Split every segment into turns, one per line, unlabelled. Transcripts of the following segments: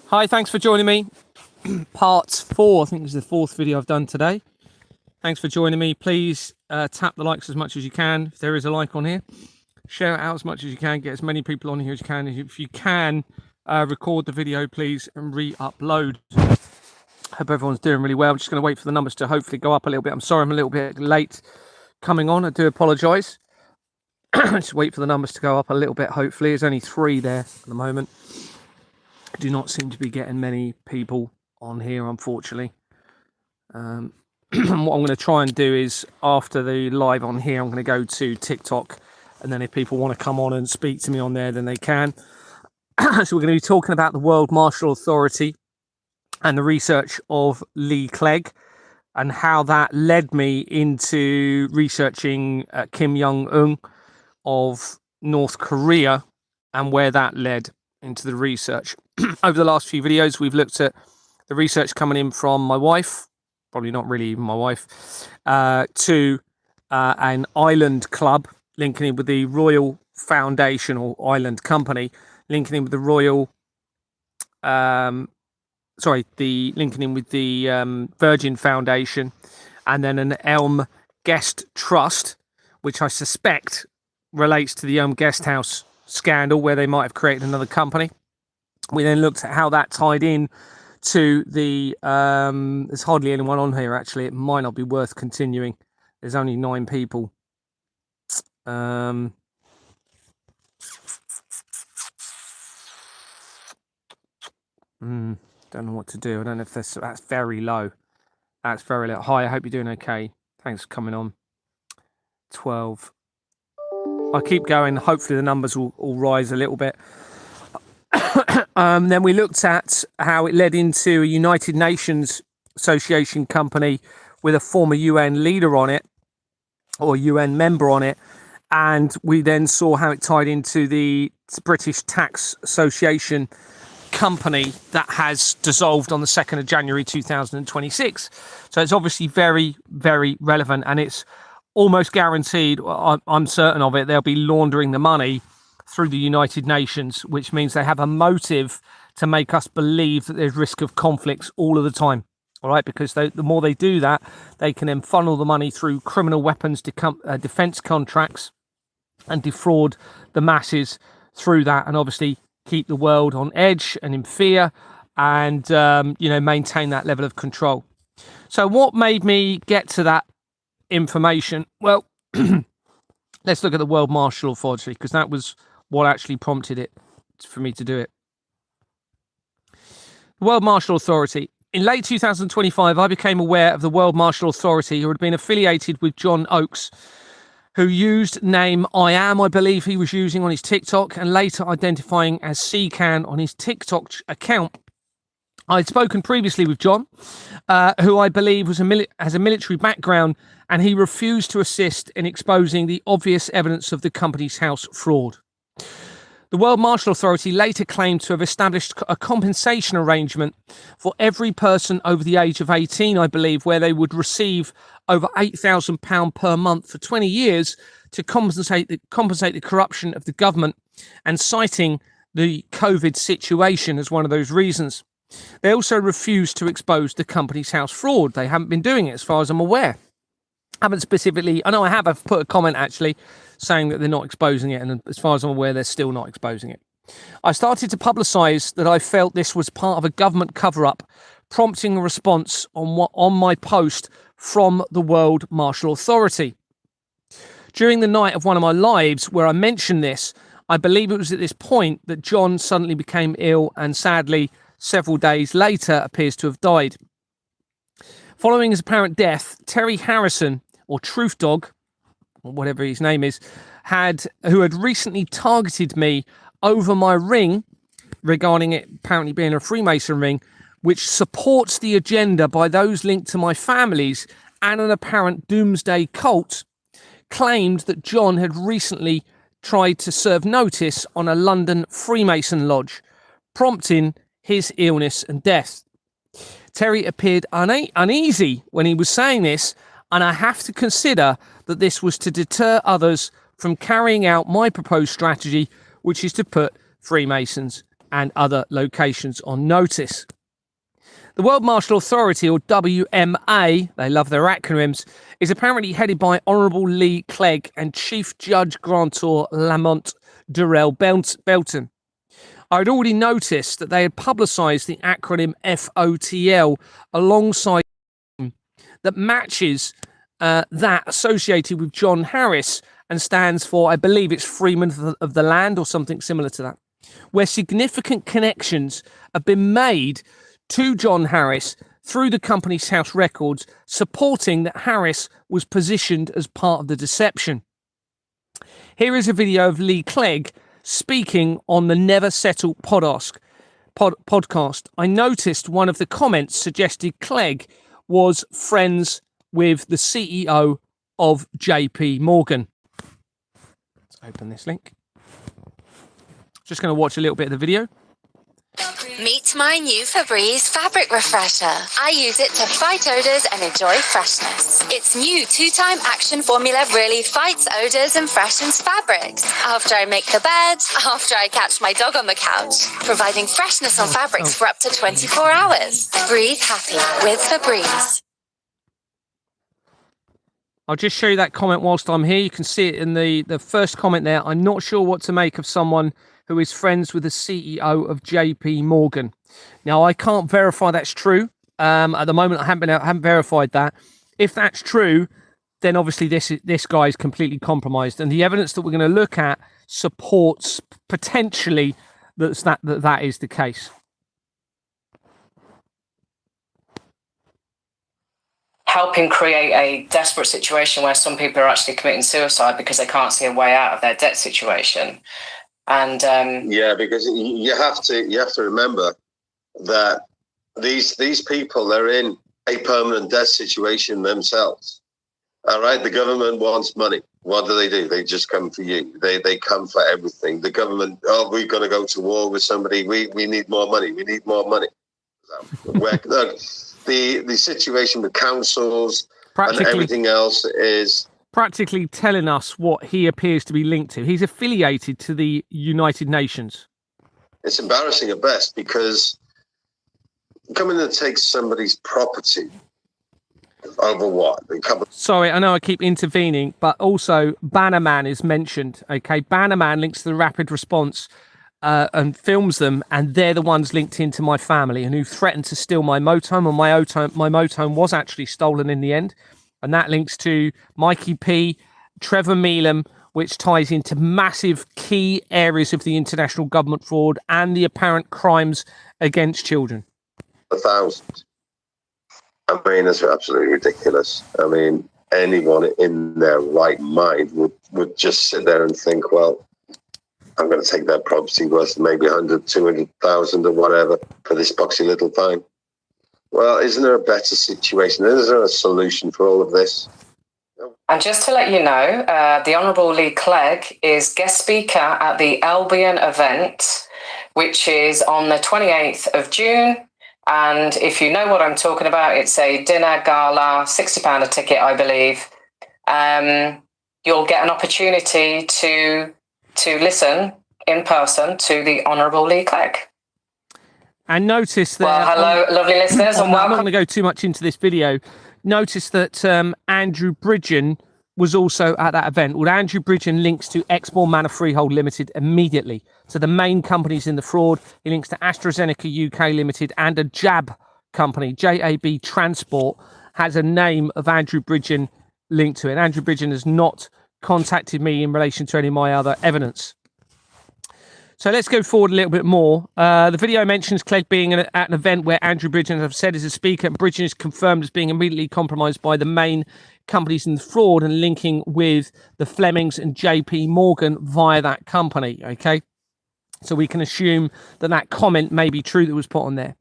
Hi, thanks for joining me. Part 4, I think this is the 4th video I've done today. Thanks for joining me. Please tap the likes as much as you can. If there is a like on here, share it out as much as you can. Get as many people on here as you can. If you can, record the video, please, and re-upload. Hope everyone's doing really well. I'm just going to wait for the numbers to hopefully go up a little bit. I'm sorry I'm a little bit late coming on. I do apologise. Just wait for the numbers to go up a little bit, hopefully. There's only 3 there at the moment. I do not seem to be getting many people on here, unfortunately. What I'm going to try and do is, after the live on here, I'm going to go to TikTok, and then if people want to come on and speak to me on there, then they can. So we're going to be talking about the World Martial Authority and the research of Lee Clegg, and how that led me into researching Kim Jong-un of North Korea, and where that led into the research. Over the last few videos, we've looked at the research coming in from my wife, probably not really even my wife, to an island club, linking in with the Royal Foundation, or Island Company, linking in with the Royal, linking in with the Virgin Foundation, and then an Elm Guest Trust, which I suspect relates to the Elm Guest House scandal, where they might have created another company. We then looked at how that tied in to the there's hardly anyone on here, actually. It might not be worth continuing. There's only 9 people. Don't know what to do. I don't know if that's very low. That's very low. Hi, I hope you're doing okay. Thanks for coming on. 12. I keep going. Hopefully the numbers will rise a little bit. Then we looked at how it led into a United Nations Association company with a former UN leader on it, or UN member on it. And we then saw how it tied into the British Tax Association company that has dissolved on the 2nd of January 2026. So it's obviously very, very relevant, and it's almost guaranteed, I'm certain of it, they'll be laundering the money through the United Nations, which means they have a motive to make us believe that there's risk of conflicts all of the time. All right, because the more they do that, they can then funnel the money through criminal weapons defense contracts and defraud the masses through that, and obviously keep the world on edge and in fear, and maintain that level of control. So what made me get to that information? Well, let's look at the World Martial Authority, because that was what actually prompted it for me to do it. The World Martial Authority. In late 2025, I became aware of the World Martial Authority, who had been affiliated with John Oakes, who used name I Am, I believe he was using on his TikTok, and later identifying as CCAN on his TikTok account. I'd spoken previously with John, who I believe has a military background, and he refused to assist in exposing the obvious evidence of the company's house fraud. The World Martial Authority later claimed to have established a compensation arrangement for every person over the age of 18, I believe, where they would receive over £8,000 per month for 20 years to compensate the corruption of the government, and citing the COVID situation as one of those reasons. They also refused to expose the company's house fraud. They haven't been doing it, as far as I'm aware. Haven't specifically. I know I have. I've put a comment actually saying that they're not exposing it, and as far as I'm aware, they're still not exposing it. I started to publicise that I felt this was part of a government cover-up, prompting a response on my post from the World Martial Authority. During the night of one of my lives where I mentioned this, I believe it was at this point that John suddenly became ill, and sadly, several days later, appears to have died. Following his apparent death, Terry Harrison, or Truth Dog, or whatever his name is, who had recently targeted me over my ring regarding it apparently being a Freemason ring, which supports the agenda by those linked to my families and an apparent doomsday cult, claimed that John had recently tried to serve notice on a London Freemason lodge, prompting his illness and death. Terry appeared uneasy when he was saying this, and I have to consider that this was to deter others from carrying out my proposed strategy, which is to put Freemasons and other locations on notice. The World Martial Authority, or WMA, they love their acronyms, is apparently headed by Honourable Lee Clegg and Chief Judge Grantor Lamont Durrell Belton. I had already noticed that they had publicised the acronym FOTL alongside that matches that associated with John Harris and stands for, I believe it's Freeman of the Land or something similar to that, where significant connections have been made to John Harris through the company's house records, supporting that Harris was positioned as part of the deception. Here is a video of Lee Clegg speaking on the Never Settle podcast. I noticed one of the comments suggested Clegg was friends with the CEO of JP Morgan. Let's open this link. Just going to watch a little bit of the video.
Meet my new Febreze fabric refresher. I use it to fight odors and enjoy freshness. Its new 2-time action formula really fights odors and freshens fabrics. After I make the bed, after I catch my dog on the couch, providing freshness on fabrics for up to 24 hours. Breathe happy with Febreze.
I'll just show you that comment whilst I'm here. You can see it in the first comment there. I'm not sure what to make of someone who is friends with the CEO of JP Morgan. Now, I can't verify that's true. At the moment, I haven't verified that. If that's true, then obviously this guy is completely compromised. And the evidence that we're going to look at supports potentially that is the case.
Helping create a desperate situation where some people are actually committing suicide because they can't see a way out of their debt situation. And
yeah, because you have to remember that these people, they're in a permanent debt situation themselves. All right, the government wants money. What do? They just come for you. They come for everything. The government, we're going to go to war with somebody. We need more money. We need more money. Look, the situation with councils and everything else is
practically telling us what he appears to be linked to. He's affiliated to the United Nations.
It's embarrassing at best, because coming to take somebody's property over what?
Sorry, I know I keep intervening, but also Bannerman is mentioned. Okay, Bannerman links to the rapid response and films them, and they're the ones linked into my family and who threatened to steal my motorhome, and my motorhome was actually stolen in the end. And that links to Mikey P, Trevor Meelam, which ties into massive key areas of the international government fraud and the apparent crimes against children.
1,000. I mean, it's absolutely ridiculous. I mean, anyone in their right mind would just sit there and think, well, I'm going to take that property worth maybe 100, 200,000 or whatever for this poxy little fine. Well, isn't there a better situation? Is there a solution for all of this?
And just to let you know, the Honourable Lee Clegg is guest speaker at the Albion event, which is on the 28th of June. And if you know what I'm talking about, it's a dinner gala, £60 a ticket, I believe. You'll get an opportunity to listen in person to the Honourable Lee Clegg.
And notice that...
Well, hello, lovely listeners, and welcome.
I'm not going to go too much into this video. Notice that Andrew Bridgen was also at that event. Well, Andrew Bridgen links to Exmoor Manor Freehold Limited immediately. So the main companies in the fraud, he links to AstraZeneca UK Limited and a JAB company, JAB Transport, has a name of Andrew Bridgen linked to it. Andrew Bridgen has not contacted me in relation to any of my other evidence. So let's go forward a little bit more. The video mentions Clegg being at an event where Andrew Bridgen, as I've said, is a speaker, and Bridgen is confirmed as being immediately compromised by the main companies in the fraud and linking with the Flemings and JP Morgan via that company. Okay, so we can assume that that comment may be true that was put on there.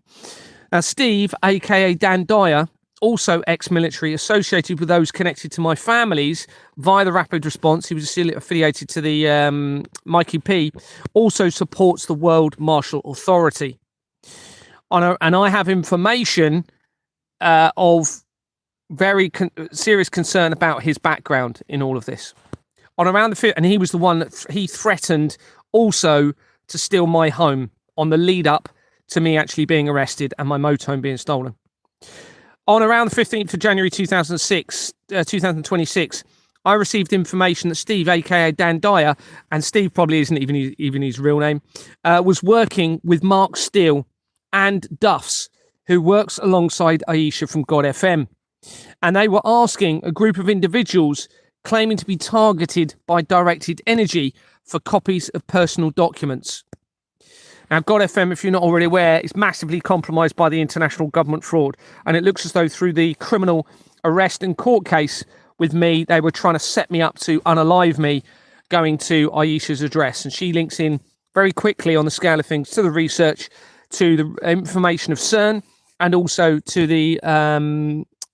Now, Steve, aka Dan Dyer, also ex-military, associated with those connected to my families via the Rapid Response. He was still affiliated to the Mikey P. Also supports the World Martial Authority. And I have information of very serious concern about his background in all of this. On around the and he was the one that he threatened also to steal my home on the lead up to me actually being arrested and my motorhome being stolen. On around the 15th of January 2026, I received information that Steve, aka Dan Dyer, and Steve probably isn't even his real name, was working with Mark Steele and Duffs, who works alongside Aisha from God FM. And they were asking a group of individuals claiming to be targeted by Directed Energy for copies of personal documents. Now, God FM, if you're not already aware, is massively compromised by the international government fraud. And it looks as though through the criminal arrest and court case with me, they were trying to set me up to unalive me going to Aisha's address. And she links in very quickly on the scale of things to the research, to the information of CERN, and also to the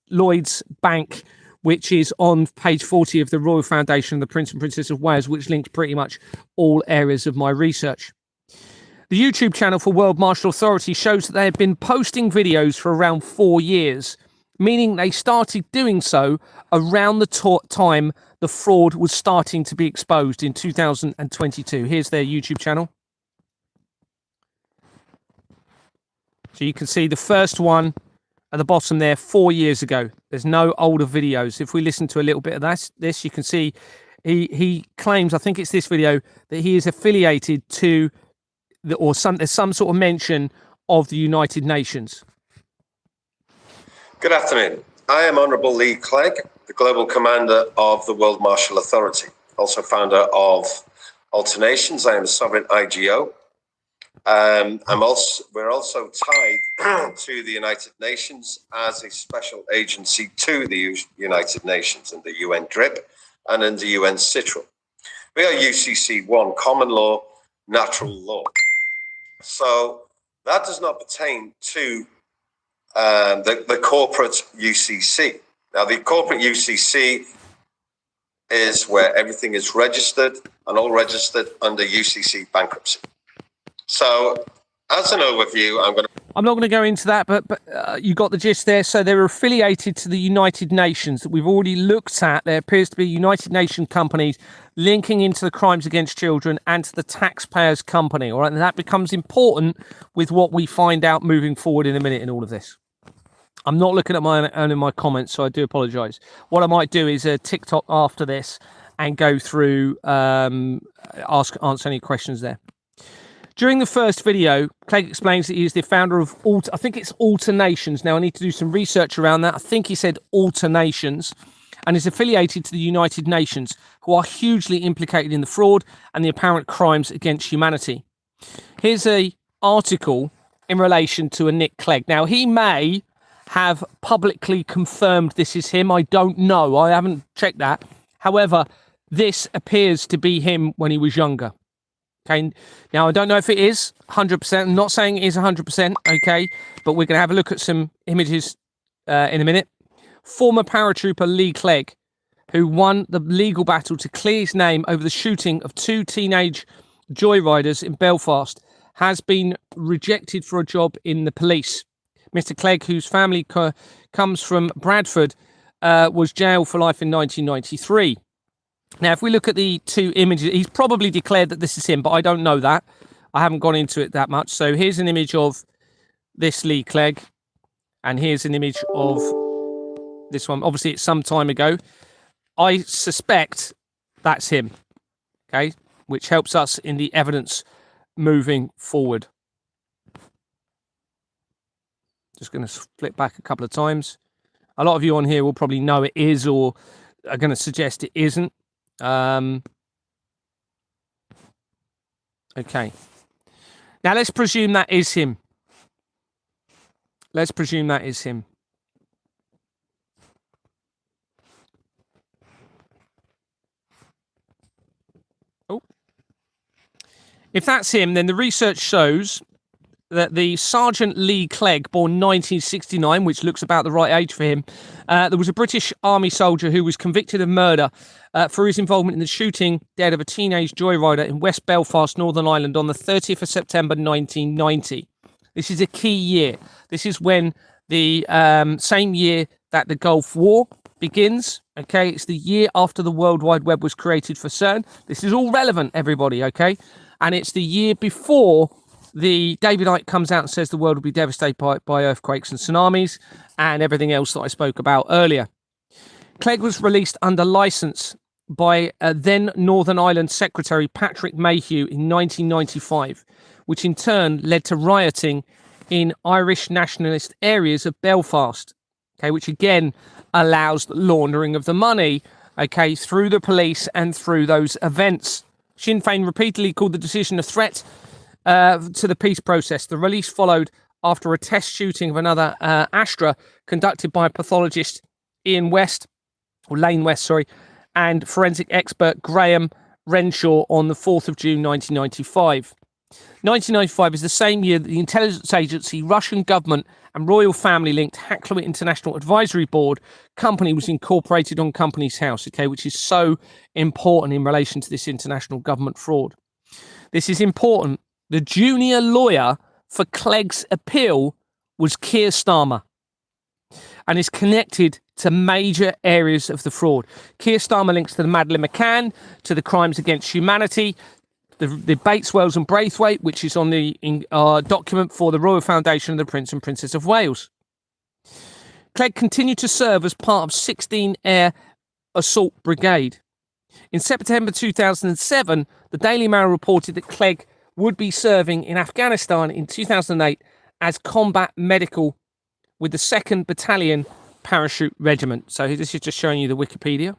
Lloyd's Bank, which is on page 40 of the Royal Foundation of the Prince and Princess of Wales, which links pretty much all areas of my research. The YouTube channel for World Martial Authority shows that they have been posting videos for around 4 years, meaning they started doing so around the time the fraud was starting to be exposed in 2022. Here's their YouTube channel. So you can see the first one at the bottom there 4 years ago. There's no older videos. If we listen to a little bit of this, you can see he claims, I think it's this video, that he is affiliated to there's some sort of mention of the United Nations.
Good afternoon. I am Honourable Lee Clegg, the Global Commander of the World Martial Authority, also founder of Alternations. I am a sovereign IGO. We're also tied to the United Nations as a special agency to the United Nations and the UN DRIP and in the UN CITRAL. We are UCC 1, common law, natural law. So that does not pertain to the corporate UCC. Now, the corporate UCC is where everything is registered and all registered under UCC bankruptcy. So, as an overview, I'm not going to
go into that, but you got the gist there. So they're affiliated to the United Nations that we've already looked at. There appears to be United Nations companies linking into the crimes against children and to the taxpayers' company. All right, and that becomes important with what we find out moving forward in a minute in all of this. I'm not looking at my comments, so I do apologise. What I might do is a TikTok after this and go through, answer any questions there. During the first video, Clegg explains that he is the founder of I think it's Alternations. Now, I need to do some research around that. I think he said Alternations, and is affiliated to the United Nations, who are hugely implicated in the fraud and the apparent crimes against humanity. Here's an article in relation to a Nick Clegg. Now, he may have publicly confirmed this is him. I don't know. I haven't checked that. However, this appears to be him when he was younger. Okay, now I don't know if it is 100%. I'm not saying it is 100%, okay, but we're going to have a look at some images in a minute. Former paratrooper Lee Clegg, who won the legal battle to clear his name over the shooting of 2 teenage joyriders in Belfast, has been rejected for a job in the police. Mr. Clegg, whose family comes from Bradford, was jailed for life in 1993. Now, if we look at the 2 images, he's probably declared that this is him, but I don't know that. I haven't gone into it that much. So here's an image of this Lee Clegg, and here's an image of this one. Obviously, it's some time ago. I suspect that's him, okay, which helps us in the evidence moving forward. Just going to flip back a couple of times. A lot of you on here will probably know it is or are going to suggest it isn't. Okay, Now, let's presume that is him. Let's presume that is him. Oh. If that's him, then the research shows that the Sergeant Lee Clegg, born 1969, which looks about the right age for him, there was a British Army soldier who was convicted of murder for his involvement in the shooting dead of a teenage joyrider in West Belfast, Northern Ireland on the 30th of September 1990. This is a key year. This is when the same year that the Gulf War begins. Okay, it's the year after the World Wide Web was created for CERN. This is all relevant, everybody, okay? And it's the year before the David Icke comes out and says the world will be devastated by earthquakes and tsunamis and everything else that I spoke about earlier. Clegg was released under license by then Northern Ireland Secretary Patrick Mayhew in 1995, which in turn led to rioting in Irish nationalist areas of Belfast, okay, which again allows the laundering of the money, okay, through the police and through those events. Sinn Féin repeatedly called the decision a threat to the peace process. The release followed after a test shooting of another Astra conducted by pathologist Lane West, and forensic expert Graham Renshaw on the 4th of June 1995. 1995 is the same year that the intelligence agency, Russian government and royal family linked Hackler International Advisory Board company was incorporated on Companies House, okay, which is so important in relation to this international government fraud. This is important. The junior lawyer for Clegg's appeal was Keir Starmer and is connected to major areas of the fraud. Keir Starmer links to the Madeleine McCann, to the crimes against humanity, the Bates, Wells and Braithwaite, which is on the document for the Royal Foundation of the Prince and Princess of Wales. Clegg continued to serve as part of 16 Air Assault Brigade. In September 2007, the Daily Mail reported that Clegg would be serving in Afghanistan in 2008 as combat medical with the 2nd Battalion Parachute Regiment. So this is just showing you the Wikipedia.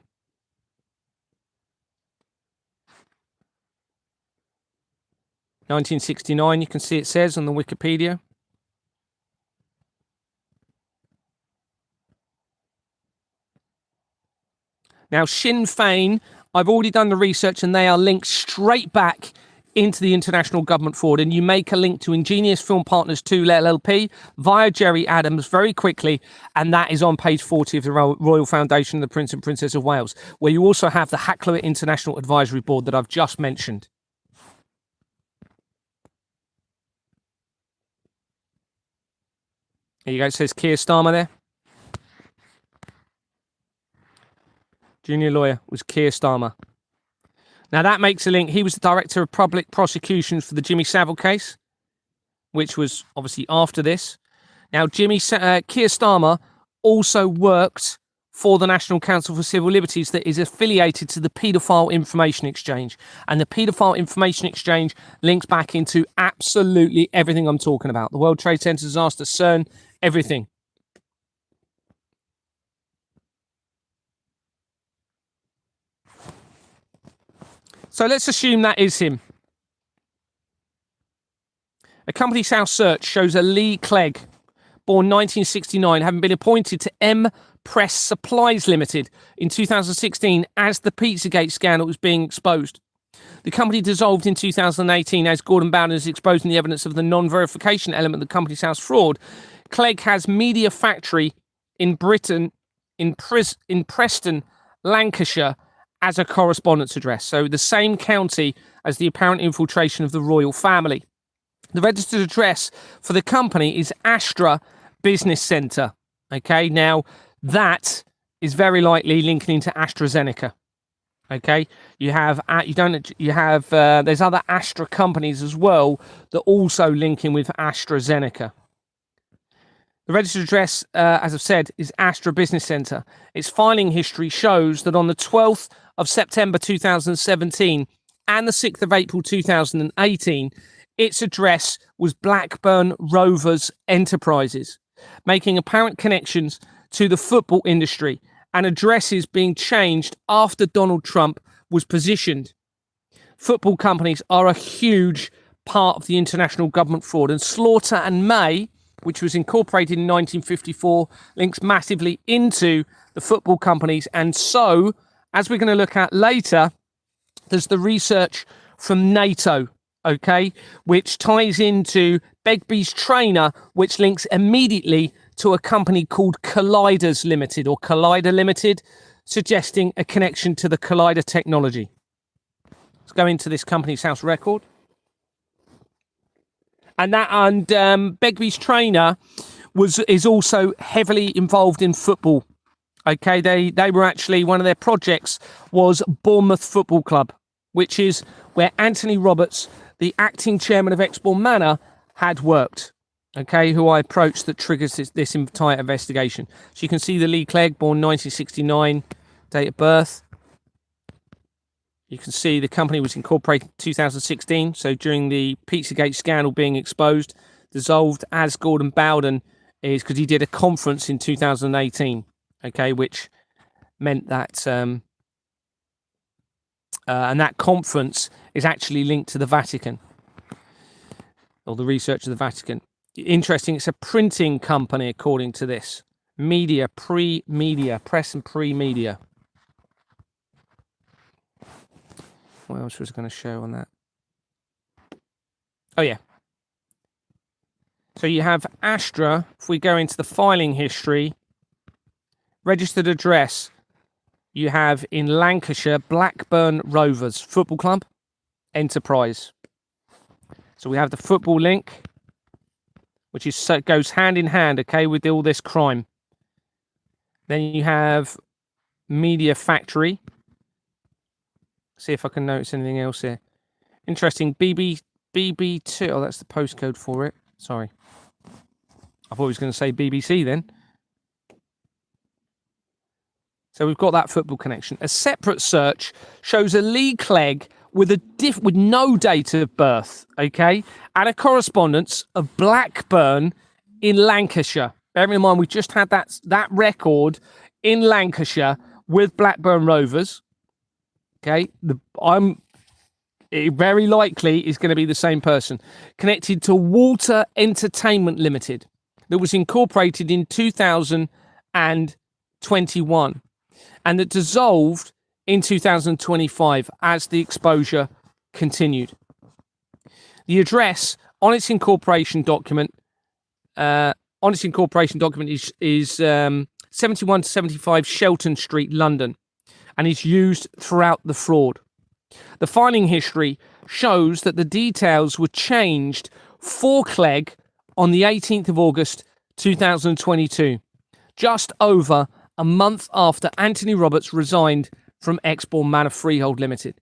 (1969), you can see it says on the Wikipedia. Now, Sinn Féin, I've already done the research and they are linked straight back into the international government fraud, and you make a link to Ingenious Film Partners 2 LLP via Jerry Adams very quickly, and that is on page 40 of the Royal Foundation of the Prince and Princess of Wales, where you also have the Hackler International Advisory Board that I've just mentioned. There you go, it says Keir Starmer there. Junior lawyer was Keir Starmer. Now that makes a link. He was the director of public prosecutions for the Jimmy Savile case, which was obviously after this. Now, Keir Starmer also worked for the National Council for Civil Liberties that is affiliated to the Paedophile Information Exchange. And the Paedophile Information Exchange links back into absolutely everything I'm talking about. The World Trade Center disaster, CERN, everything. So let's assume that is him. A Companies House search shows a Lee Clegg, born 1969, having been appointed to M Press Supplies Limited in 2016 as the Pizzagate scandal was being exposed. The company dissolved in 2018 as Gordon Bowden is exposing the evidence of the non-verification element of the Companies House fraud. Clegg has Media Factory in Britain, in Preston, Lancashire, as a correspondence address, so the same county as the apparent infiltration of the royal family. The registered address for the company is Astra Business Centre. Okay, now that is very likely linking into AstraZeneca. Okay, there's other Astra companies as well that also link in with AstraZeneca. The registered address, as I've said, is Astra Business Centre. Its filing history shows that on the 12th of September 2017 and the 6th of April 2018, its address was Blackburn Rovers Enterprises, making apparent connections to the football industry and addresses being changed after Donald Trump was positioned. Football companies are a huge part of the international government fraud. And Slaughter and May, which was incorporated in 1954, links massively into the football companies. And so, as we're going to look at later, there's the research from NATO, okay, which ties into Begbie's Trainer, which links immediately to a company called Colliders Limited or Collider Limited, suggesting a connection to the Collider technology. Let's go into this Company's House record. And Begbie's Trainer is also heavily involved in football. Okay, they were actually, one of their projects was Bournemouth Football Club, which is where Anthony Roberts, the acting chairman of Exbourne Manor, had worked. Okay, who I approached that triggers this entire investigation. So you can see the Lee Clegg, born 1969, date of birth. You can see the company was incorporated in 2016. So during the Pizzagate scandal being exposed, dissolved as Gordon Bowden is because he did a conference in 2018. Okay, which meant that, and that conference is actually linked to the Vatican, or the research of the Vatican. Interesting, it's a printing company, according to this. Media, pre-media, press and pre-media. What else was I going to show on that? Oh, yeah. So you have Astra. If we go into the filing history, registered address, you have in Lancashire, Blackburn Rovers Football Club, Enterprise. So we have the football link, which is goes hand in hand, okay, with all this crime. Then you have Media Factory. See if I can notice anything else here. Interesting, BB2. Oh, that's the postcode for it. Sorry. I thought I was going to say BBC then. So we've got that football connection. A separate search shows a Lee Clegg with with no date of birth, okay, and a correspondence of Blackburn in Lancashire. Bearing in mind we just had that record in Lancashire with Blackburn Rovers. Okay, it very likely is going to be the same person, connected to Walter Entertainment Limited, that was incorporated in 2021. And that dissolved in 2025 as the exposure continued. The address on its incorporation document, is 71 to 75 Shelton Street, London, and is used throughout the fraud. The filing history shows that the details were changed for Clegg on the 18th of August 2022, just over a month after Anthony Roberts resigned from Exbourne Manor Freehold Limited.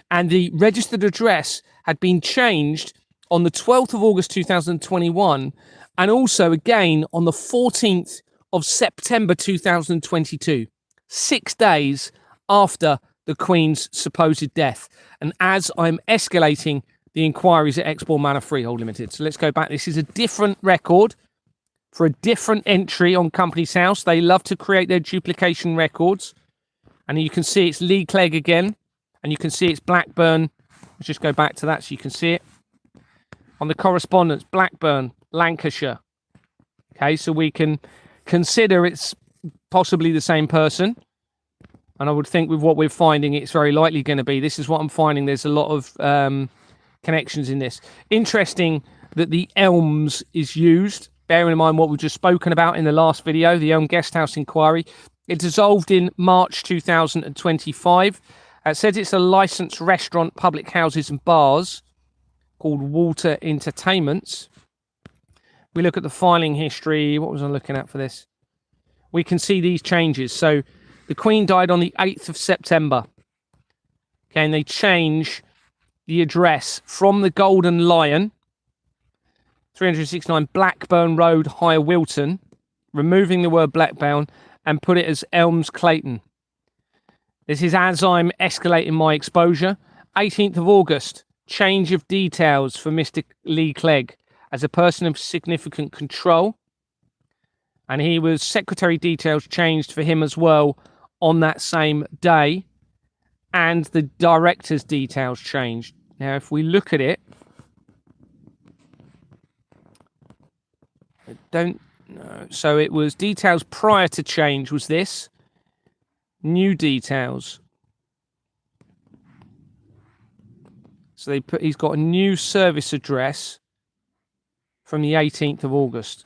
And the registered address had been changed on the 12th of August 2021, and also again on the 14th of September 2022, 6 days after the Queen's supposed death. And as I'm escalating the inquiries at Exbourne Manor Freehold Limited. So let's go back. This is a different record for a different entry on Company's House. They love to create their duplication records. And you can see it's Lee Clegg again. And you can see it's Blackburn. Let's just go back to that so you can see it. On the correspondence, Blackburn, Lancashire. Okay, so we can consider it's possibly the same person. And I would think with what we're finding, it's very likely going to be. This is what I'm finding. There's a lot of connections in this. Interesting that the Elms is used. Bearing in mind what we've just spoken about in the last video, the Elm Guesthouse inquiry. It dissolved in March 2025. It says it's a licensed restaurant, public houses and bars called Walter Entertainments. We look at the filing history. What was I looking at for this? We can see these changes. So the Queen died on the 8th of September. Okay, and they change the address from the Golden Lion, 369 Blackburn Road, High Wilton, removing the word Blackburn and put it as Elms Clayton. This is as I'm escalating my exposure. 18th of August, change of details for Mr. Lee Clegg as a person of significant control. And he was secretary details changed for him as well on that same day. And the director's details changed. Now, if we look at it, Don't know. So it was details prior to change was this. New details. So he's got a new service address from the 18th of August.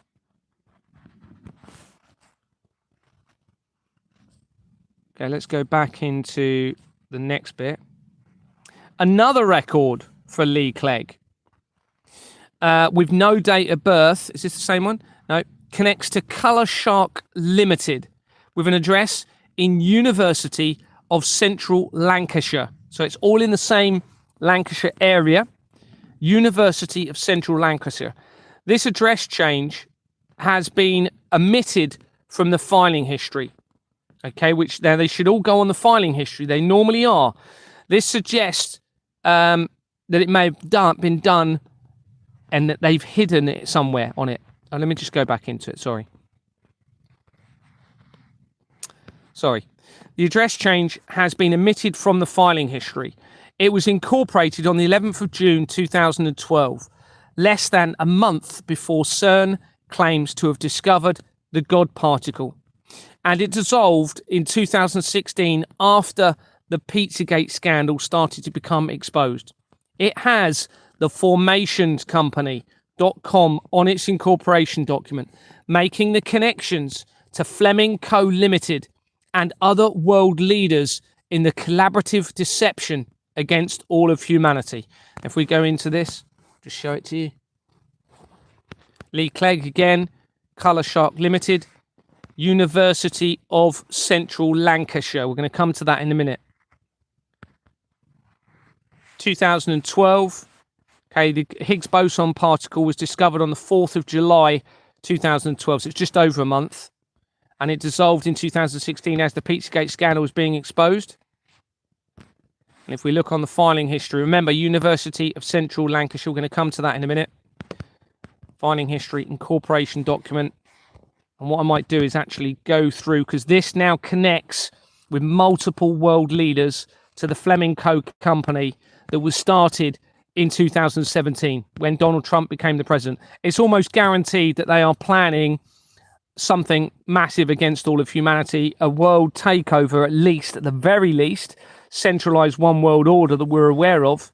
Okay, let's go back into the next bit. Another record for Lee Clegg. With no date of birth. Is this the same one? No. Connects to Colour Shark Limited with an address in University of Central Lancashire. So it's all in the same Lancashire area. University of Central Lancashire. This address change has been omitted from the filing history. Okay, which now they should all go on the filing history. They normally are. This suggests that it may have been done and that they've hidden it somewhere on it. Oh, let me just go back into it. Sorry. The address change has been omitted from the filing history. It was incorporated on the 11th of June 2012, less than a month before CERN claims to have discovered the God particle. And it dissolved in 2016 after the Pizzagate scandal started to become exposed. It has the formationscompany.com on its incorporation document, making the connections to Fleming Co. Limited and other world leaders in the collaborative deception against all of humanity. If we go into this, just show it to you. Lee Clegg again, Colour Shark Limited, University of Central Lancashire. We're going to come to that in a minute. 2012. Okay, the Higgs boson particle was discovered on the 4th of July 2012, so it's just over a month. And it dissolved in 2016 as the Pizzagate scandal was being exposed. And if we look on the filing history, remember, University of Central Lancashire, we're going to come to that in a minute. Filing history, incorporation document. And what I might do is actually go through, because this now connects with multiple world leaders to the Fleming Co. company that was started in 2017 when Donald Trump became the president. It's almost guaranteed that they are planning something massive against all of humanity, a world takeover, at least, at the very least, centralized one world order that we're aware of.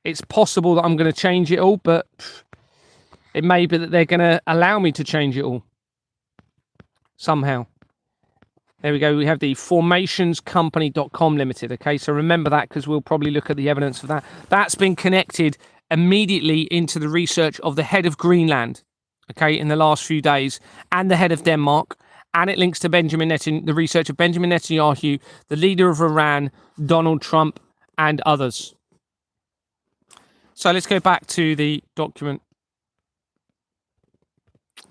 It's possible that I'm going to change it all, but it may be that they're going to allow me to change it all somehow. There we go. We have the formationscompany.com limited. Okay, so remember that, because we'll probably look at the evidence for that. That's been connected immediately into the research of the head of Greenland, okay, in the last few days, and the head of Denmark. And it links to the research of Benjamin Netanyahu, the leader of Iran, Donald Trump, and others. So let's go back to the document.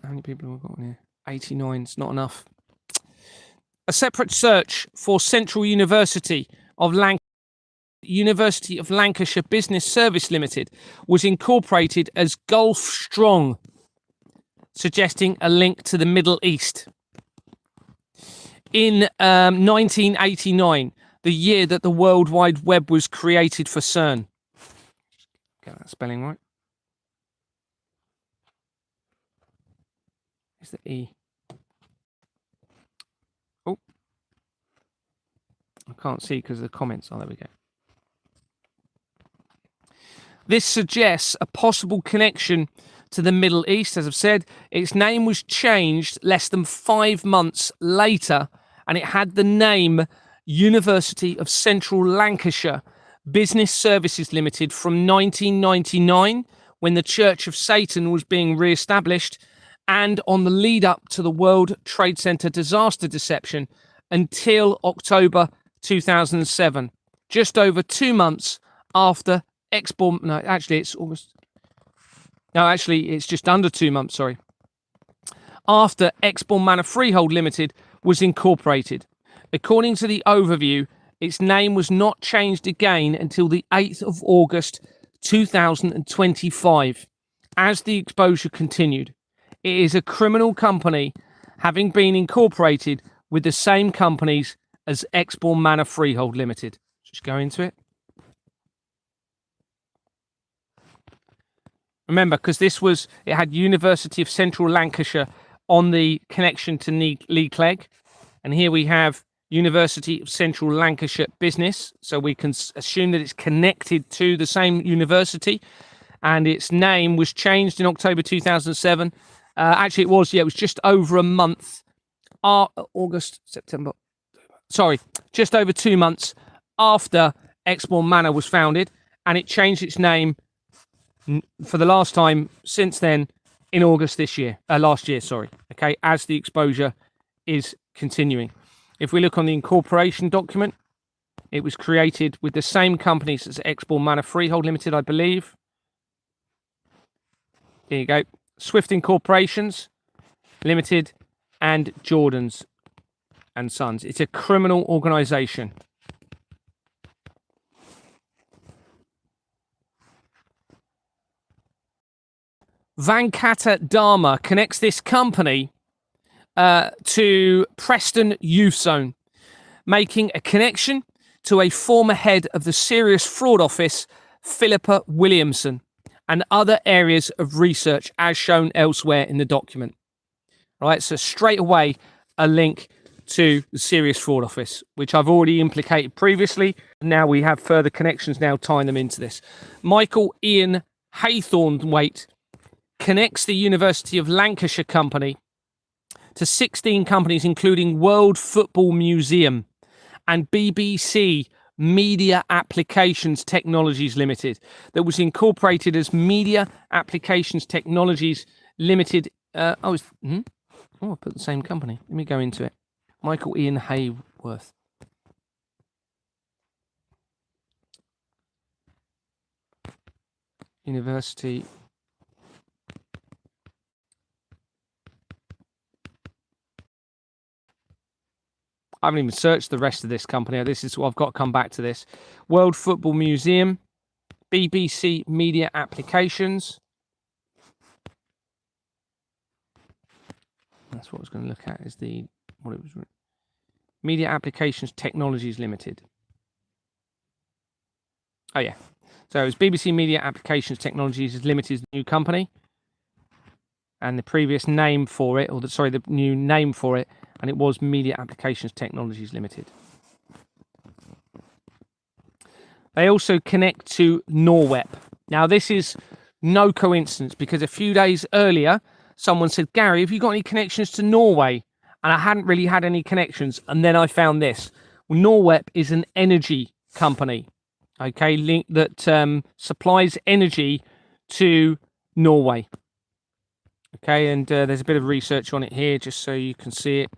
How many people have we got on here? 89. It's not enough. A separate search for Central University of Lancashire Business Service Limited was incorporated as Gulf Strong, suggesting a link to the Middle East. In 1989, the year that the World Wide Web was created for CERN. Get that spelling right. Is the E? Oh, I can't see because of the comments. Oh, there we go. This suggests a possible connection to the Middle East. As I've said, its name was changed less than 5 months later, and it had the name University of Central Lancashire Business Services Limited from 1999, when the Church of Satan was being re-established, and on the lead up to the World Trade Center disaster deception until October 2007, just over 2 months after Exborn. No, actually, it's August. No, actually, it's just under 2 months, sorry. After Exborn Manor Freehold Limited was incorporated. According to the overview, its name was not changed again until the 8th of August 2025, as the exposure continued. It is a criminal company, having been incorporated with the same companies as Exborn Manor Freehold Limited. Just go into it. Remember, because it had University of Central Lancashire on the connection to Lee Clegg. And here we have University of Central Lancashire Business. So we can assume that it's connected to the same university. And its name was changed in October 2007. Actually, it was just over a month. August, September. Sorry, just over 2 months after Exmoor Manor was founded. And it changed its name for the last time since then in August last year, okay, as the exposure is continuing. If we look on the incorporation document, it was created with the same companies as Exmoor Manor Freehold Limited, I believe. There you go. Swift Incorporations Limited and Jordan's and Sons. It's a criminal organisation. Venkata Dharma connects this company to Preston Youth Zone, making a connection to a former head of the Serious Fraud Office, Philippa Williamson, and other areas of research as shown elsewhere in the document. Right, so straight away a link to the Serious Fraud Office, which I've already implicated previously. Now we have further connections now tying them into this. Michael Ian Haythornthwaite connects the University of Lancashire company to 16 companies, including World Football Museum and BBC Media Applications Technologies Limited, that was incorporated as Media Applications Technologies Limited. I put the same company. Let me go into it. Michael Ian Hayworth. University. I haven't even searched the rest of this company. This is what I've got to come back to this. World Football Museum, BBC Media Applications. That's what I was going to look at, is what it was. Media Applications Technologies Limited. Oh, yeah. So it was BBC Media Applications Technologies Limited, the new company. And the previous name for it, the new name for it, and it was Media Applications Technologies Limited. They also connect to Norwep. Now, this is no coincidence, because a few days earlier, someone said, Gary, have you got any connections to Norway? And I hadn't really had any connections. And then I found this. Well, Norwep is an energy company, okay, that supplies energy to Norway. Okay, and there's a bit of research on it here, just so you can see it.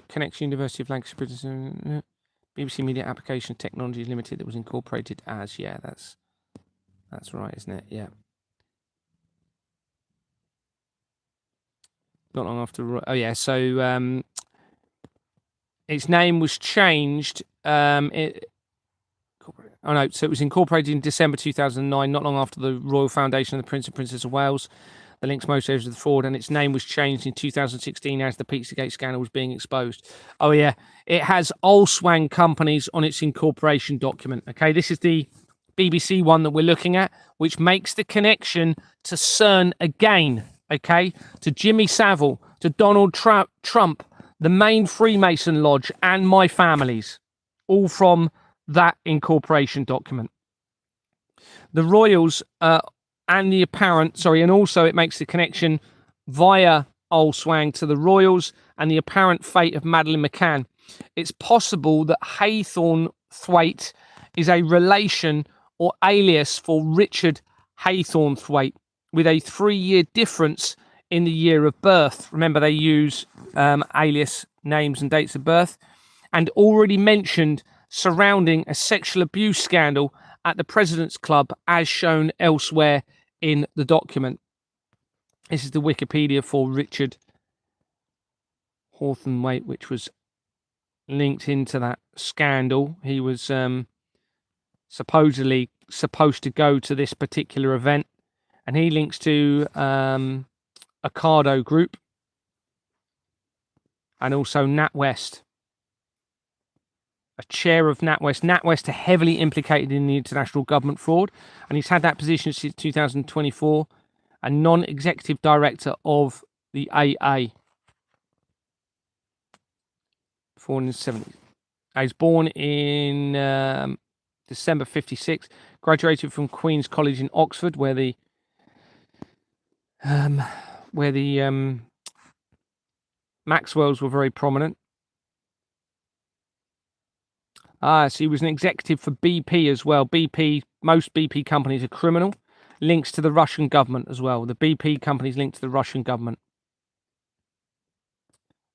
Connection University of Lancashire, BBC Media Application Technologies Limited, that was incorporated as, that's right, isn't it? Yeah. Not long after. So its name was changed. So it was incorporated in December 2009, not long after the Royal Foundation of the Prince and Princess of Wales, the links most areas of the fraud, and its name was changed in 2016 as the Pizzagate scandal was being exposed. Oh yeah, it has Olswang companies on its incorporation document. Okay, this is the BBC one that we're looking at, which makes the connection to CERN again. Okay, to Jimmy Savile, to Donald Trump, the main Freemason Lodge, and my families, all from that incorporation document. The royals and the apparent, and also it makes the connection via Olswang to the royals and the apparent fate of Madeleine McCann. It's possible that Haythornthwaite is a relation or alias for Richard Haythornthwaite, with a 3-year difference in the year of birth. Remember, they use alias names and dates of birth. And already mentioned surrounding a sexual abuse scandal at the President's Club, as shown elsewhere in the document. This is the Wikipedia for Richard Haythornthwaite, which was linked into that scandal. He was supposedly supposed to go to this particular event, and he links to Ocado Group and also NatWest. a chair of NatWest. NatWest are heavily implicated in the international government fraud, and he's had that position since 2024. A non-executive director of the AA. Born in the 70s. He was born in December 56. Graduated from Queen's College in Oxford, where the Maxwells were very prominent. So he was an executive for BP as well. Most BP companies are criminal. Links to the Russian government as well. The BP companies linked to the Russian government.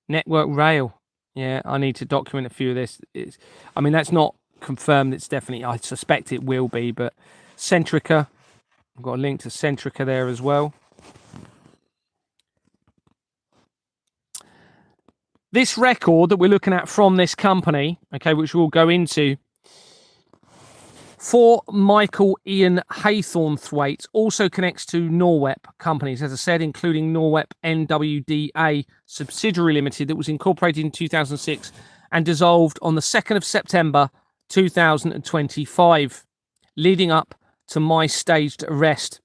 Network Rail. Yeah, I need to document a few of this. I mean, that's not confirmed. It's definitely, I suspect it will be, but Centrica. I've got a link to Centrica there as well. This record that we're looking at from this company, okay, which we'll go into, for Michael Ian Haythornthwaite, also connects to Norwep companies, as I said, including Norwep NWDA subsidiary limited that was incorporated in 2006 and dissolved on the 2nd of September 2025, leading up to my staged arrest.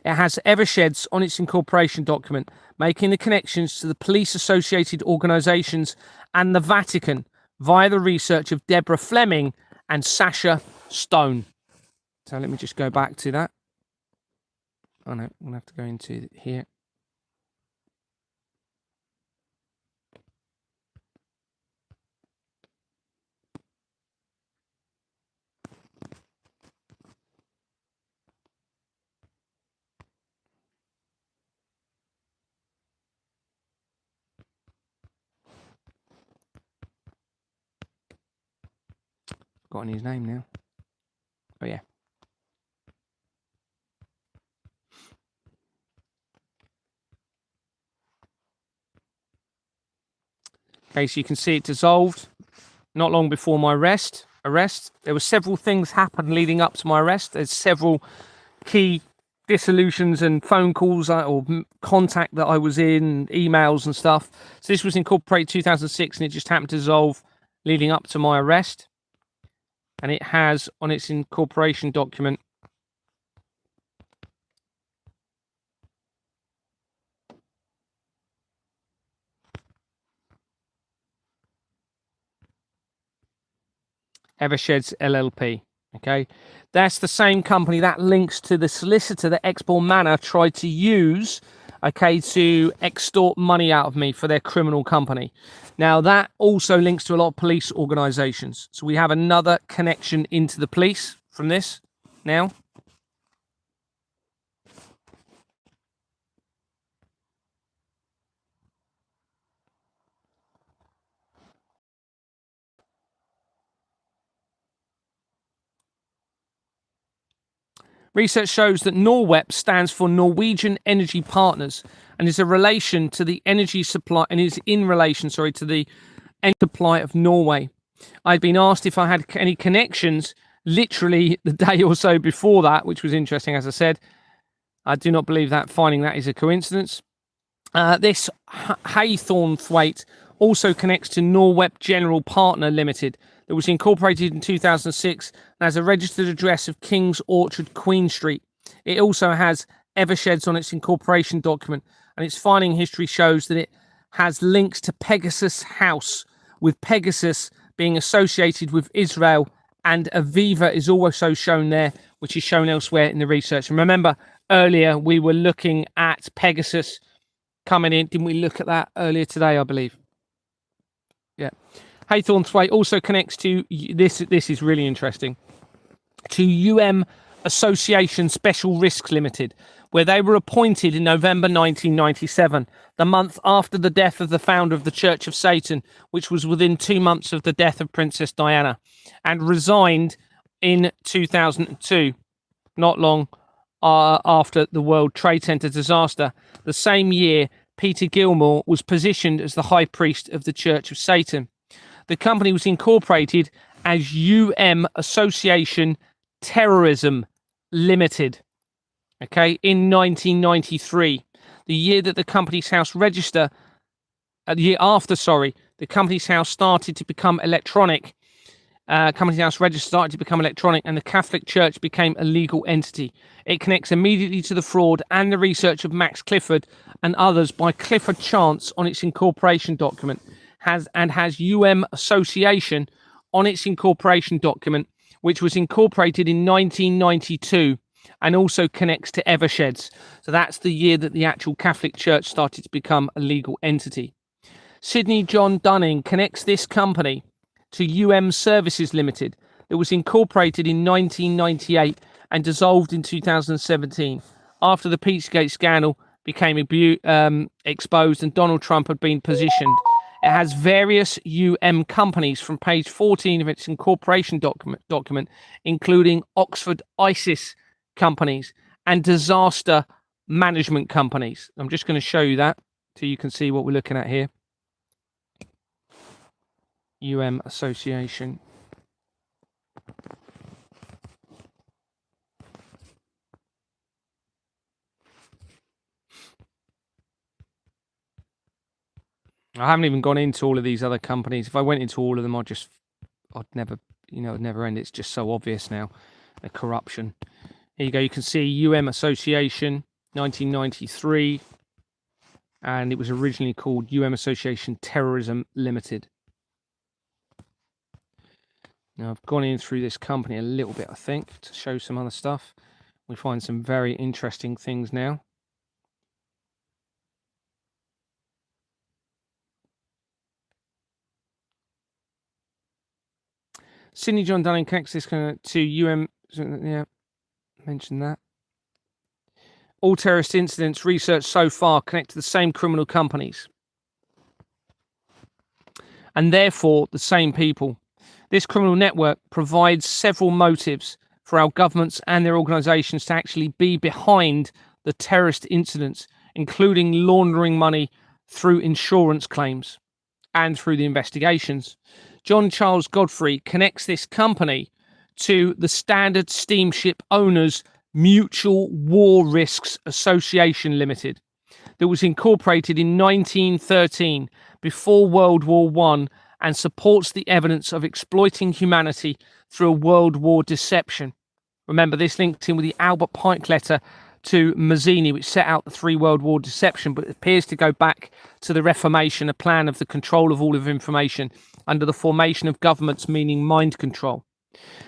It has Eversheds on its incorporation document, making the connections to the police-associated organisations and the Vatican via the research of Deborah Fleming and Sasha Stone. So let me just go back to that. Oh no, I'm going to have to go into here. Forgotten his name now. Oh yeah. Okay, so you can see it dissolved not long before my arrest. There were several things happened leading up to my arrest. There's several key dissolutions and phone calls or contact that I was in, emails and stuff. So this was incorporated 2006 and it just happened to dissolve leading up to my arrest. And it has on its incorporation document Eversheds LLP. Okay, that's the same company that links to the solicitor that Exbourne Manor tried to use, okay, to extort money out of me for their criminal company. Now that also links to a lot of police organisations. So we have another connection into the police from this now. Research shows that Norwep stands for Norwegian Energy Partners and is a relation to the energy supply and is in relation, to the energy supply of Norway. I'd been asked if I had any connections literally the day or so before that, which was interesting, as I said. I do not believe that finding that is a coincidence. This Haythornthwaite also connects to Norwep General Partner Limited that was incorporated in 2006 and has a registered address of King's Orchard, Queen Street. It also has Eversheds on its incorporation document, and its filing history shows that it has links to Pegasus House, with Pegasus being associated with Israel, and Aviva is also shown there, which is shown elsewhere in the research. And remember, earlier we were looking at Pegasus coming in. Didn't we look at that earlier today, I believe? Yeah. Haythornthwaite also connects to this. This is really interesting. To Association Special Risks Limited, where they were appointed in November 1997, the month after the death of the founder of the Church of Satan, which was within 2 months of the death of Princess Diana, and resigned in 2002, not long after the World Trade Center disaster. The same year, Peter Gilmore was positioned as the High Priest of the Church of Satan. The company was incorporated as Association Terrorism Limited, okay, in 1993. The year that the Companies House register, the year after, the Companies House started to become electronic. Companies House Register started to become electronic, and the Catholic Church became a legal entity. It connects immediately to the fraud and the research of Max Clifford and others by Clifford Chance on its incorporation document, has Association on its incorporation document, which was incorporated in 1992, and also connects to Eversheds. So that's the year that the actual Catholic Church started to become a legal entity. Sidney John Dunning connects this company to Services Limited that was incorporated in 1998 and dissolved in 2017 after the Pizzagate scandal became exposed and Donald Trump had been positioned. It has various companies from page 14 of its incorporation document, including Oxford ISIS companies and disaster management companies. I'm just going to show you that so you can see what we're looking at here. Association. I haven't even gone into all of these other companies. If I went into all of them, I'd never end. It's just so obvious now, the corruption. Here you go. You can see Association, 1993, and it was originally called Association Terrorism Limited. Now, I've gone in through this company a little bit, I think, to show some other stuff. We find some very interesting things now. Sidney John Dunning connects this to yeah, mentioned that. All terrorist incidents researched so far connect to the same criminal companies, and therefore the same people. This criminal network provides several motives for our governments and their organisations to actually be behind the terrorist incidents, including laundering money through insurance claims and through the investigations. John Charles Godfrey connects this company to the Standard Steamship Owners Mutual War Risks Association Limited that was incorporated in 1913 before World War I and supports the evidence of exploiting humanity through a World War deception. Remember, this linked in with the Albert Pike letter to Mazzini, which set out the 3 World War deception, but it appears to go back to the Reformation, a plan of the control of all of information under the formation of governments, meaning mind control.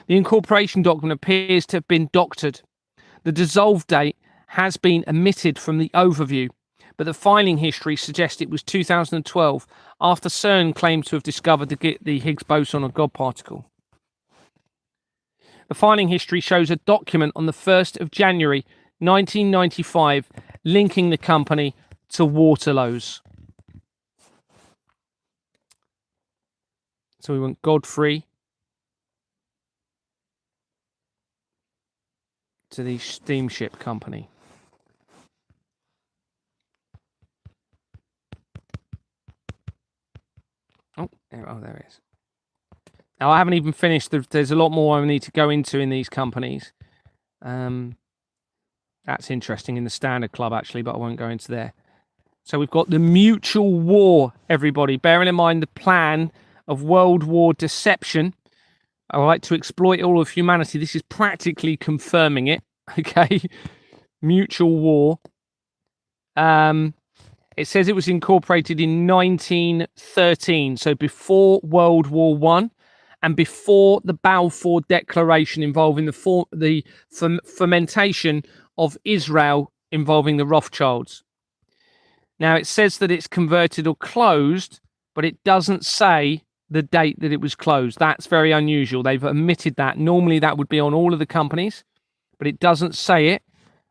The incorporation document appears to have been doctored. The dissolved date has been omitted from the overview, but the filing history suggests it was 2012, after CERN claimed to have discovered the Higgs boson or God particle. The filing history shows a document on the 1st of January 1995 linking the company to Waterloos. So we want Godfrey to the steamship company. There it is. Now, I haven't even finished. There's a lot more I need to go into in these companies. That's interesting in the Standard Club, actually, but I won't go into there. So we've got the mutual war, everybody. Bearing in mind the plan of World War deception, all right, to exploit all of humanity. This is practically confirming it, okay? Mutual war. It says it was incorporated in 1913, so before World War I and before the Balfour Declaration involving the fermentation of Israel involving the Rothschilds. Now, it says that it's converted or closed, but it doesn't say the date that it was closed. That's very unusual. They've omitted that. Normally, that would be on all of the companies, but it doesn't say it.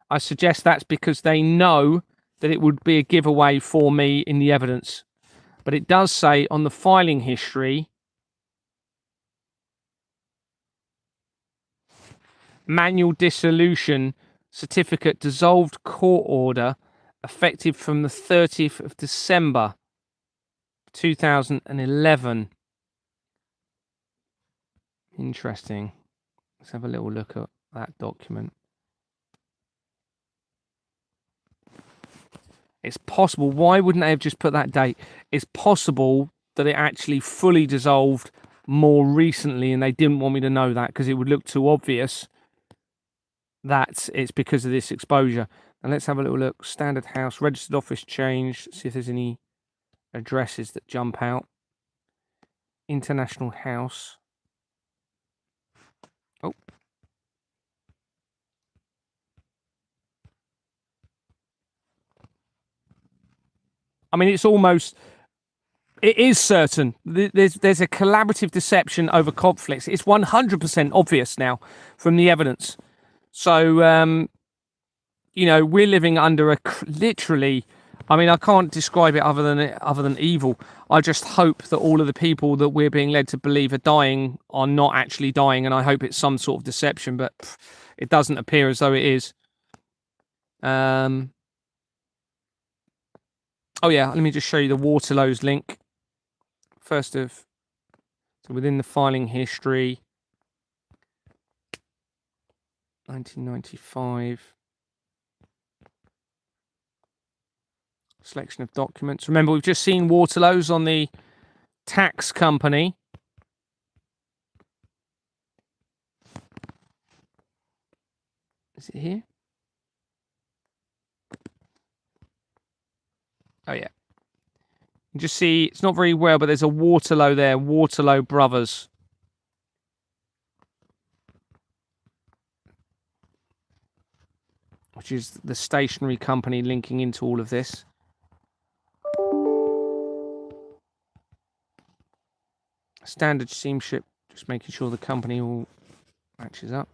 I suggest that's because they know that it would be a giveaway for me in the evidence. But it does say on the filing history, manual dissolution certificate, dissolved court order, effective from the 30th of December 2011. Interesting. Let's have a little look at that document. It's possible. Why wouldn't they have just put that date? It's possible that it actually fully dissolved more recently, and they didn't want me to know that because it would look too obvious that it's because of this exposure. And let's have a little look. Standard house, registered office changed. See if there's any addresses that jump out. International house. Oh. I mean, it's almost... It is certain. There's a collaborative deception over conflicts. It's 100% obvious now from the evidence. So, you know, we're living under a literally... I mean, I can't describe it other than evil. I just hope that all of the people that we're being led to believe are dying are not actually dying, and I hope it's some sort of deception, but it doesn't appear as though it is. Oh, yeah, let me just show you the Waterloo's link. So within the filing history, 1995, selection of documents. Remember, we've just seen Waterloo's on the tax company. Is it here? Oh, yeah. You just see, it's not very well, but there's a Waterloo there, Waterloo Brothers. Which is the stationery company linking into all of this. Standard steamship, just making sure the company all matches up.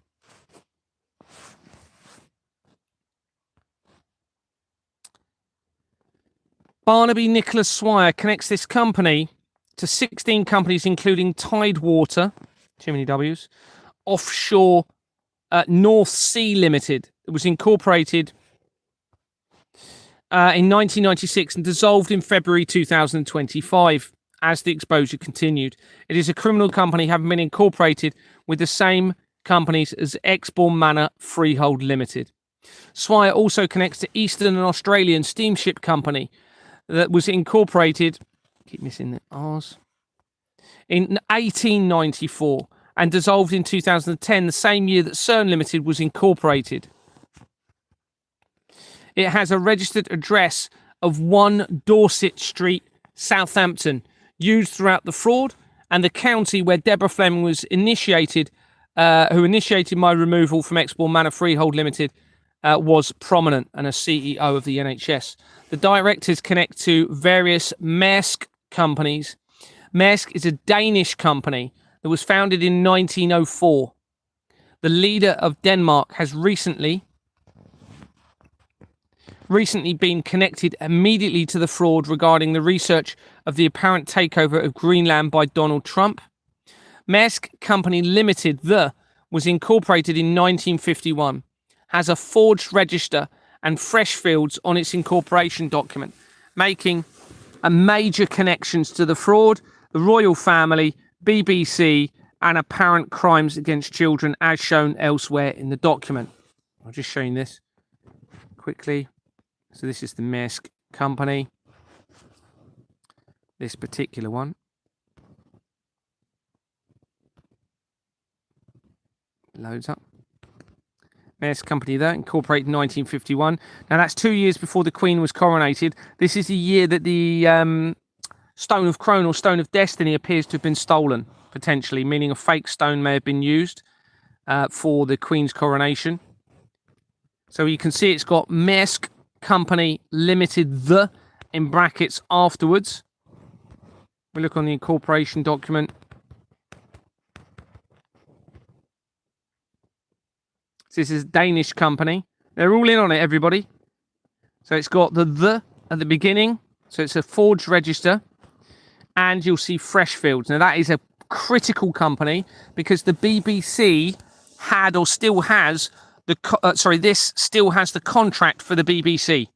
Barnaby Nicholas Swire connects this company to 16 companies, including Tidewater, too many W's, Offshore North Sea Limited. It was incorporated in 1996 and dissolved in February 2025 as the exposure continued. It is a criminal company having been incorporated with the same companies as Exbourne Manor Freehold Limited. Swire also connects to Eastern and Australian Steamship Company that was incorporated, keep missing the R's, in 1894 and dissolved in 2010, the same year that CERN Limited was incorporated. It has a registered address of 1 Dorset Street, Southampton, used throughout the fraud, and the county where Deborah Fleming was initiated, who initiated my removal from Exbourne Manor Freehold Limited, was prominent and a CEO of the NHS. The directors connect to various Maersk companies. Maersk is a Danish company that was founded in 1904. The leader of Denmark has recently been connected immediately to the fraud regarding the research of the apparent takeover of Greenland by Donald Trump. Maersk Company Limited, was incorporated in 1951, has a forged register and fresh fields on its incorporation document, making a major connections to the fraud, the royal family, BBC, and apparent crimes against children as shown elsewhere in the document. I'll just show you this quickly. So this is the Maersk company, this particular one. Loads up. Maersk company there, incorporated in 1951. Now that's 2 years before the Queen was coronated. This is the year that the Stone of Crone or Stone of Destiny appears to have been stolen, potentially, meaning a fake stone may have been used for the Queen's coronation. So you can see it's got Maersk Company Limited, in brackets afterwards. We look on the incorporation document. This is a Danish company. They're all in on it, everybody. So it's got the at the beginning. So it's a forged register. And you'll see Freshfields. Now, that is a critical company because the BBC had or still has this still has the contract for the BBC.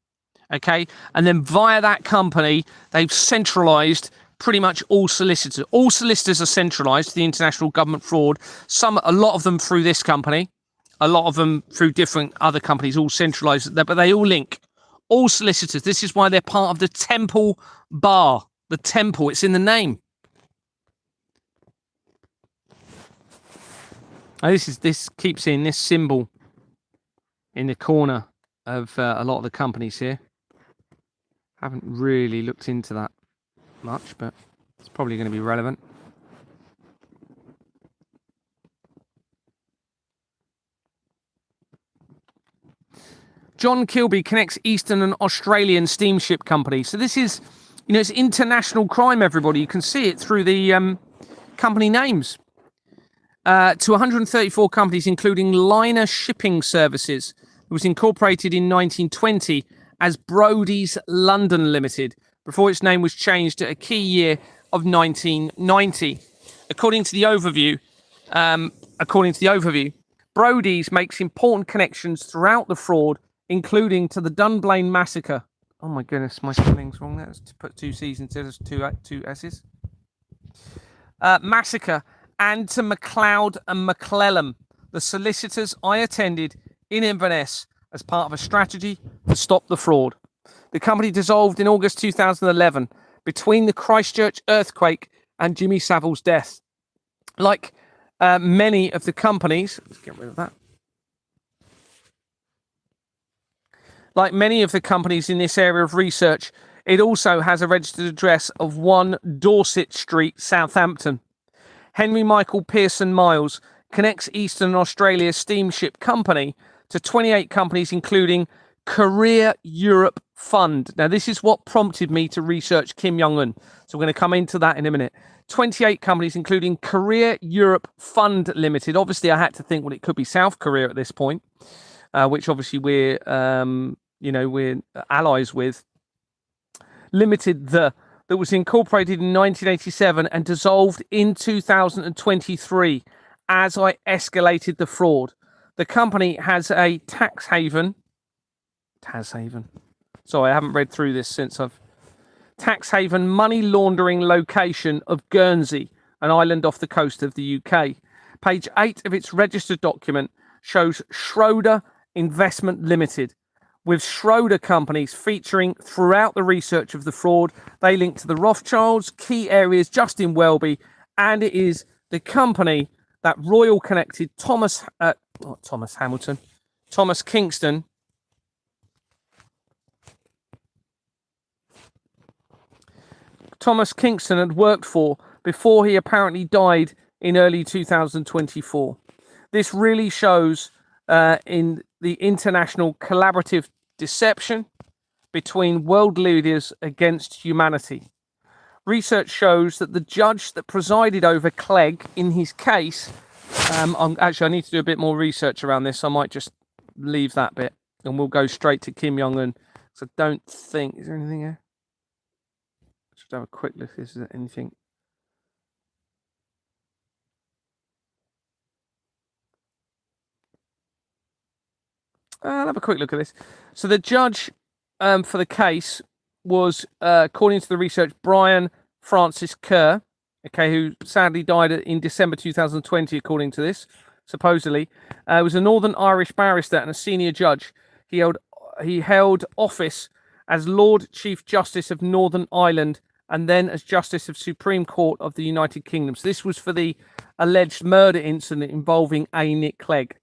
Okay? And then via that company, they've centralised pretty much all solicitors. All solicitors are centralised, the international government fraud. A lot of them through this company. A lot of them through different other companies, all centralised, but they all link. All solicitors. This is why they're part of the Temple Bar. The Temple, it's in the name. This keeps seeing this symbol in the corner of a lot of the companies here. Haven't really looked into that much, but it's probably going to be relevant. John Kilby connects Eastern and Australian steamship company. So this is, it's international crime, everybody. You can see it through the company names. To 134 companies, including Liner Shipping Services. It was incorporated in 1920 as Brodie's London Limited, before its name was changed at a key year of 1990. According to the overview, Brodie's makes important connections throughout the fraud, including to the Dunblane massacre. Oh my goodness, my spelling's wrong. That's to put two C's instead of two S's. Massacre, and to MacLeod and McClellan, the solicitors I attended in Inverness as part of a strategy to stop the fraud. The company dissolved in August 2011 between the Christchurch earthquake and Jimmy Savile's death. Like many of the companies, let's get rid of that. Like many of the companies in this area of research, it also has a registered address of 1 Dorset Street, Southampton. Henry Michael Pearson Miles connects Eastern Australia Steamship Company to 28 companies, including Career Europe Fund. Now, this is what prompted me to research Kim Jong-un. So we're going to come into that in a minute. 28 companies, including Career Europe Fund Limited. Obviously, I had to think, well, it could be South Korea at this point, which obviously we're allies with. Limited, that was incorporated in 1987 and dissolved in 2023 as I escalated the fraud. The company has a tax haven. Sorry, I haven't read through this since tax haven money laundering location of Guernsey, an island off the coast of the UK. Page 8 of its registered document shows Schroeder Investment Limited, with Schroeder companies featuring throughout the research of the fraud. They link to the Rothschilds, key areas just in Welby, and it is the company that Royal connected Thomas Kingston had worked for before he apparently died in early 2024. This really shows in the international collaborative deception between world leaders against humanity. Research shows that the judge that presided over Clegg in his case, actually I need to do a bit more research around this, so I might just leave that bit and we'll go straight to Kim Jong-un. So I don't think, is there anything here? Just have a quick look, is there anything? I'll have a quick look at this. So the judge for the case was, according to the research, Brian Francis Kerr, who sadly died in December 2020, according to this, supposedly. Was a Northern Irish barrister and a senior judge. He held office as Lord Chief Justice of Northern Ireland and then as Justice of Supreme Court of the United Kingdom. So this was for the alleged murder incident involving A. Nick Clegg.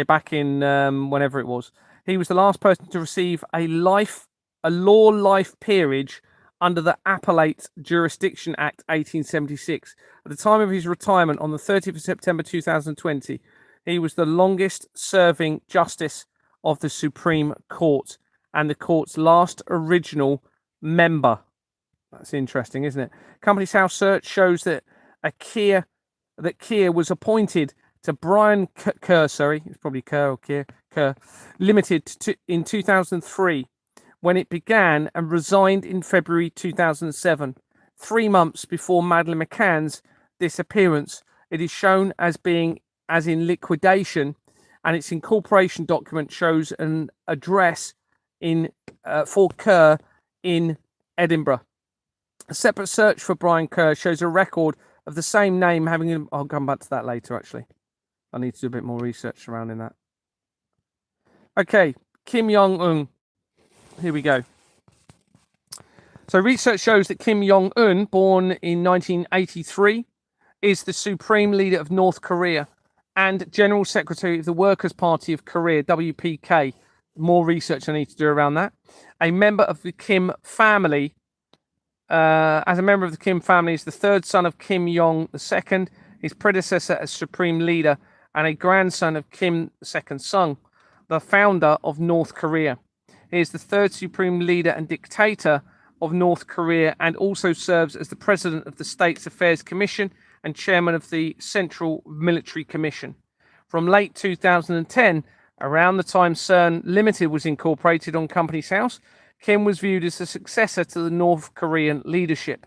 Back in whenever it was. He was the last person to receive a law life peerage under the Appellate Jurisdiction Act 1876. At the time of his retirement on the 30th of September 2020, he was the longest serving justice of the Supreme Court and the court's last original member. That's interesting, isn't it? Company's House search shows that Keir was appointed to Brian Kerr, it's probably Kerr or Kerr Limited in 2003 when it began, and resigned in February 2007, 3 months before Madeleine McCann's disappearance. It is shown as being as in liquidation, and its incorporation document shows an address for Kerr in Edinburgh. A separate search for Brian Kerr shows a record of the same name having. I'll come back to that later, actually. I need to do a bit more research surrounding that. Okay, Kim Jong-un. Here we go. So research shows that Kim Jong-un, born in 1983, is the supreme leader of North Korea and General Secretary of the Workers' Party of Korea, WPK. More research I need to do around that. A member of the Kim family. As a member of the Kim family, is the third son of Kim Yong II, his predecessor as Supreme Leader, and a grandson of Kim II Sung, the founder of North Korea. He is the third Supreme Leader and Dictator of North Korea, and also serves as the President of the States Affairs Commission and Chairman of the Central Military Commission. From late 2010, around the time CERN Limited was incorporated on Companies House, Kim was viewed as the successor to the North Korean leadership.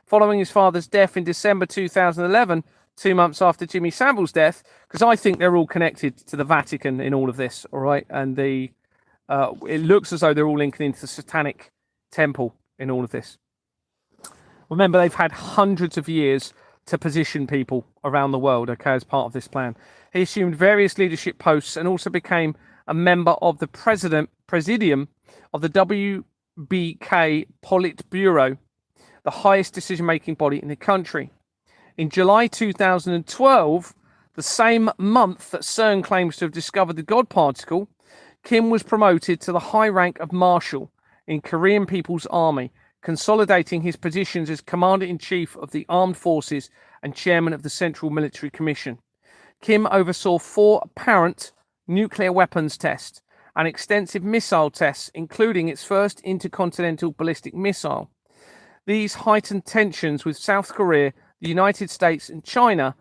Following his father's death in December 2011, 2 months after Jimmy Savile's death, because I think they're all connected to the Vatican in all of this, all right? And it looks as though they're all linking into the Satanic Temple in all of this. Remember, they've had hundreds of years to position people around the world, okay, as part of this plan. He assumed various leadership posts and also became a member of the presidium of the WBK Politburo, the highest decision-making body in the country. In July 2012, the same month that CERN claims to have discovered the God particle, Kim was promoted to the high rank of Marshal in Korean People's Army, consolidating his positions as Commander-in-Chief of the Armed Forces and Chairman of the Central Military Commission. Kim oversaw 4 apparent nuclear weapons tests and extensive missile tests, including its first intercontinental ballistic missile. These heightened tensions with South Korea, the United States and China,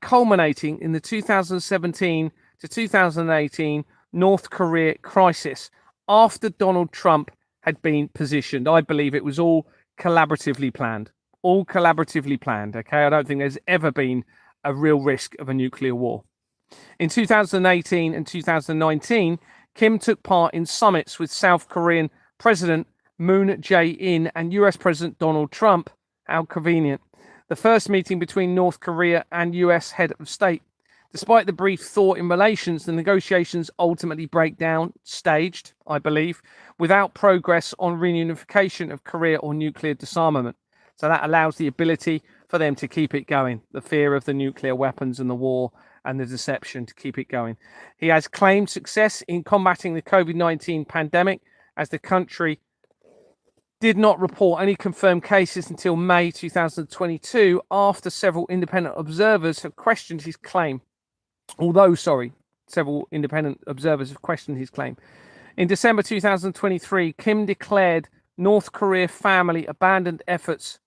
culminating in the 2017 to 2018 North Korea crisis after Donald Trump had been positioned. I believe it was all collaboratively planned. All collaboratively planned, okay? I don't think there's ever been a real risk of a nuclear war. In 2018 and 2019, Kim took part in summits with South Korean President Moon Jae-in and US President Donald Trump. How convenient. The first meeting between North Korea and US head of state. Despite the brief thaw in relations, the negotiations ultimately break down, staged, I believe, without progress on reunification of Korea or nuclear disarmament. So that allows the ability for them to keep it going. The fear of the nuclear weapons and the war and the deception to keep it going. He has claimed success in combating the COVID-19 pandemic, as the country did not report any confirmed cases until May 2022, after several independent observers have questioned his claim. Several independent observers have questioned his claim. In December 2023, Kim declared North Korea family abandoned efforts.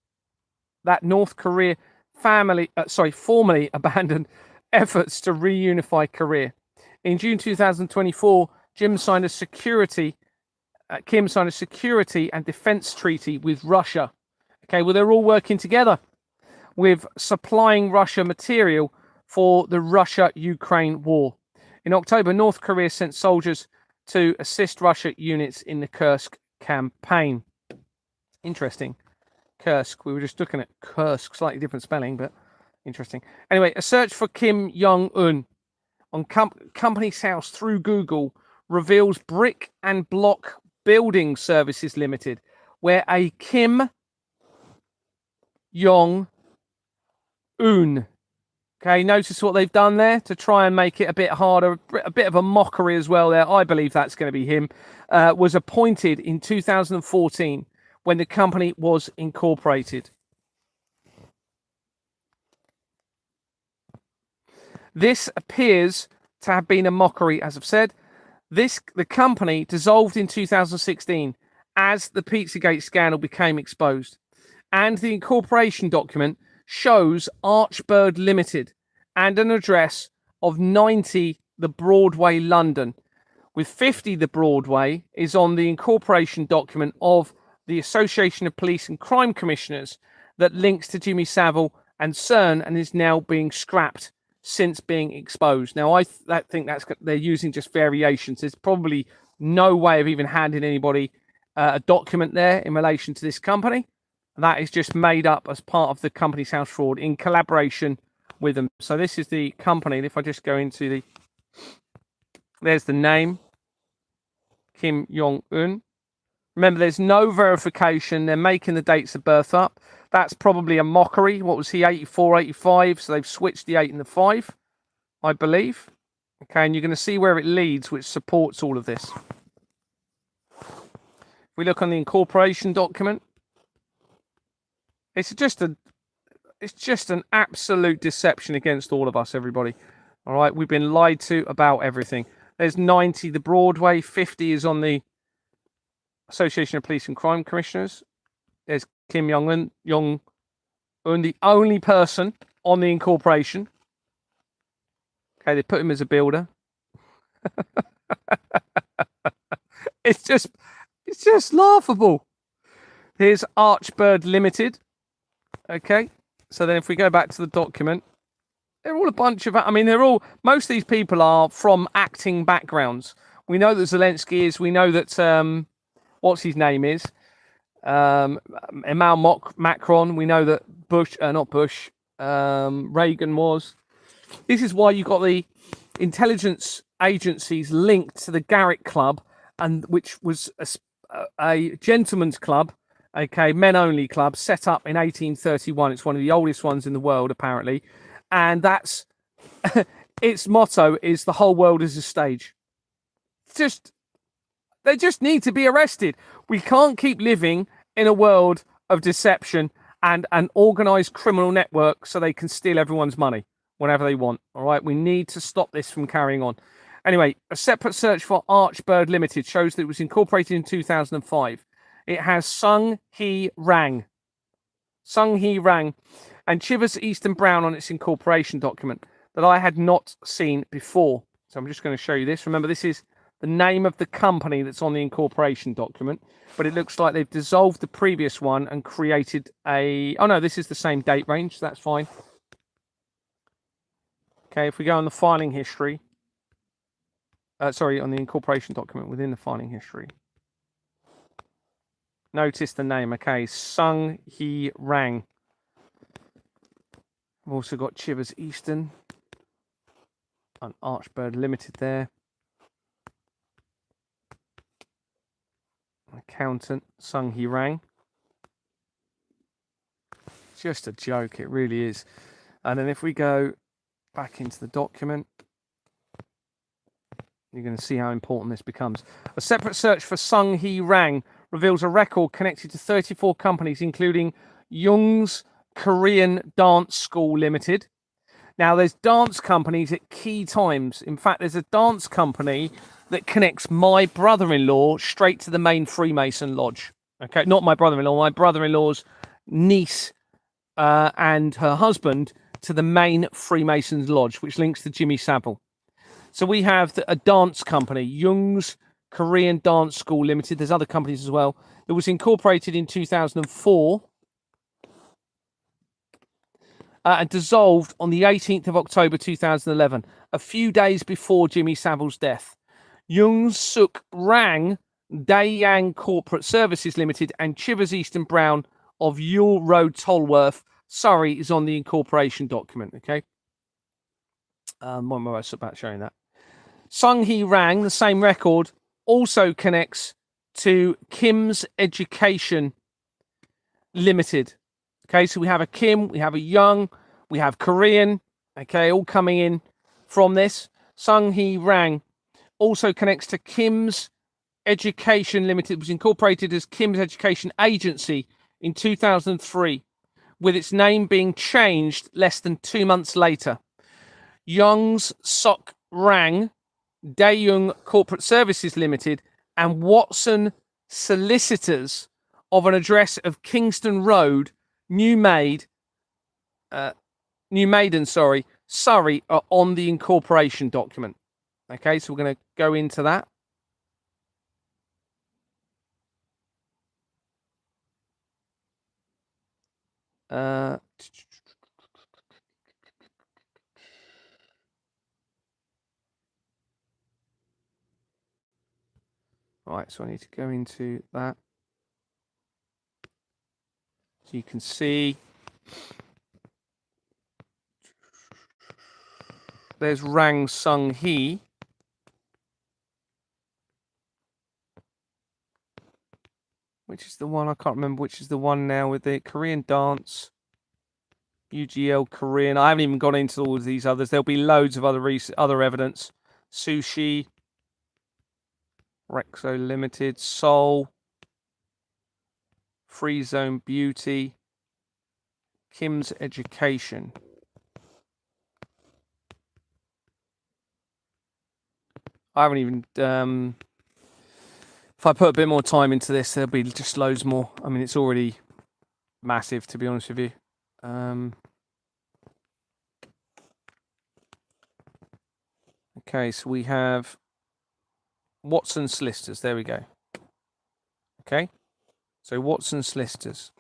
That North Korea formally abandoned efforts to reunify Korea. In June 2024, Kim signed a security and defense treaty with Russia. Okay, well, they're all working together with supplying Russia material for the Russia-Ukraine war. In October, North Korea sent soldiers to assist Russia units in the Kursk campaign. Interesting. Kursk. We were just looking at Kursk, slightly different spelling, but interesting. Anyway, a search for Kim Jong-un on Companies House through Google reveals Brick and Block Building Services Limited, where a Kim Jong-un. Okay, notice what they've done there to try and make it a bit harder, a bit of a mockery as well there. I believe that's going to be him. Was appointed in 2014 when the company was incorporated. This appears to have been a mockery, as I've said. The company dissolved in 2016 as the Pizzagate scandal became exposed. And the incorporation document shows Archbird Limited and an address of 90 the Broadway, London, with 50 the Broadway is on the incorporation document of the Association of Police and Crime Commissioners that links to Jimmy Savile and CERN and is now being scrapped since being exposed. Now, I think they're using just variations. There's probably no way of even handing anybody a document there in relation to this company. That is just made up as part of the Companies House fraud in collaboration with them. So this is the company. And if I just go into there's the name, Kim Jong-un. Remember, there's no verification. They're making the dates of birth up. That's probably a mockery. What was he, 84, 85? So they've switched the 8 and the 5. I believe. Okay, and you're going to see where it leads, which supports all of this. If we look on the incorporation document, it's just an absolute deception against all of us, everybody. All right, we've been lied to about everything. There's 90, the Broadway, 50 is on the Association of Police and Crime Commissioners. There's Kim Yong, the only person on the incorporation. Okay, they put him as a builder. It's just laughable. Here's Archbird Limited. Okay, so then if we go back to the document, they're all a bunch of, most of these people are from acting backgrounds. We know that Zelensky is, we know that, what's his name is? Emmanuel Macron. We know that Reagan was. This is why you got the intelligence agencies linked to the Garrick Club, and which was a gentleman's club, okay, men only club set up in 1831. It's one of the oldest ones in the world, apparently, and that's its motto is the whole world is a stage. They just need to be arrested. We can't keep living in a world of deception and an organized criminal network so they can steal everyone's money whenever they want. All right, we need to stop this from carrying on. Anyway, a separate search for Archbird Limited shows that it was incorporated in 2005. It has Sung Hee Rang, and Chivers Eastern Brown on its incorporation document that I had not seen before. So I'm just going to show you this. Remember, this is the name of the company that's on the incorporation document, but it looks like they've dissolved the previous one and created a... Oh, no, this is the same date range, so that's fine. Okay, if we go on the filing history... on the incorporation document within the filing history. Notice the name, okay, Sung Hee Rang. I've also got Chivers Eastern and Archbird Limited there. Accountant Sung Hee Rang. Just a joke, it really is. And then if we go back into the document, you're going to see how important this becomes. A separate search for Sung Hee Rang reveals a record connected to 34 companies, including Yong's Korean Dance School Limited. Now, there's dance companies at key times. In fact, there's a dance company that connects my brother-in-law straight to the main Freemason lodge. Okay, not my brother-in-law, my brother-in-law's niece and her husband to the main Freemasons lodge, which links to Jimmy Savile. So we have a dance company, Yong's Korean Dance School Limited. There's other companies as well. It was incorporated in 2004 and dissolved on the 18th of October 2011, a few days before Jimmy Savile's death. Yung Suk Rang Daeyang Corporate Services Limited and Chivers Eastern Brown of Yule Road, Tolworth, Surrey is on the incorporation document. Okay. One more about showing that. Sung Hee Rang, the same record, also connects to Kim's Education Limited. Okay, so we have a Kim, we have a Young, we have Korean, okay, all coming in from this. Sung Hee Rang also connects to Kim's Education Limited. It was incorporated as Kim's Education Agency in 2003, with its name being changed less than 2 months later. Young's Sok Rang, Daeyang Corporate Services Limited, and Watson Solicitors of an address of Kingston Road, New Maiden, Surrey, are on the incorporation document. Okay, so we're going to go into that. Right, so I need to go into that. So you can see there's Rang Sung Hee. Which is the one? I can't remember which is the one now with the Korean dance. UGL Korean. I haven't even gone into all of these others. There'll be loads of other evidence. Sushi, Rexo Limited, Seoul, Free Zone Beauty, Kim's Education. I haven't even. If I put a bit more time into this, there'll be just loads more. I mean, it's already massive, to be honest with you. Okay, so we have Watson Solicitors. There we go. Okay, so Watson Solicitors.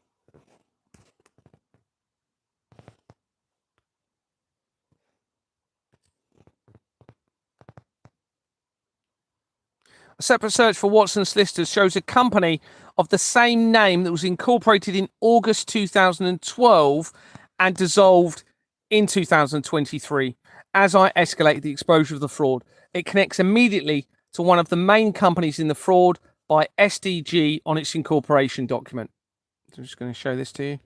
A separate search for Watson Solicitors shows a company of the same name that was incorporated in August 2012 and dissolved in 2023. As I escalated the exposure of the fraud, it connects immediately to one of the main companies in the fraud by SDG on its incorporation document. So I'm just going to show this to you.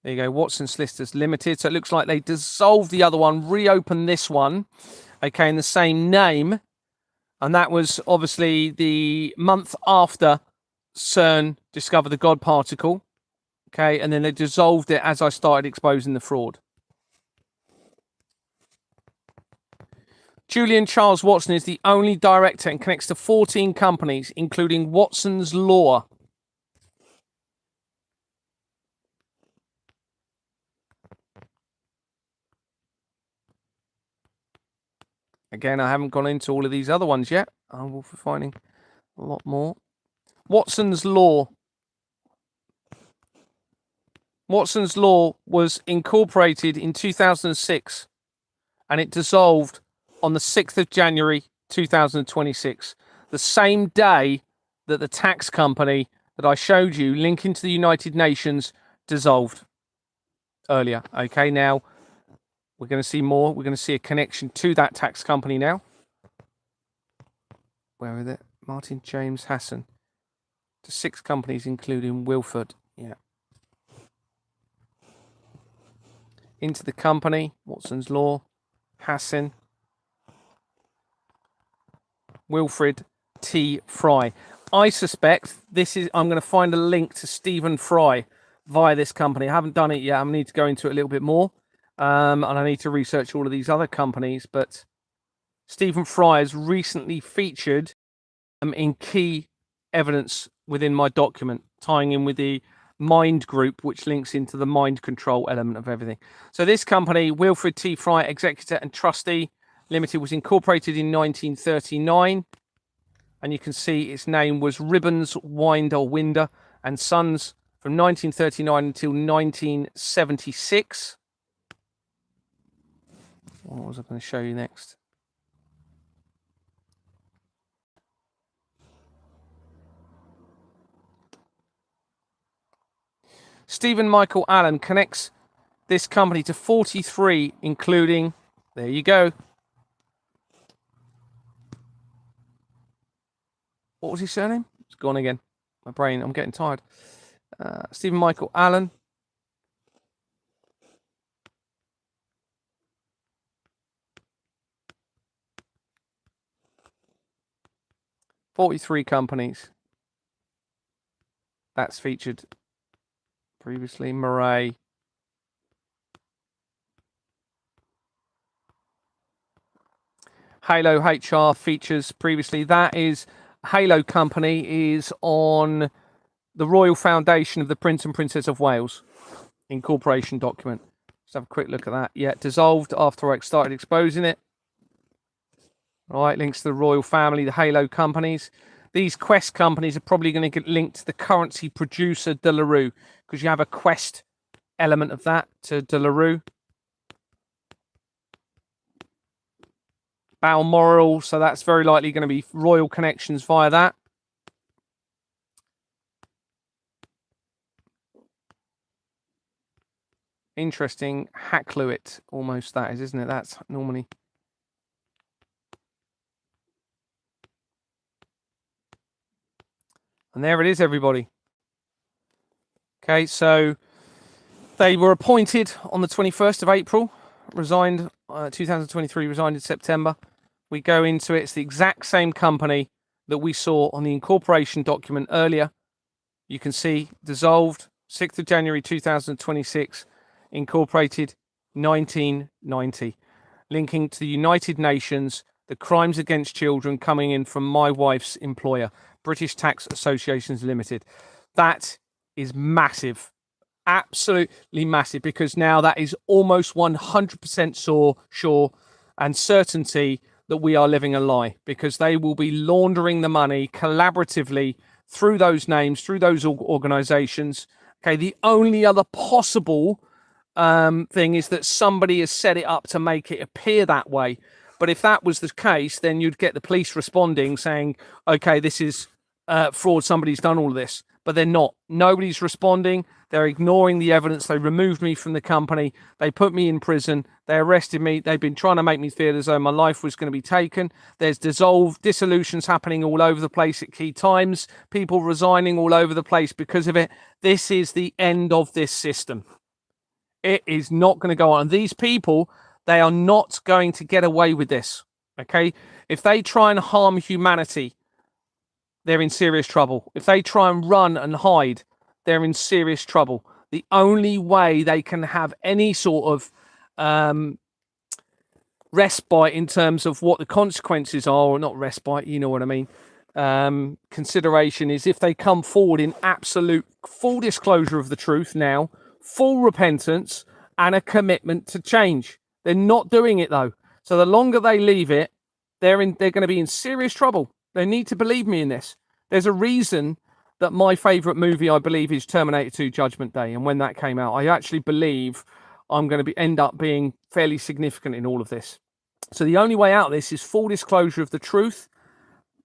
There you go, Watson Solicitors Limited. So it looks like they dissolved the other one, reopened this one, okay, in the same name. And that was obviously the month after CERN discovered the God particle. Okay, and then they dissolved it as I started exposing the fraud. Julian Charles Watson is the only director and connects to 14 companies, including Watson's Law. Again, I haven't gone into all of these other ones yet. I will be finding a lot more. Watson's Law. Watson's Law was incorporated in 2006 and it dissolved on the 6th of January 2026, the same day that the tax company that I showed you linking to the United Nations dissolved earlier. Okay, now we're going to see more. We're going to see a connection to that tax company now. Where is it? Martin James Hassan. To 6 companies, including Wilford. Yeah. Into the company, Watson's Law, Hassan, Wilfred T. Fry. I suspect this is. I'm going to find a link to Stephen Fry via this company. I haven't done it yet. I need to go into it a little bit more. And I need to research all of these other companies. But Stephen Fry has recently featured in key evidence within my document, tying in with the mind group, which links into the mind control element of everything. So this company, Wilfred T. Fry, Executor and Trustee Limited, was incorporated in 1939. And you can see its name was Ribbons, Winder and Sons from 1939 until 1976. What was I going to show you next? Stephen Michael Allen connects this company to 43, including, there you go. What was his surname? It's gone again. My brain, I'm getting tired. Stephen Michael Allen. "43 companies." That's featured previously. Murray. Halo HR features previously. That is Halo Company is on the Royal Foundation of the Prince and Princess of Wales incorporation document. Let's have a quick look at that. Yeah, dissolved after I started exposing it. All right, links to the royal family, the Halo companies. These Quest companies are probably going to get linked to the currency producer De La Rue, because you have a Quest element of that to De La Rue. Balmoral, so that's very likely going to be royal connections via that. Interesting. Hackluit, almost that is, isn't it? That's normally. And there it is, everybody. Okay, so They were appointed on the 21st of April, resigned 2023, resigned in September. We go into it. It's the exact same company that we saw on the incorporation document earlier. You can see dissolved 6th of January 2026, incorporated 1990, linking to the United Nations, the crimes against children coming in from my wife's employer, British Tax Associations Limited. That is massive, absolutely massive, because now that is almost 100% sure and certainty that we are living a lie, because they will be laundering the money collaboratively through those names, through those organizations. Okay, the only other possible thing is that somebody has set it up to make it appear that way. But if that was the case, then you'd get the police responding saying, okay, this is fraud, somebody's done all of this. But they're not. Nobody's responding. They're ignoring the evidence. They removed me from the company. They put me in prison. They arrested me. They've been trying to make me feel as though my life was going to be taken. There's dissolutions happening all over the place at key times. People resigning all over the place because of it. This is the end of this system. It is not going to go on. And these people, they are not going to get away with this. Okay? If they try and harm humanity, they're in serious trouble. If they try and run and hide, they're in serious trouble. The only way they can have any sort of respite in terms of what the consequences are, or not respite, you know what I mean, consideration, is if they come forward in absolute full disclosure of the truth now, full repentance, and a commitment to change. They're not doing it, though. So the longer they leave it, they're going to be in serious trouble. They need to believe me in this. There's a reason that my favourite movie, I believe, is Terminator 2 Judgment Day. And when that came out, I actually believe I'm going to end up being fairly significant in all of this. So the only way out of this is full disclosure of the truth.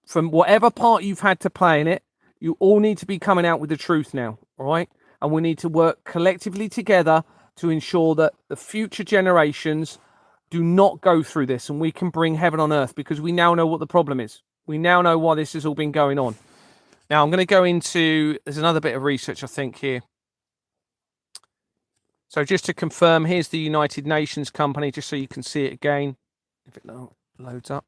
From whatever part you've had to play in it, you all need to be coming out with the truth now, all right? And we need to work collectively together to ensure that the future generations do not go through this, and we can bring heaven on earth, because we now know what the problem is. We now know why this has all been going on. Now, I'm going to go into, there's another bit of research, I think, here. So just to confirm, here's the United Nations company, just so you can see it again, if it loads up.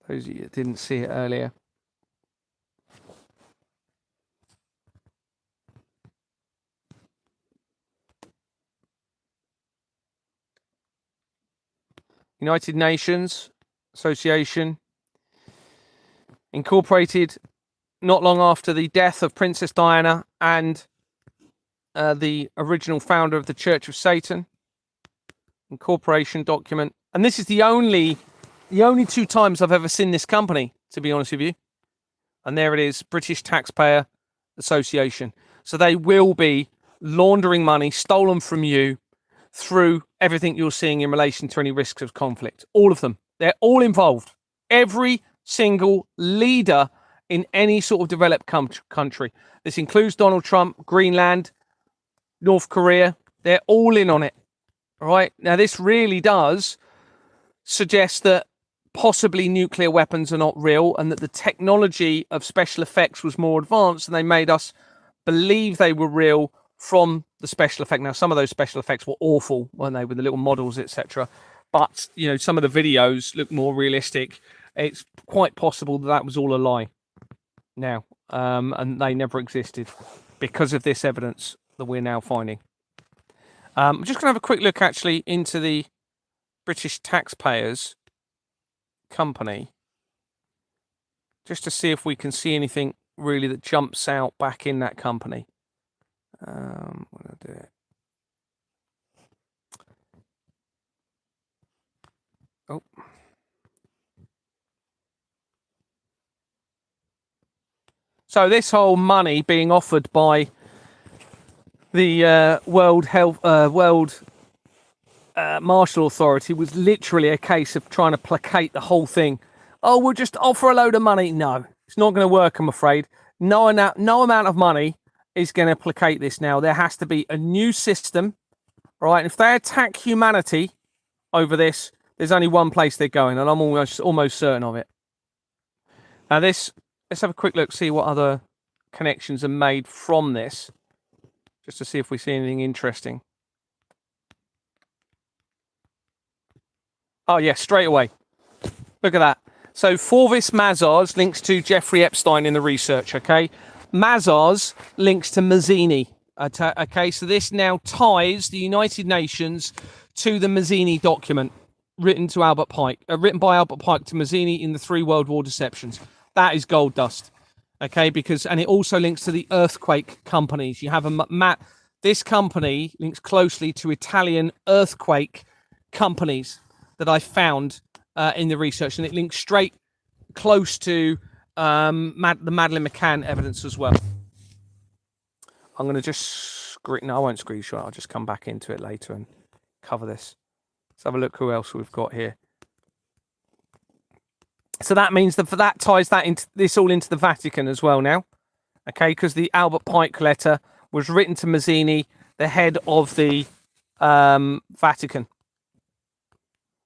Those of you that didn't see it earlier. United Nations Association, incorporated not long after the death of Princess Diana and the original founder of the Church of Satan. Incorporation document. And this is the only two times I've ever seen this company, to be honest with you. And there it is, British Taxpayer Association. So they will be laundering money stolen from you through everything you're seeing in relation to any risks of conflict. All of them. They're all involved. Every single leader in any sort of developed country. This includes Donald Trump, Greenland, North Korea. They're all in on it. All right. Now, this really does suggest that possibly nuclear weapons are not real, and that the technology of special effects was more advanced, and they made us believe they were real from the special effect. Now, some of those special effects were awful, weren't they, with the little models, etc. But, you know, some of the videos look more realistic. It's quite possible that that was all a lie now, and they never existed because of this evidence that we're now finding. I'm just going to have a quick look, actually, into the British Taxpayers Company, just to see if we can see anything really that jumps out back in that company. I'm going to do it. Oh. So this whole money being offered by the World Marshall Authority was literally a case of trying to placate the whole thing. Oh, we'll just offer a load of money. No, it's not going to work, I'm afraid. No amount of money is going to placate this now. There has to be a new system, right? And if they attack humanity over this, there's only one place they're going, and I'm almost certain of it. Now let's have a quick look, see what other connections are made from this, just to see if we see anything interesting. Oh, yeah, straight away. Look at that. So Forvis Mazars links to Jeffrey Epstein in the research, okay? Mazars links to Mazzini, okay? So this now ties the United Nations to the Mazzini document written by Albert Pike to Mazzini in the 3 World War deceptions. That is gold dust, okay? And it also links to the earthquake companies. You have this company links closely to Italian earthquake companies that I found in the research, and it links straight close to the Madeleine McCann evidence as well. I'm going to just no, I won't screenshot. I'll just come back into it later and cover this. Let's have a look who else we've got here. So that means that ties that into this all into the Vatican as well now, okay? Because the Albert Pike letter was written to Mazzini, the head of the Vatican.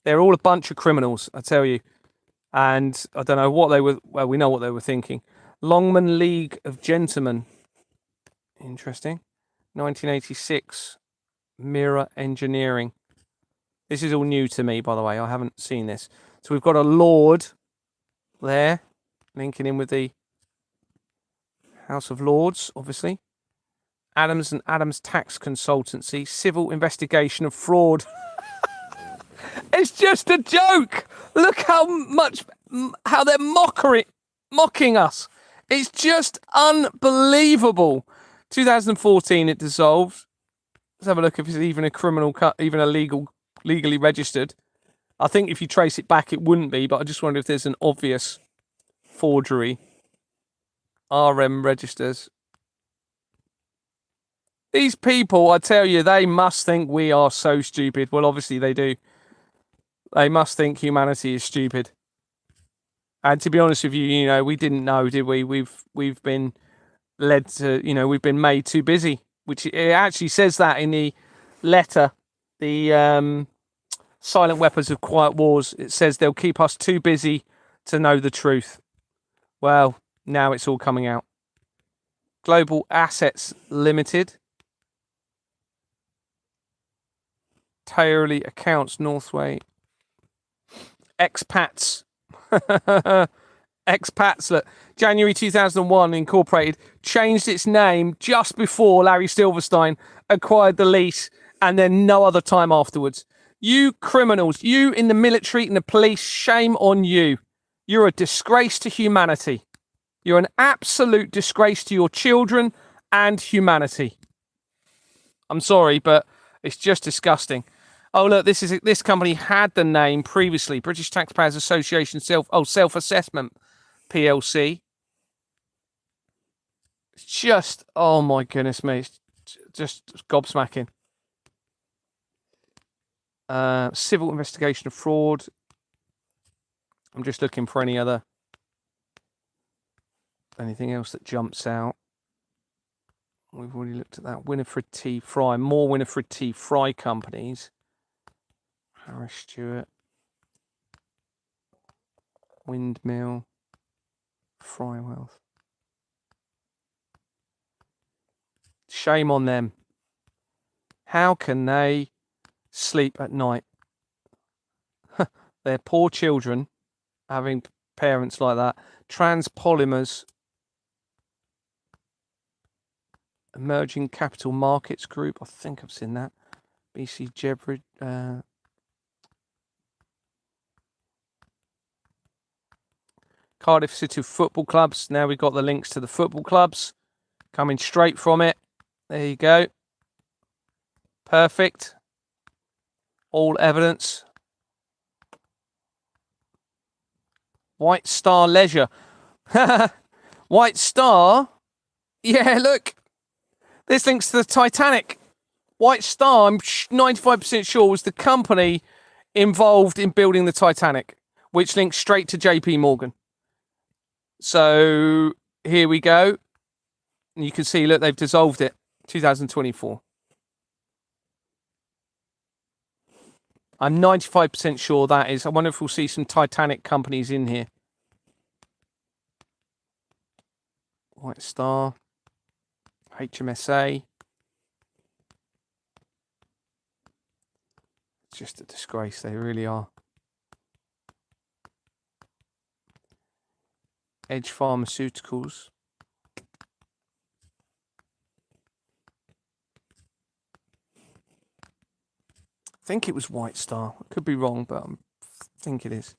They're all a bunch of criminals, I tell you. And I don't know what they were. Well, we know what they were thinking. Longman League of Gentlemen. Interesting. 1986. Mirror Engineering. This is all new to me, by the way. I haven't seen this. So we've got a Lord there, linking in with the House of Lords, obviously. Adams and Adams Tax Consultancy. Civil investigation of fraud. It's just a joke. Look how they're mocking us. It's just unbelievable. 2014, it dissolved. Let's have a look if it's even a criminal cut, even a legally registered. I think if you trace it back, it wouldn't be, but I just wonder if there's an obvious forgery. RM registers. These people, I tell you, they must think we are so stupid. Well, obviously they do. They must think humanity is stupid. And to be honest with you, we didn't know, did we? We've been led to, we've been made too busy. Which it actually says that in the letter, the Silent Weapons of Quiet Wars. It says they'll keep us too busy to know the truth. Well, now it's all coming out. Global Assets Limited. Taylorly Accounts Northway. Expats. Expats. Look, January 2001 Incorporated changed its name just before Larry Silverstein acquired the lease, and then no other time afterwards. You criminals, you in the military and the police, shame on you. You're a disgrace to humanity. You're an absolute disgrace to your children and humanity. I'm sorry, but it's just disgusting. Oh, look, this company had the name previously, British Taxpayers Association Self-Assessment PLC. It's just, oh my goodness me, it's just gobsmacking. Civil investigation of fraud. I'm just looking for anything else that jumps out. We've already looked at that. Winifred T. Fry, more Winifred T. Fry companies. Harris Stewart, Windmill, Frywealth. Shame on them. How can they sleep at night? They're poor children having parents like that. Transpolymers, Emerging Capital Markets Group. I think I've seen that. BC Jebrid. Cardiff City Football Clubs. Now we've got the links to the football clubs coming straight from it. There you go. Perfect. All evidence. White Star Leisure. White Star. Yeah, look. This links to the Titanic. White Star, I'm 95% sure, was the company involved in building the Titanic, which links straight to JP Morgan. So here we go. And you can see, look, they've dissolved it. 2024. I'm 95% sure that is. I wonder if we'll see some Titanic companies in here. White Star, HMSA. It's just a disgrace. They really are. Edge Pharmaceuticals. I think it was White Star. I could be wrong, but I think it is.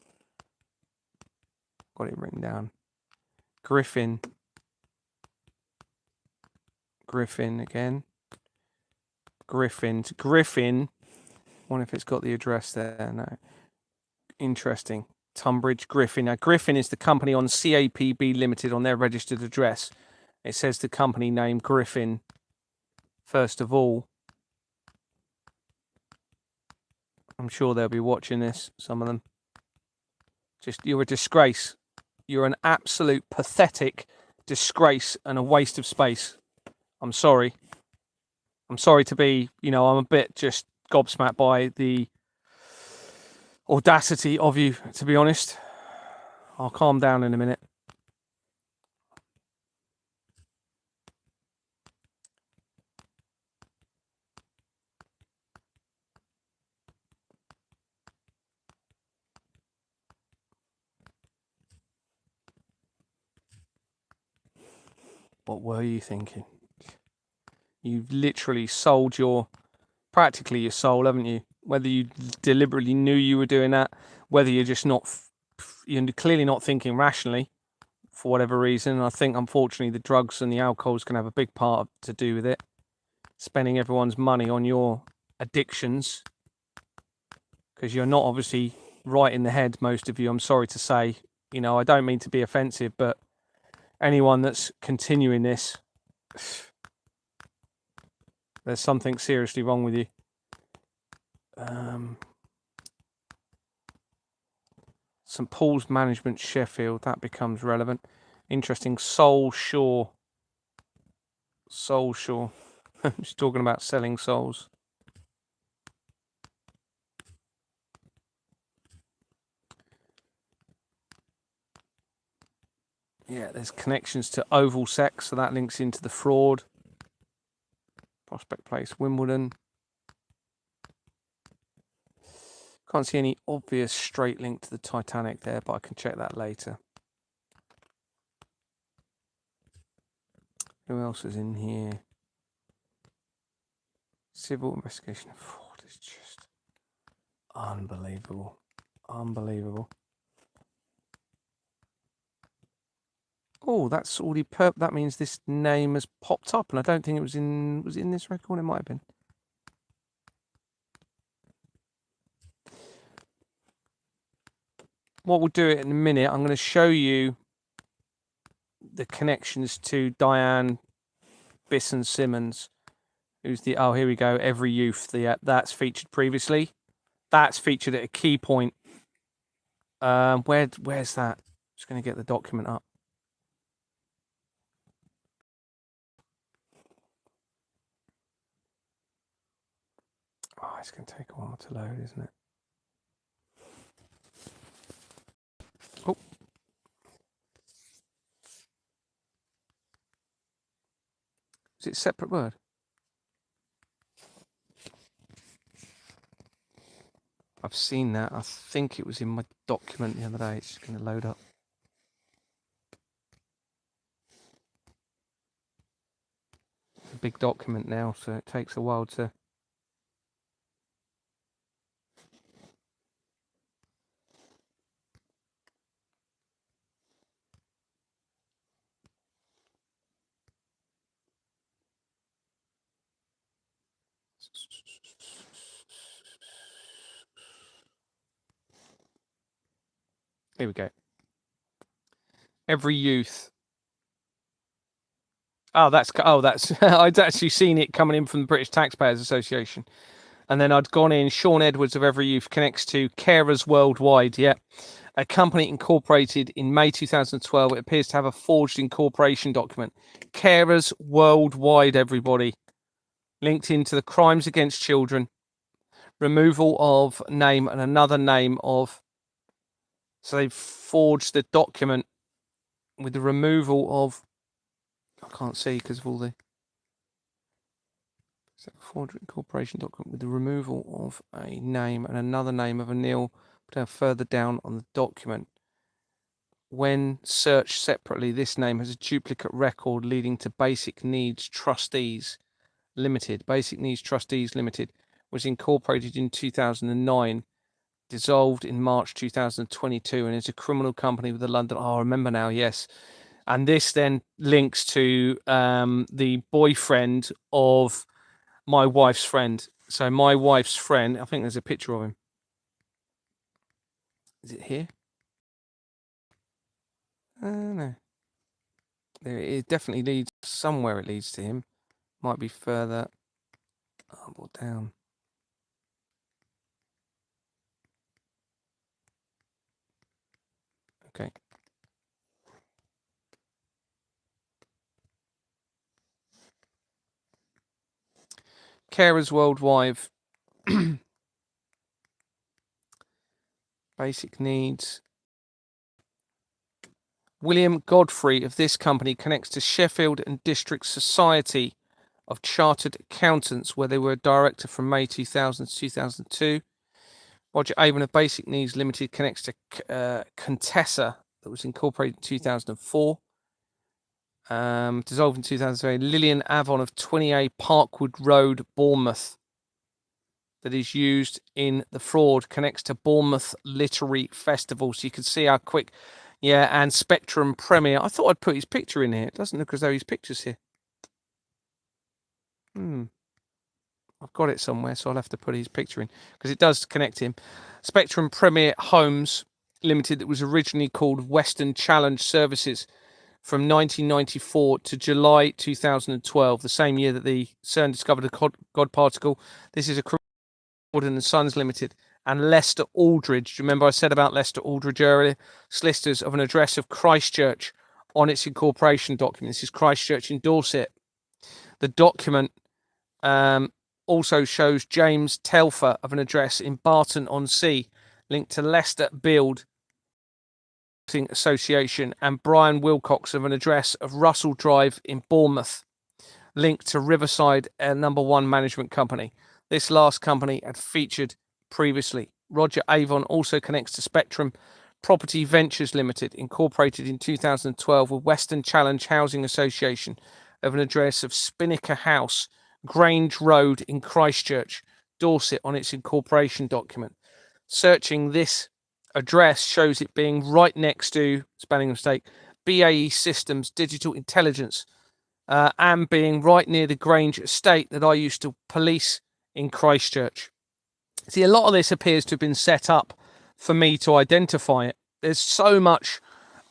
Got it written down. Griffin. Griffin again. Griffin. I wonder if it's got the address there. No. Interesting. Tunbridge Griffin. Now, Griffin is the company on CAPB Limited on their registered address. It says the company name Griffin. First of all, I'm sure they'll be watching this, some of them. Just, you're a disgrace. You're an absolute pathetic disgrace and a waste of space. I'm sorry. I'm sorry to be, I'm a bit just gobsmacked by the audacity of you, to be honest. I'll calm down in a minute. What were you thinking? You've literally sold practically your soul, haven't you? Whether you deliberately knew you were doing that, whether you're just you're clearly not thinking rationally for whatever reason. I think, unfortunately, the drugs and the alcohols can have a big part to do with it. Spending everyone's money on your addictions, because you're not obviously right in the head, most of you, I'm sorry to say. I don't mean to be offensive, but anyone that's continuing this, there's something seriously wrong with you. St Paul's Management, Sheffield, that becomes relevant. Interesting. Soul Shore. Just talking about selling souls. Yeah, there's connections to Oval Sex, so that links into the fraud. Prospect Place, Wimbledon. Can't see any obvious straight link to the Titanic there, but I can check that later. Who else is in here? Civil investigation of fraud is just unbelievable. Unbelievable. Oh, that's already that means this name has popped up, and I don't think it was in this record. It might have been. What we'll do it in a minute, I'm going to show you the connections to Diane Bisson Simmons, who's the, here we go, Every Youth. That's featured previously. That's featured at a key point. Where's that? Just going to get the document up. Oh, it's going to take a while to load, isn't it? Oh. Is it a separate word? I've seen that. I think it was in my document the other day. It's just going to load up. It's a big document now, so it takes a while to... Here we go. Every Youth. That's I'd actually seen it coming in from the British Taxpayers Association, and then I'd gone in. Sean Edwards of Every Youth connects to Carers Worldwide. Yeah, a company incorporated in May 2012. It appears to have a forged incorporation document. Carers Worldwide, everybody, linked into the crimes against children, removal of name and another name of. So they've forged the document with the removal of I can't see because of all the fraudulent incorporation document with the removal of a name and another name of a nil further down on the document. When searched separately, this name has a duplicate record leading to Basic Needs Trustees Limited. Basic Needs Trustees Limited was incorporated in 2009, dissolved in March 2022, and is a criminal company with a London. Oh, I remember now. Yes, and this then links to the boyfriend of my wife's friend. So my wife's friend, I think there's a picture of him. Is it here? No. There it is. Definitely leads somewhere. It leads to him. Might be further up or down. Okay. Carers Worldwide. Basic Needs. William Godfrey of this company connects to Sheffield and District Society of Chartered Accountants, where they were a director from May 2000 to 2002. Roger Avon of Basic Needs Limited connects to Contessa, that was incorporated in 2004. Dissolved in 2003. Lillian Avon of 20A Parkwood Road, Bournemouth, that is used in the fraud, connects to Bournemouth Literary Festival. So you can see how quick. Yeah, and Spectrum Premier. I thought I'd put his picture in here. It doesn't look as though his picture's here. I've got it somewhere, so I'll have to put his picture in because it does connect him. Spectrum Premier Homes Limited, that was originally called Western Challenge Services, from 1994 to July 2012, the same year that the CERN discovered a God particle. This is a Gordon and Sons Limited. And Leicester Aldridge. Do you remember I said about Leicester Aldridge earlier? Solicitors of an address of Christchurch on its incorporation document. This is Christchurch in Dorset. The document also shows James Telfer of an address in Barton-on-Sea, linked to Leicester Build Association, and Brian Wilcox of an address of Russell Drive in Bournemouth, linked to Riverside Number One Management Company. This last company had featured previously. Roger Avon also connects to Spectrum Property Ventures Limited, incorporated in 2012 with Western Challenge Housing Association, of an address of Spinnaker House, Grange Road in Christchurch, Dorset, on its incorporation document. Searching this address shows it being right next to, spelling mistake, BAE Systems Digital Intelligence, and being right near the Grange estate that I used to police in Christchurch. See, a lot of this appears to have been set up for me to identify it. There's so much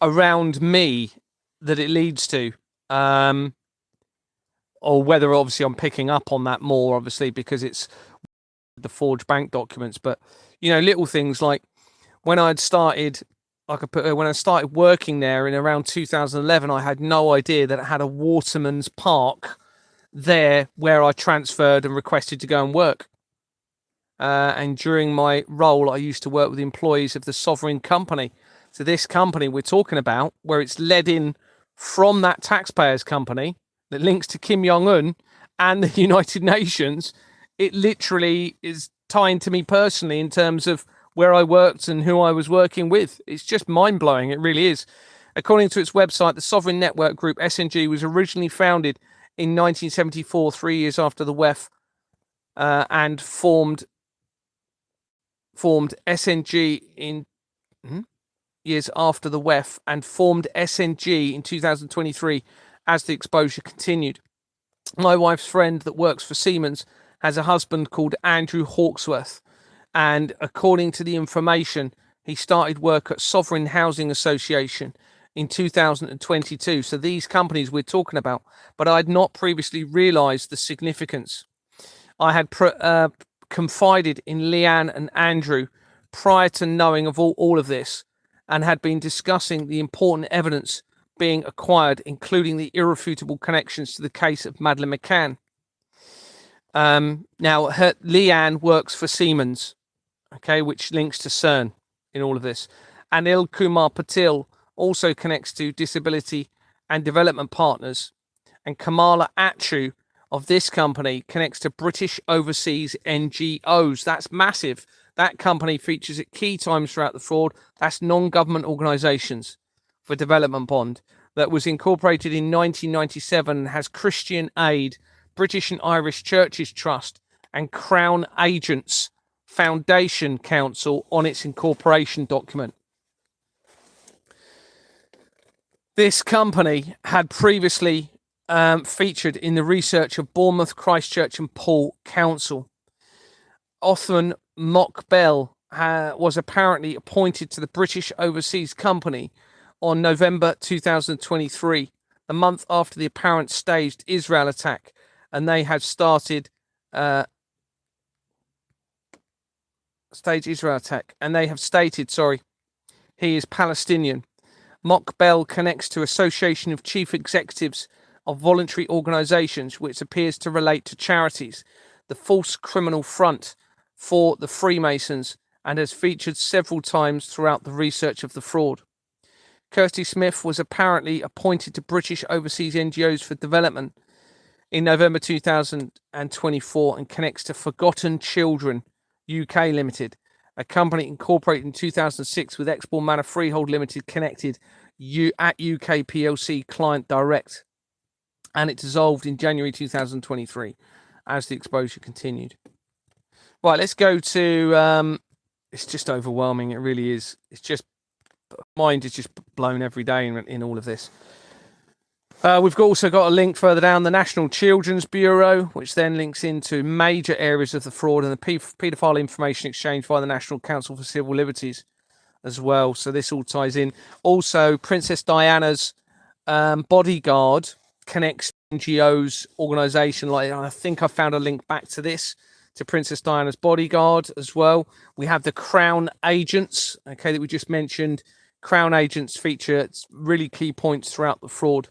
around me that it leads to, or whether obviously I'm picking up on that more, obviously, because it's the forged bank documents. But, you know, little things like when I'd started, when I started working there in around 2011, I had no idea that it had a Waterman's Park there where I transferred and requested to go and work. And during my role, I used to work with employees of the Sovereign Company. So this company we're talking about, where it's led in from that taxpayers company that links to Kim Jong-un and the United Nations, it literally is tying to me personally in terms of where I worked and who I was working with. It's just mind-blowing. It really is. According to its website, the Sovereign Network Group, SNG, was originally founded in 1974, 3 years after the WEF, and formed SNG in years after the WEF, and formed SNG in 2023 as the exposure continued. My wife's friend that works for Siemens has a husband called Andrew Hawksworth, and according to the information, he started work at Sovereign Housing Association in 2022. So these companies we're talking about, but I had not previously realised the significance. I had confided in Leanne and Andrew prior to knowing of all of this, and had been discussing the important evidence being acquired, including the irrefutable connections to the case of Madeleine McCann. Now, Leanne works for Siemens, okay, which links to CERN in all of this. And Il Kumar Patil also connects to Disability and Development Partners. and Kamala Atru of this company connects to British overseas NGOs. That's massive. That company features at key times throughout the fraud. That's non-government organisations for development bond that was incorporated in 1997 and has Christian Aid, British and Irish Churches Trust, and Crown Agents Foundation Council on its incorporation document. This company had previously featured in the research of Bournemouth, Christchurch and Poole Council. Othman Mockbel was apparently appointed to the British Overseas Company on November 2023, the month after the apparent staged Israel attack, and they had stated and they have stated, he is Palestinian. Mockbel connects to Association of Chief Executives of Voluntary Organisations, which appears to relate to charities, the False Criminal Front for the Freemasons, and has featured several times throughout the research of the fraud. Kirsty Smith was apparently appointed to British Overseas NGOs for Development in November 2024 and connects to Forgotten Children UK Limited, a company incorporated in 2006 with Expour Manor Freehold Limited connected at UK PLC Client Direct, and it dissolved in January 2023 as the exposure continued. Right, let's go to, it's just overwhelming, it really is. It's just, mind is just blown every day in all of this. We've also got a link further down, the National Children's Bureau, which then links into major areas of the fraud and the paedophile information exchange via the National Council for Civil Liberties as well. So this all ties in. Also, Princess Diana's bodyguard connects NGOs organisation. Like, I think I found a link back to this, to Princess Diana's bodyguard as well. We have the Crown Agents, okay, that we just mentioned. Crown Agents feature really key points throughout the fraud.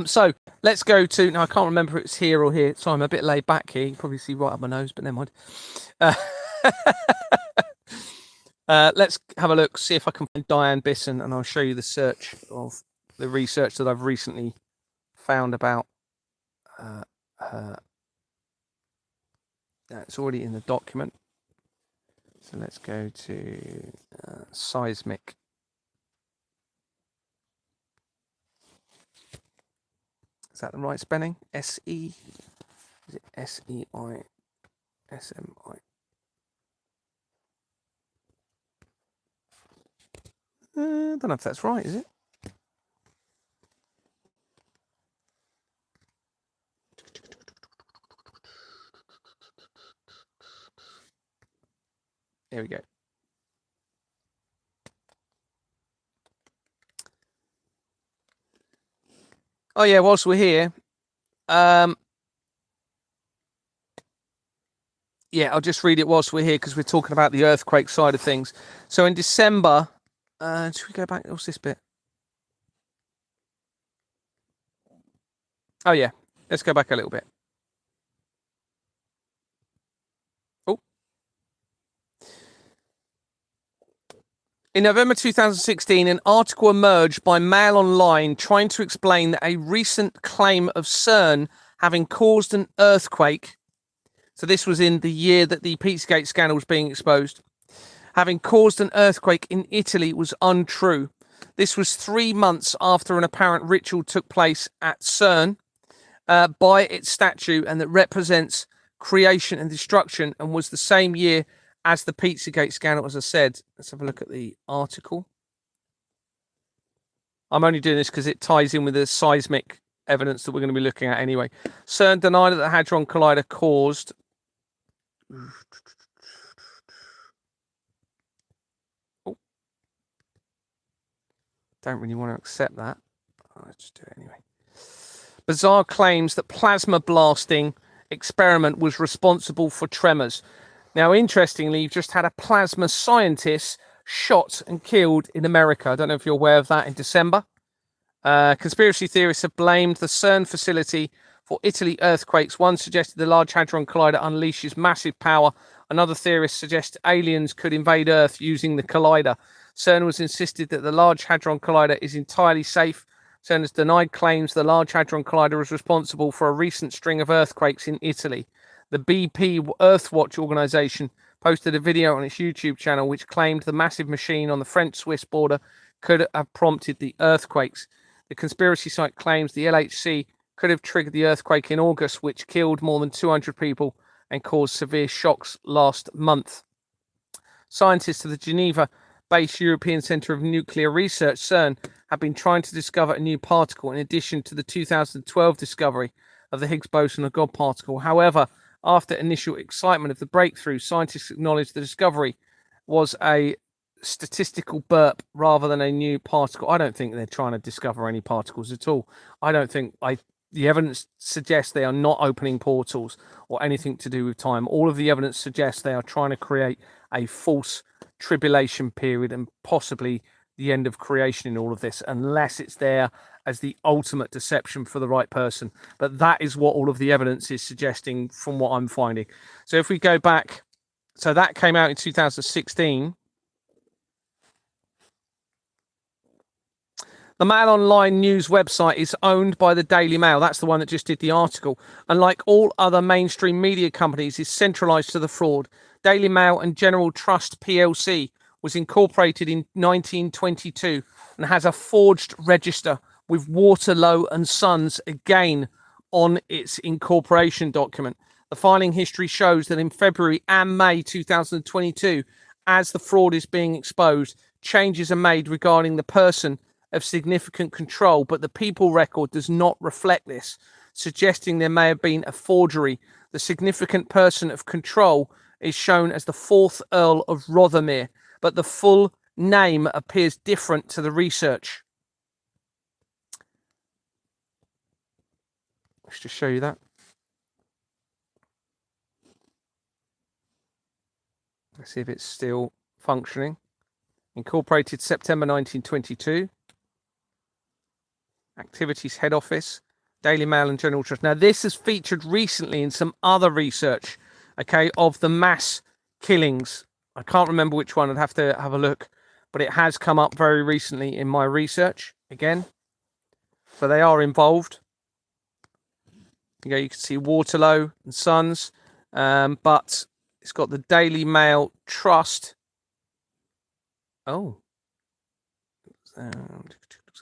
So let's go to, now I can't remember if it's here or here, so I'm a bit laid back here. You can probably see right up my nose, but never mind. Let's have a look, see if I can find Diane Bisson, and I'll show you the search of the research that I've recently found about her. It's already in the document. So let's go to seismic. Is that the right spelling? S-E? Is it S-E-I-S-M-I? I don't know if that's right, is it? Here we go. Oh yeah, whilst we're here, yeah, I'll just read it whilst we're here because we're talking about the earthquake side of things. So in December, should we go back? What's this bit? Oh yeah, let's go back a little bit. Oh. In November 2016, an article emerged by Mail Online trying to explain that a recent claim of CERN having caused an earthquake, so this was in the year that the Pizzagate scandal was being exposed, having caused an earthquake in Italy was untrue. This was 3 months after an apparent ritual took place at CERN by its statue, and that represents creation and destruction, and was the same year as the Pizzagate scandal, as I said. Let's have a look at the article. I'm only doing this because it ties in with the seismic evidence that we're going to be looking at anyway. CERN denied that the Hadron Collider caused... Oh. Don't really want to accept that. Let's just do it anyway. Bizarre claims that plasma blasting experiment was responsible for tremors. Now, interestingly, you've just had a plasma scientist shot and killed in America. I don't know if you're aware of that, in December. Conspiracy theorists have blamed the CERN facility for Italy earthquakes. One suggested the Large Hadron Collider unleashes massive power. Another theorist suggests aliens could invade Earth using the collider. CERN was insisted that the Large Hadron Collider is entirely safe, CERN has denied claims the Large Hadron Collider was responsible for a recent string of earthquakes in Italy. The BP Earthwatch organization posted a video on its YouTube channel which claimed the massive machine on the French-Swiss border could have prompted the earthquakes. The conspiracy site claims the LHC could have triggered the earthquake in August, which killed more than 200 people and caused severe shocks last month. Scientists of the Geneva-based European Centre of Nuclear Research, CERN, have been trying to discover a new particle in addition to the 2012 discovery of the Higgs boson or God particle. However, after initial excitement of the breakthrough, scientists acknowledged the discovery was a statistical burp rather than a new particle. I don't think they're trying to discover any particles at all. I don't think the evidence suggests they are not opening portals or anything to do with time. All of the evidence suggests they are trying to create a false tribulation period and possibly the end of creation in all of this, unless it's there as the ultimate deception for the right person. But that is what all of the evidence is suggesting from what I'm finding. So if we go back, so that came out in 2016. The Mail Online news website is owned by the Daily Mail. That's the one that just did the article. And like all other mainstream media companies, is centralized to the fraud. Daily Mail and General Trust PLC was incorporated in 1922 and has a forged register with Waterlow and Sons again on its incorporation document. The filing history shows that in February and May 2022, as the fraud is being exposed, changes are made regarding the person of significant control, but the people record does not reflect this, suggesting there may have been a forgery. The significant person of control is shown as the 4th Earl of Rothermere, but the full name appears different to the research. Let's just show you that. Let's see if it's still functioning. Incorporated September 1922. Activities head office, Daily Mail and General Trust. Now, this is featured recently in some other research, okay, of the mass killings. I can't remember which one. I'd have to have a look, but it has come up very recently in my research again. So they are involved. You can see Waterlow and Sons, but it's got the Daily Mail Trust. Oh, so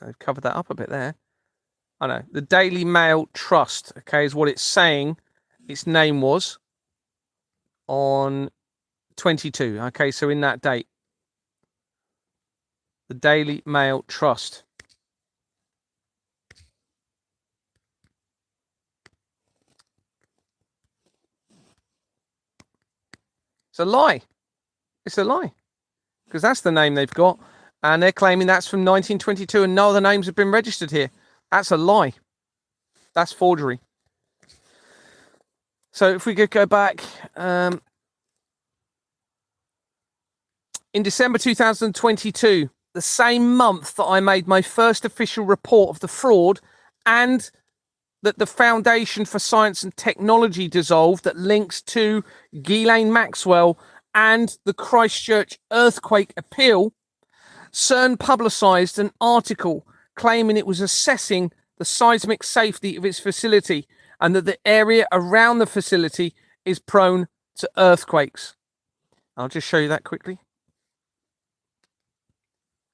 they've covered that up a bit there. I know. The Daily Mail Trust, okay, is what it's saying its name was on 22. Okay, so in that date. The Daily Mail Trust. It's a lie. It's a lie. Because that's the name they've got. And they're claiming that's from 1922 and no other names have been registered here. That's a lie. That's forgery. So if we could go back. In December 2022, the same month that I made my first official report of the fraud and that the Foundation for Science and Technology dissolved that links to Ghislaine Maxwell and the Christchurch earthquake appeal, CERN publicised an article claiming it was assessing the seismic safety of its facility and that the area around the facility is prone to earthquakes. I'll just show you that quickly.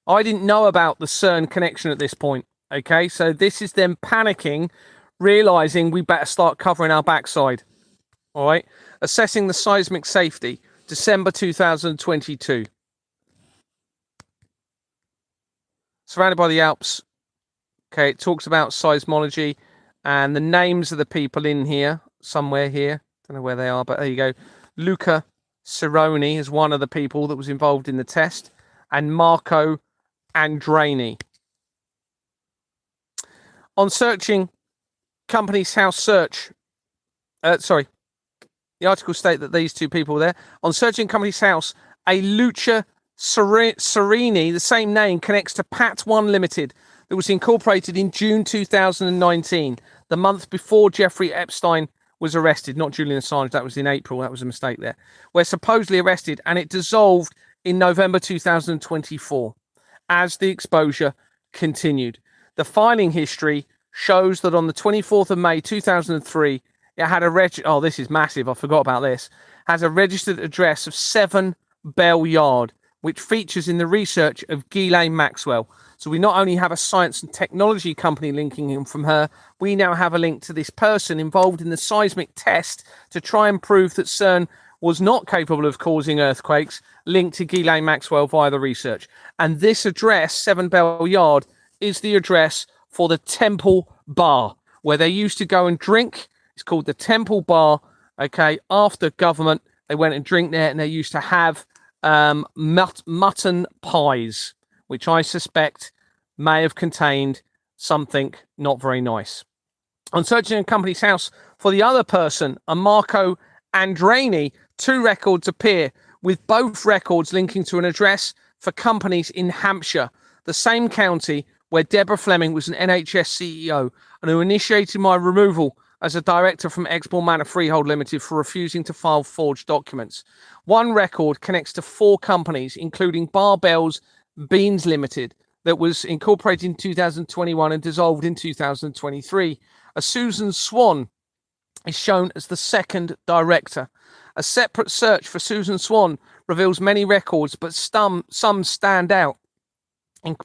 I didn't know about the CERN connection at this point. Okay, so this is them panicking, realising we better start covering our backside. All right, assessing the seismic safety, December 2022. Surrounded by the Alps. Okay, it talks about seismology and the names of the people in here, somewhere here. Don't know where they are, but there you go. Luca Cironi is one of the people that was involved in the test, and Marco Andreni. On searching Company's House search, the article state that these two people were there. On searching Company's House, a Luca Serini, the same name, connects to Pat One Limited that was incorporated in June 2019, the month before Jeffrey Epstein was arrested. Not Julian Assange, that was in April, that was a mistake there. We're supposedly arrested, and it dissolved in November 2024 as the exposure continued. The filing history shows that on the 24th of May 2003, it had a oh, this is massive. I forgot about this. Has a registered address of 7 Bell Yard, which features in the research of Ghislaine Maxwell. So we not only have a science and technology company linking him from her, we now have a link to this person involved in the seismic test to try and prove that CERN was not capable of causing earthquakes, linked to Ghislaine Maxwell via the research. And this address, 7 Bell Yard, is the address for the Temple Bar, where they used to go and drink. It's called the Temple Bar. Okay, after government, they went and drink there, and they used to have mutton pies, which I suspect may have contained something not very nice. On searching a company's house for the other person, a Marco Andreni, 2 records appear, with both records linking to an address for companies in Hampshire, the same county where Deborah Fleming was an NHS CEO and who initiated my removal as a director from Exmoor Manor Freehold Limited for refusing to file forged documents. 1 record connects to 4 companies, including Barbell's Beans Limited, that was incorporated in 2021 and dissolved in 2023. A Susan Swan is shown as the 2nd director. A separate search for Susan Swan reveals many records, but some stand out.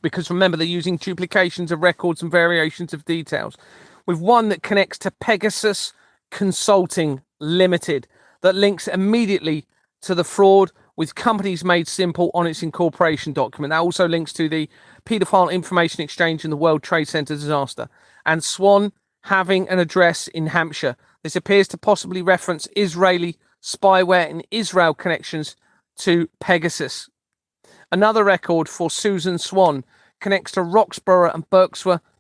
Because remember, they're using duplications of records and variations of details, with one that connects to Pegasus Consulting Limited that links immediately to the fraud, with companies made simple on its incorporation document. That also links to the paedophile information exchange in the World Trade Center disaster, and Swan having an address in Hampshire. This appears to possibly reference Israeli spyware and Israel connections to Pegasus. Another record for Susan Swan connects to Roxborough and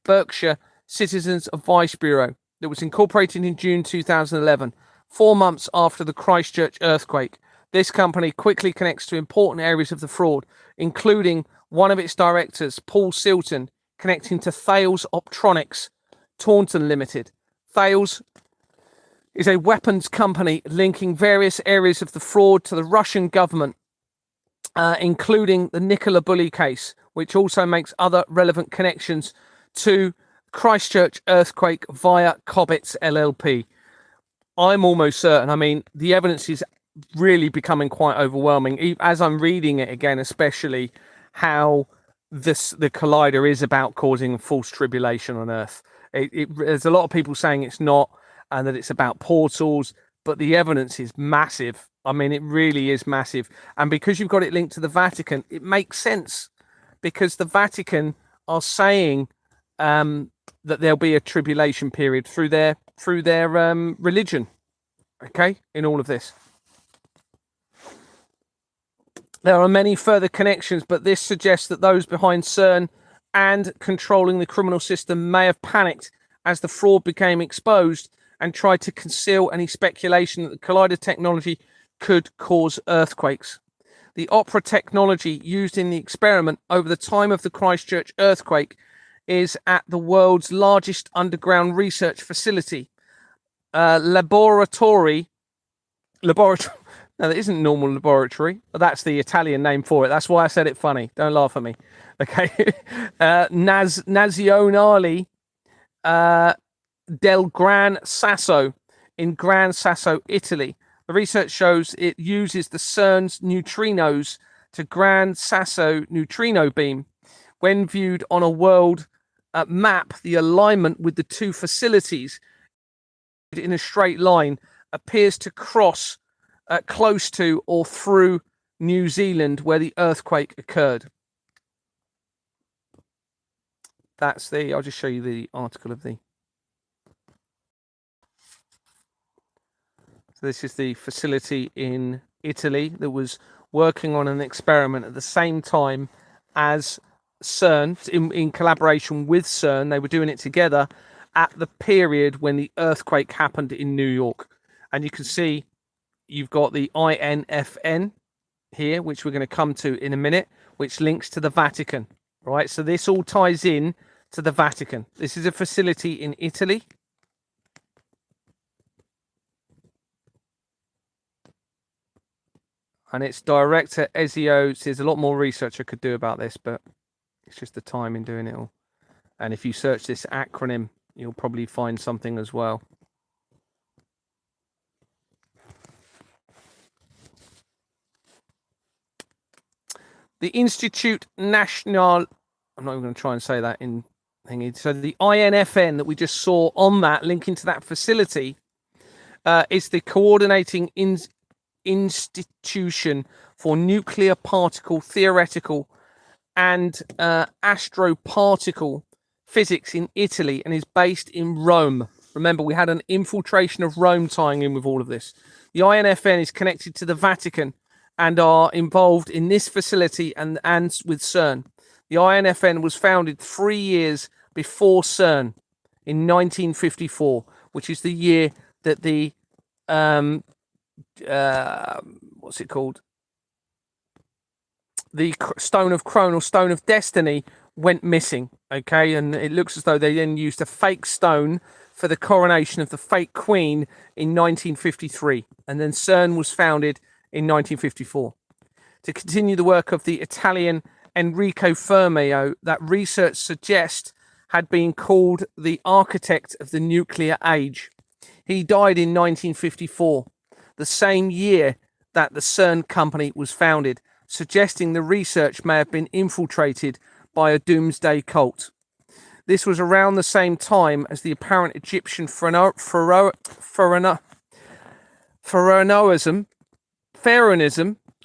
Berkshire Citizens Advice Bureau that was incorporated in June 2011, 4 months after the Christchurch earthquake. This company quickly connects to important areas of the fraud, including one of its directors, Paul Silton, connecting to Thales Optronics, Taunton Limited. Thales is a weapons company linking various areas of the fraud to the Russian government, including the Nicola Bulley case, which also makes other relevant connections to Christchurch earthquake via Cobbitts LLP. I'm almost certain, I mean, the evidence is really becoming quite overwhelming, as I'm reading it again, especially how the collider is about causing false tribulation on Earth. There's a lot of people saying it's not, and that it's about portals, but the evidence is massive. I mean, it really is massive. And because you've got it linked to the Vatican, it makes sense, because the Vatican are saying that there'll be a tribulation period through their religion, okay, in all of this. There are many further connections, but this suggests that those behind CERN and controlling the criminal system may have panicked as the fraud became exposed and tried to conceal any speculation that the collider technology could cause earthquakes. The opera technology used in the experiment over the time of the Christchurch earthquake is at the world's largest underground research facility, laboratory. No, that isn't normal laboratory. That's the Italian name for it. That's why I said it funny. Don't laugh at me. Okay. Nazionale del Gran Sasso in Gran Sasso, Italy. The research shows it uses the CERN's neutrinos to Gran Sasso neutrino beam. When viewed on a world map, the alignment with the 2 facilities in a straight line appears to cross close to or through New Zealand, where the earthquake occurred. I'll just show you the article of the. So this is the facility in Italy that was working on an experiment at the same time as CERN, in collaboration with CERN. They were doing it together at the period when the earthquake happened in New York. And you can see you've got the INFN here, which we're going to come to in a minute, which links to the Vatican, right? So this all ties in to the Vatican. This is a facility in Italy. And its director, Ezio, says a lot more research I could do about this, but it's just the time in doing it all. And if you search this acronym, you'll probably find something as well. The Institut National, I'm not even going to try and say that in thingy. So the INFN that we just saw on that, linking to that facility, is the coordinating institution for nuclear particle theoretical and astroparticle physics in Italy, and is based in Rome. Remember, we had an infiltration of Rome tying in with all of this. The INFN is connected to the Vatican and are involved in this facility and with CERN. The INFN was founded 3 years before CERN in 1954, which is the year that the what's it called? The Stone of Crone or Stone of Destiny went missing. Okay, and it looks as though they then used a fake stone for the coronation of the fake queen in 1953, and then CERN was founded in 1954 to continue the work of the Italian Enrico Fermi, that research suggests had been called the architect of the nuclear age. He died in 1954, the same year that the CERN company was founded, suggesting the research may have been infiltrated by a doomsday cult. This was around the same time as the apparent Egyptian Pharaonism,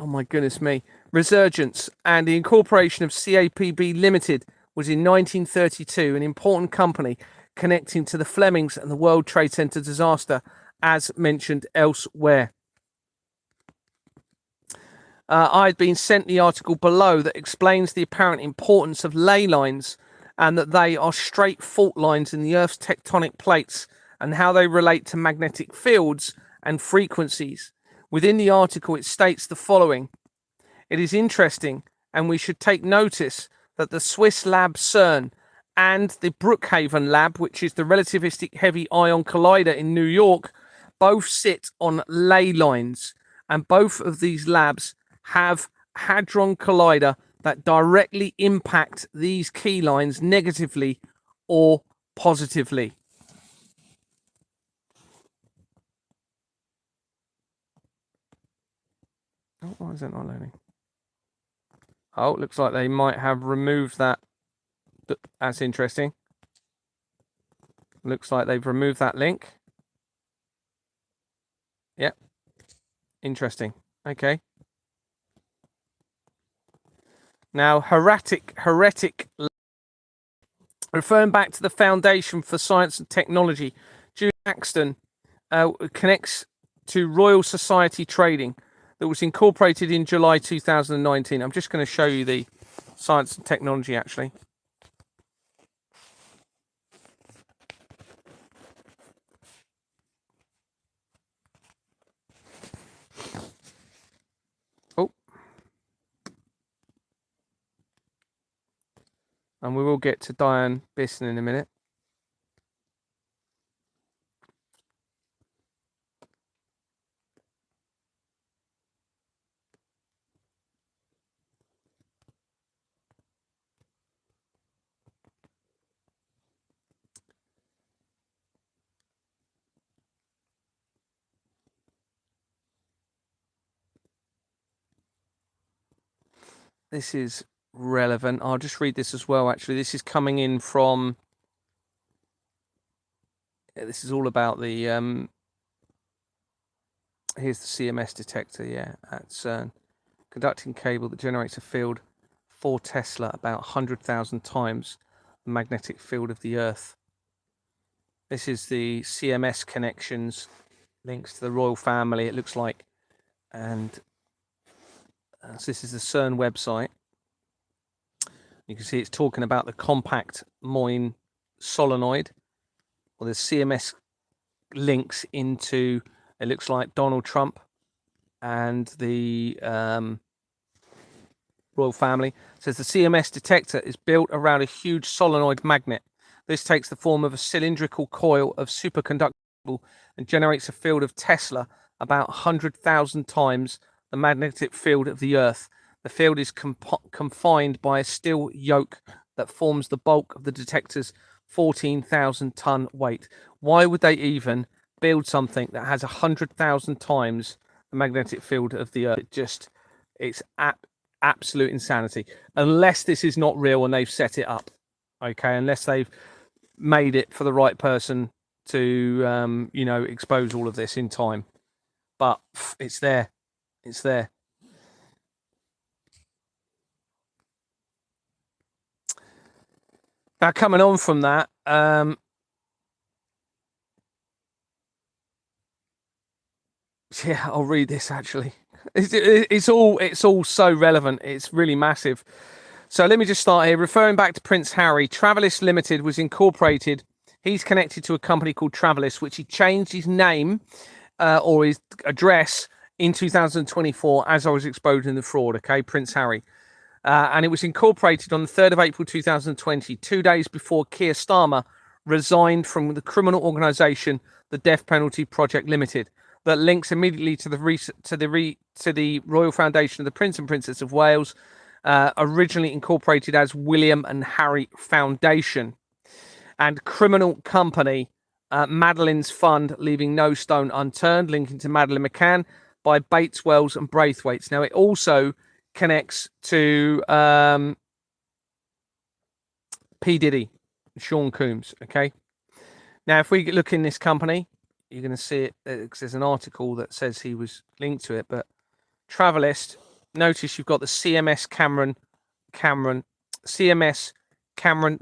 oh my goodness me, resurgence, and the incorporation of CAPB Limited was in 1932, an important company connecting to the Flemings and the World Trade Center disaster, as mentioned elsewhere. I had been sent the article below that explains the apparent importance of ley lines, and that they are straight fault lines in the Earth's tectonic plates, and how they relate to magnetic fields and frequencies. Within the article, it states the following: it is interesting, and we should take notice, that the Swiss lab CERN and the Brookhaven lab, which is the relativistic heavy ion collider in New York, both sit on ley lines, and both of these labs have hadron collider that directly impact these key lines negatively or positively. Oh, why is that not loading? Oh, looks like they might have removed that. That's interesting. Looks like they've removed that link. Yep. Interesting. Okay. Now, heretic, referring back to the Foundation for Science and Technology, Julie Axton connects to Royal Society Trading that was incorporated in July 2019. I'm just going to show you the science and technology, actually. And we will get to Diane Bisson in a minute. This is relevant. I'll just read this as well, actually. This is coming in from... this is all about the... here's the CMS detector, at CERN. Conducting cable that generates a field 4 Tesla, about 100,000 times the magnetic field of the Earth. This is the CMS connections, links to the royal family, it looks like. And so this is the CERN website. You can see it's talking about the compact Moyne solenoid. Well, there's CMS links into, it looks like Donald Trump and the royal family. It says the CMS detector is built around a huge solenoid magnet. This takes the form of a cylindrical coil of superconductible and generates a field of Tesla, about 100,000 times the magnetic field of the Earth. The field is confined by a steel yoke that forms the bulk of the detector's 14,000-ton weight. Why would they even build something that has 100,000 times the magnetic field of the Earth? It's absolute insanity. Unless this is not real and they've set it up, okay? Unless they've made it for the right person to, expose all of this in time. But it's there. It's there. Now, coming on from that, yeah, I'll read this actually. It's all so relevant. It's really massive. So let me just start here. Referring back to Prince Harry, Travelist Limited was incorporated. He's connected to a company called Travelist, which he changed his name or his address in 2024 as I was exposing the fraud. Okay, Prince Harry. And it was incorporated on the 3rd of April 2020, 2 days before Keir Starmer resigned from the criminal organisation, the Death Penalty Project Limited, that links immediately to the Royal Foundation of the Prince and Princess of Wales, originally incorporated as William and Harry Foundation, and criminal company Madeline's Fund, leaving no stone unturned, linking to Madeleine McCann by Bates Wells and Braithwaite's. Now, it also connects to P. Diddy, Sean Combs. Okay. Now, if we look in this company, you're going to see it because there's an article that says he was linked to it. But Travelist, notice you've got the CMS Cameron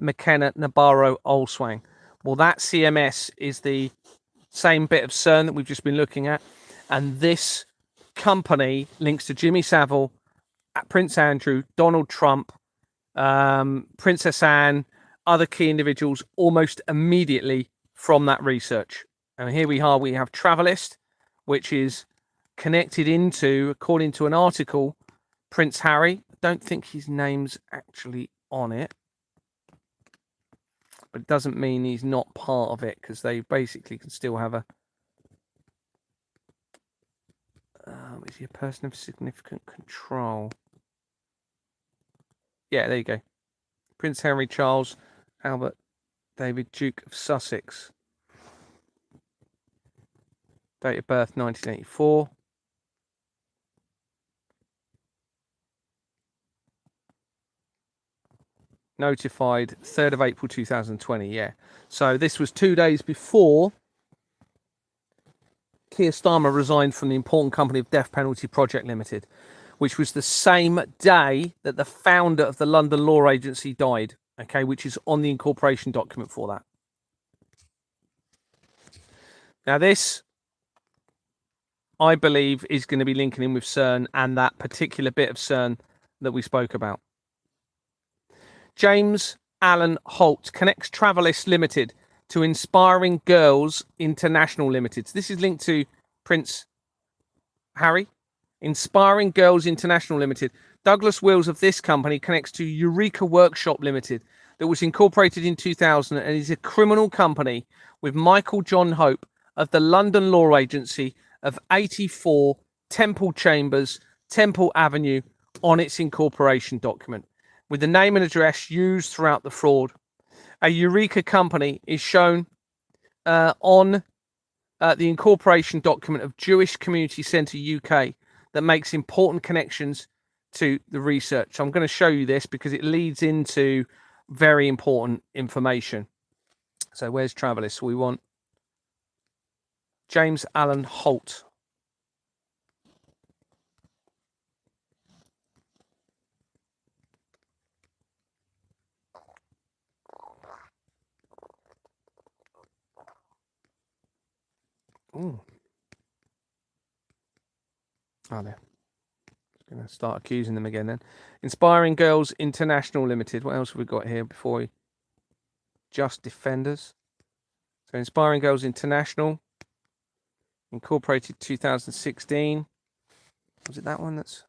McKenna Nabarro Olswang. Well, that CMS is the same bit of CERN that we've just been looking at, and this company links to Jimmy Savile, Prince Andrew, Donald Trump, Princess Anne, other key individuals almost immediately from that research. And here we have Travelist, which is connected into, according to an article, Prince Harry. I don't think his name's actually on it, but it doesn't mean he's not part of it, because they basically can still have a is he a person of significant control? Yeah, there you go. Prince Henry Charles Albert David, Duke of Sussex. Date of birth 1984. Notified 3rd of April 2020. Yeah. So this was 2 days before Keir Starmer resigned from the important company of Death Penalty Project Limited, which was the same day that the founder of the London Law Agency died. Okay, which is on the incorporation document for that. Now this, I believe, is going to be linking in with CERN and that particular bit of CERN that we spoke about. James Allen Holt connects Travelist Limited to Inspiring Girls International Limited. So this is linked to Prince Harry. Inspiring Girls International Limited. Douglas Wills of this company connects to Eureka Workshop Limited, that was incorporated in 2000 and is a criminal company with Michael John Hope of the London Law Agency of 84 Temple Chambers, Temple Avenue on its incorporation document, with the name and address used throughout the fraud. A Eureka company is shown on the incorporation document of Jewish Community Centre UK that makes important connections to the research. So I'm going to show you this because it leads into very important information. So where's Travelist? We want James Allen Holt. Ooh. Oh, there. Going to start accusing them again then. Inspiring Girls International Limited. What else have we got here before we... Just Defenders. So Inspiring Girls International. Incorporated 2016. Was it that one that's...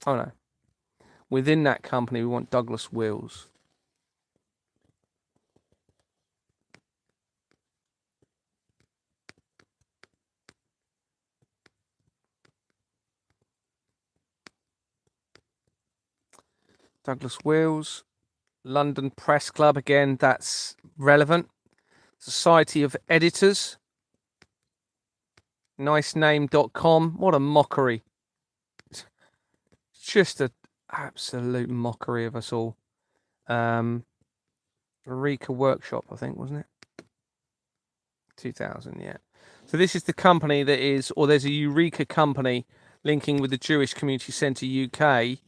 Oh no. Within that company, we want Douglas Wills. Douglas Wills. London Press Club, again, that's relevant. Society of Editors. Nicename.com. What a mockery. It's just an absolute mockery of us all. Eureka Workshop, I think, wasn't it? 2000, yeah. So this is the company that is, or there's a Eureka company linking with the Jewish Community Centre UK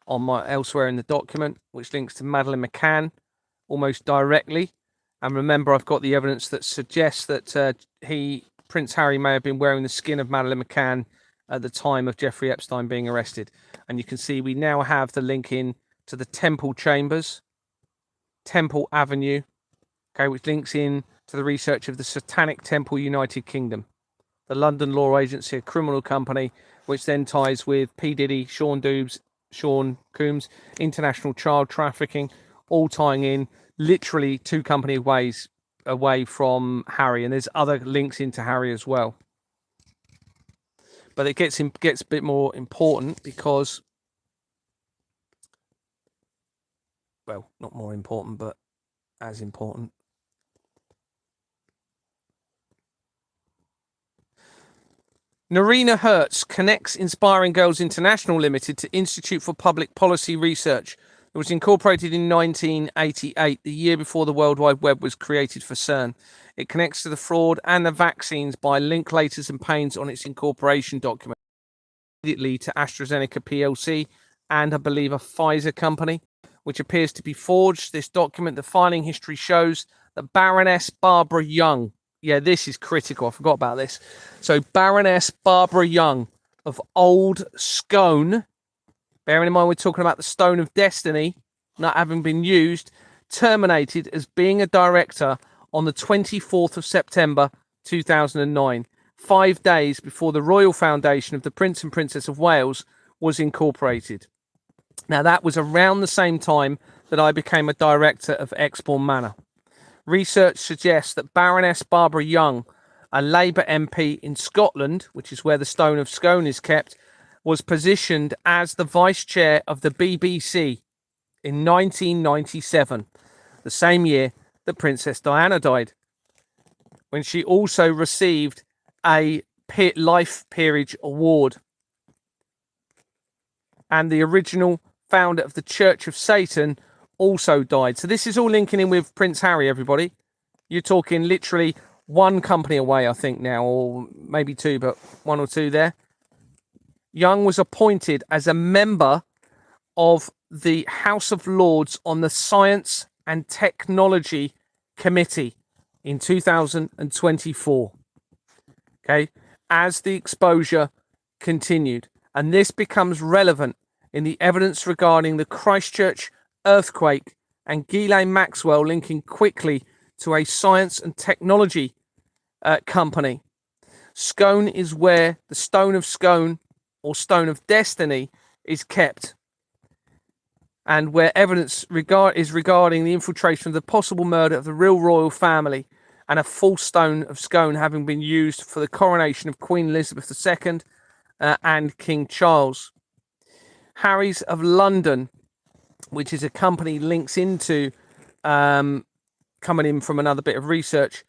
on my elsewhere in the document, which links to Madeleine McCann almost directly. And remember, I've got the evidence that suggests that Prince Harry may have been wearing the skin of Madeleine McCann at the time of Jeffrey Epstein being arrested. And you can see we now have the link in to the Temple Chambers, Temple Avenue, okay, which links in to the research of the Satanic Temple United Kingdom, the London Law Agency, a criminal company, which then ties with P. Diddy, Sean Combs, international child trafficking, all tying in literally 2 company ways away from Harry. And there's other links into Harry as well. But it gets a bit more important because, well, not more important, but as important. Narina Hertz connects Inspiring Girls International Limited to Institute for Public Policy Research. It was incorporated in 1988, the year before the World Wide Web was created for CERN. It connects to the fraud and the vaccines by Linklaters and Paynes on its incorporation document. Immediately to AstraZeneca PLC and, I believe, a Pfizer company, which appears to be forged. This document, the filing history shows that Baroness Barbara Yong, yeah, this is critical. I forgot about this. So Baroness Barbara Yong of Old Scone, bearing in mind we're talking about the Stone of Destiny not having been used, terminated as being a director on the 24th of September 2009, 5 days before the Royal Foundation of the Prince and Princess of Wales was incorporated. Now, that was around the same time that I became a director of Exbourne Manor. Research suggests that Baroness Barbara Yong, a Labour MP in Scotland, which is where the Stone of Scone is kept, was positioned as the vice chair of the BBC in 1997, the same year that Princess Diana died, when she also received a Life Peerage Award. And the original founder of the Church of Satan also died. So this is all linking in with Prince Harry, everybody. You're talking literally 1 company away, I think now, or maybe 2, but 1 or 2 there. Young was appointed as a member of the House of Lords on the Science and Technology Committee in 2024. Okay, as the exposure continued. And this becomes relevant in the evidence regarding the Christchurch earthquake and Ghislaine Maxwell linking quickly to a science and technology company. Scone is where the Stone of Scone or Stone of Destiny is kept, and where evidence is regarding the infiltration of the possible murder of the real royal family and a false Stone of Scone having been used for the coronation of Queen Elizabeth II and King Charles. Harry's of London, which is a company links into, coming in from another bit of research,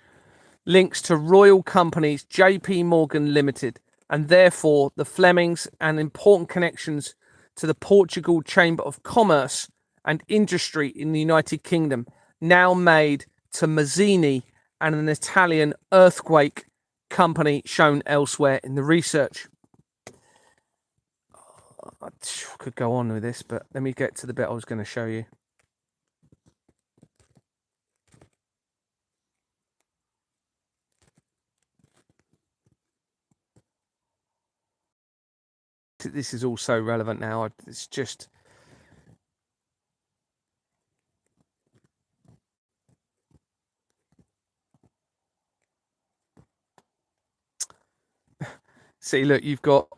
links to royal companies JP Morgan Limited, and therefore the Flemings, and important connections to the Portugal Chamber of Commerce and Industry in the United Kingdom, now made to Mazzini and an Italian earthquake company shown elsewhere in the research. I could go on with this, but let me get to the bit I was going to show you. This is all so relevant now. It's just... See, look, you've got...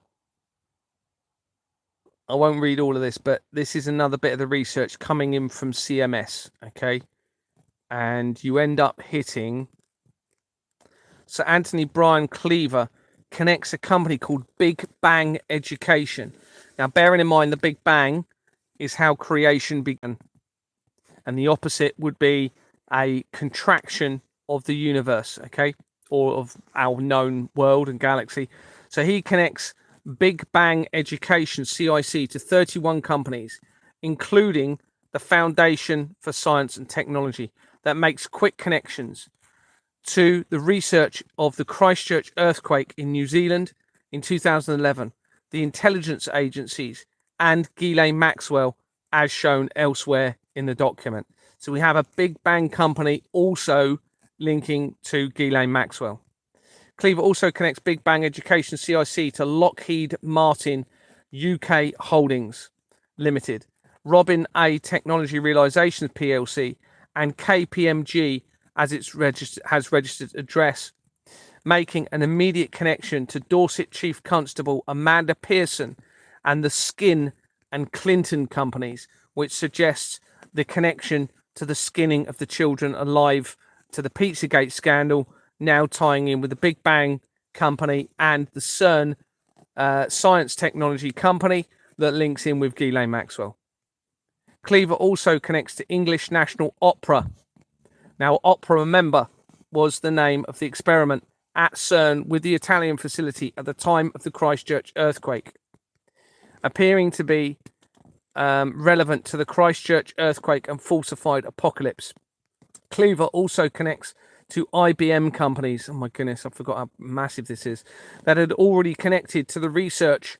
I won't read all of this, but this is another bit of the research coming in from CMS, okay? And you end up hitting... Sir Anthony Brian Cleaver connects a company called Big Bang Education. Now, bearing in mind the Big Bang is how creation began. And the opposite would be a contraction of the universe, okay, or of our known world and galaxy. So he connects Big Bang Education, CIC, to 31 companies, including the Foundation for Science and Technology, that makes quick connections to the research of the Christchurch earthquake in New Zealand in 2011, the intelligence agencies, and Ghislaine Maxwell, as shown elsewhere in the document. So we have a Big Bang company also linking to Ghislaine Maxwell. Cleaver also connects Big Bang Education, CIC, to Lockheed Martin UK Holdings Limited, Robin A Technology Realizations PLC, and KPMG as its registered address, making an immediate connection to Dorset Chief Constable Amanda Pearson and the Skin and Clinton companies, which suggests the connection to the skinning of the children alive to the Pizzagate scandal, now tying in with the Big Bang company and the CERN science technology company that links in with Ghislaine Maxwell. Cleaver also connects to English National Opera. Now, opera, remember, was the name of the experiment at CERN with the Italian facility at the time of the Christchurch earthquake, appearing to be relevant to the Christchurch earthquake and falsified apocalypse. Cleaver also connects to IBM companies. Oh my goodness, I forgot how massive this is. That had already connected to the research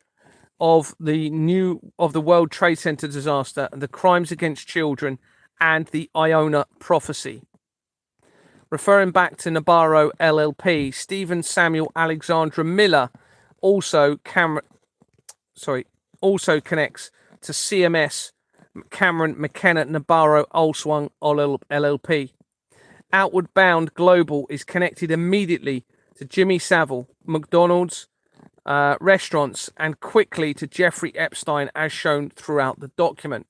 of the World Trade Center disaster, the crimes against children, and the Iona prophecy. Referring back to Nabarro LLP, Stephen Samuel Alexandra Miller also connects to CMS Cameron McKenna Nabarro Olswang LLP. Outward Bound Global is connected immediately to Jimmy Savile, McDonald's, restaurants, and quickly to Jeffrey Epstein, as shown throughout the document.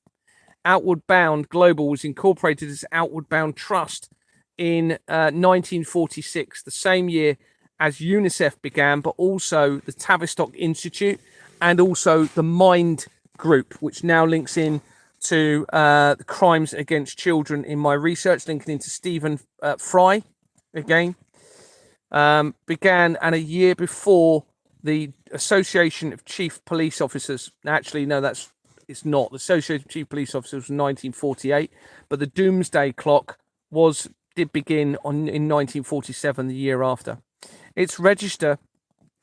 Outward Bound Global was incorporated as Outward Bound Trust in 1946, the same year as UNICEF began, but also the Tavistock Institute and also the Mind Group, which now links in to the crimes against children in my research, linking into Stephen Fry again, began, and a year before the Association of Chief Police Officers. Actually, no, it's not. The Association of Chief Police Officers was 1948, but the Doomsday Clock did begin in 1947, the year after. Its register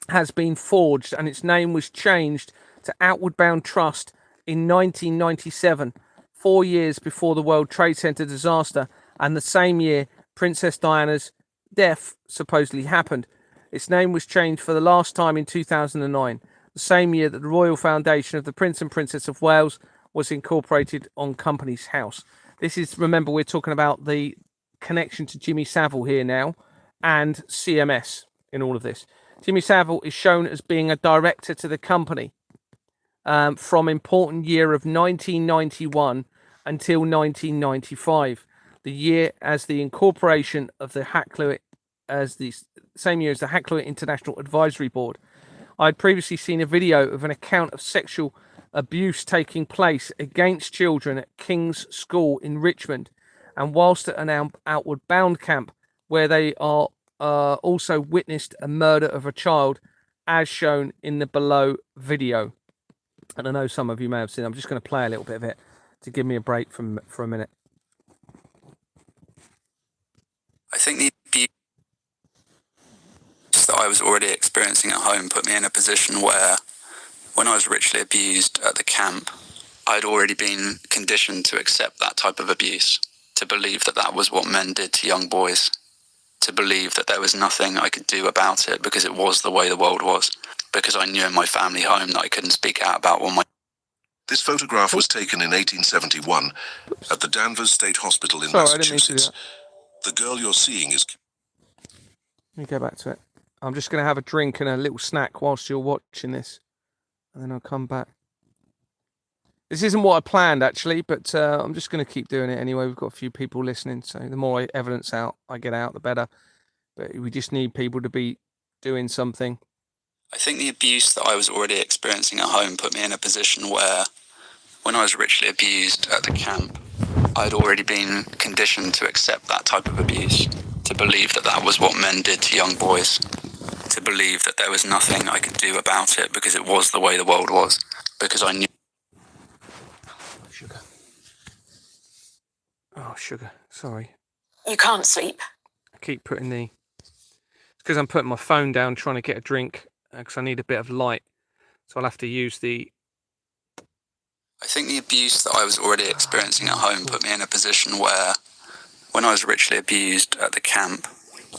has been forged, and its name was changed to Outward Bound Trust in 1997, 4 years before the World Trade Center disaster, and the same year Princess Diana's death supposedly happened. Its name was changed for the last time in 2009, the same year that the Royal Foundation of the Prince and Princess of Wales was incorporated on Companies House. This is, remember, we're talking about the connection to Jimmy Savile here now, and CMS in all of this. Jimmy Savile is shown as being a director to the company from important year of 1991 until 1995, the year as the incorporation of the Hacklewitt, as the same year as the Hacklewitt International Advisory Board. I had previously seen a video of an account of sexual abuse taking place against children at King's School in Richmond, and whilst at an Outward Bound camp, where they are also witnessed a murder of a child, as shown in the below video. And I know some of you may have seen. I'm just going to play a little bit of it to give me a break for a minute.
I think the abuse that I was already experiencing at home put me in a position where, when I was ritually abused at the camp, I'd already been conditioned to accept that type of abuse, to believe that that was what men did to young boys, to believe that there was nothing I could do about it because it was the way the world was, because I knew in my family home that I couldn't speak out about what my...
This photograph was taken in 1871 at the Danvers State Hospital in Massachusetts. The girl you're seeing is...
Let me go back to it. I'm just going to have a drink and a little snack whilst you're watching this, and then I'll come back. This isn't what I planned, actually, but I'm just going to keep doing it anyway. We've got a few people listening, so the more evidence I get out, the better. But we just need people to be doing something.
I think the abuse that I was already experiencing at home put me in a position where, When I was ritually abused at the camp, I'd already been conditioned to accept that type of abuse, to believe that that was what men did to young boys, to believe that there was nothing I could do about it because it was the way the world was, because I knew...
Sugar. Oh, sugar. Sorry.
You can't sleep.
I keep putting the... It's because I'm putting my phone down trying to get a drink because I need a bit of light. So I'll have to use the...
I think the abuse that I was already experiencing at home put me in a position where, when I was ritually abused at the camp,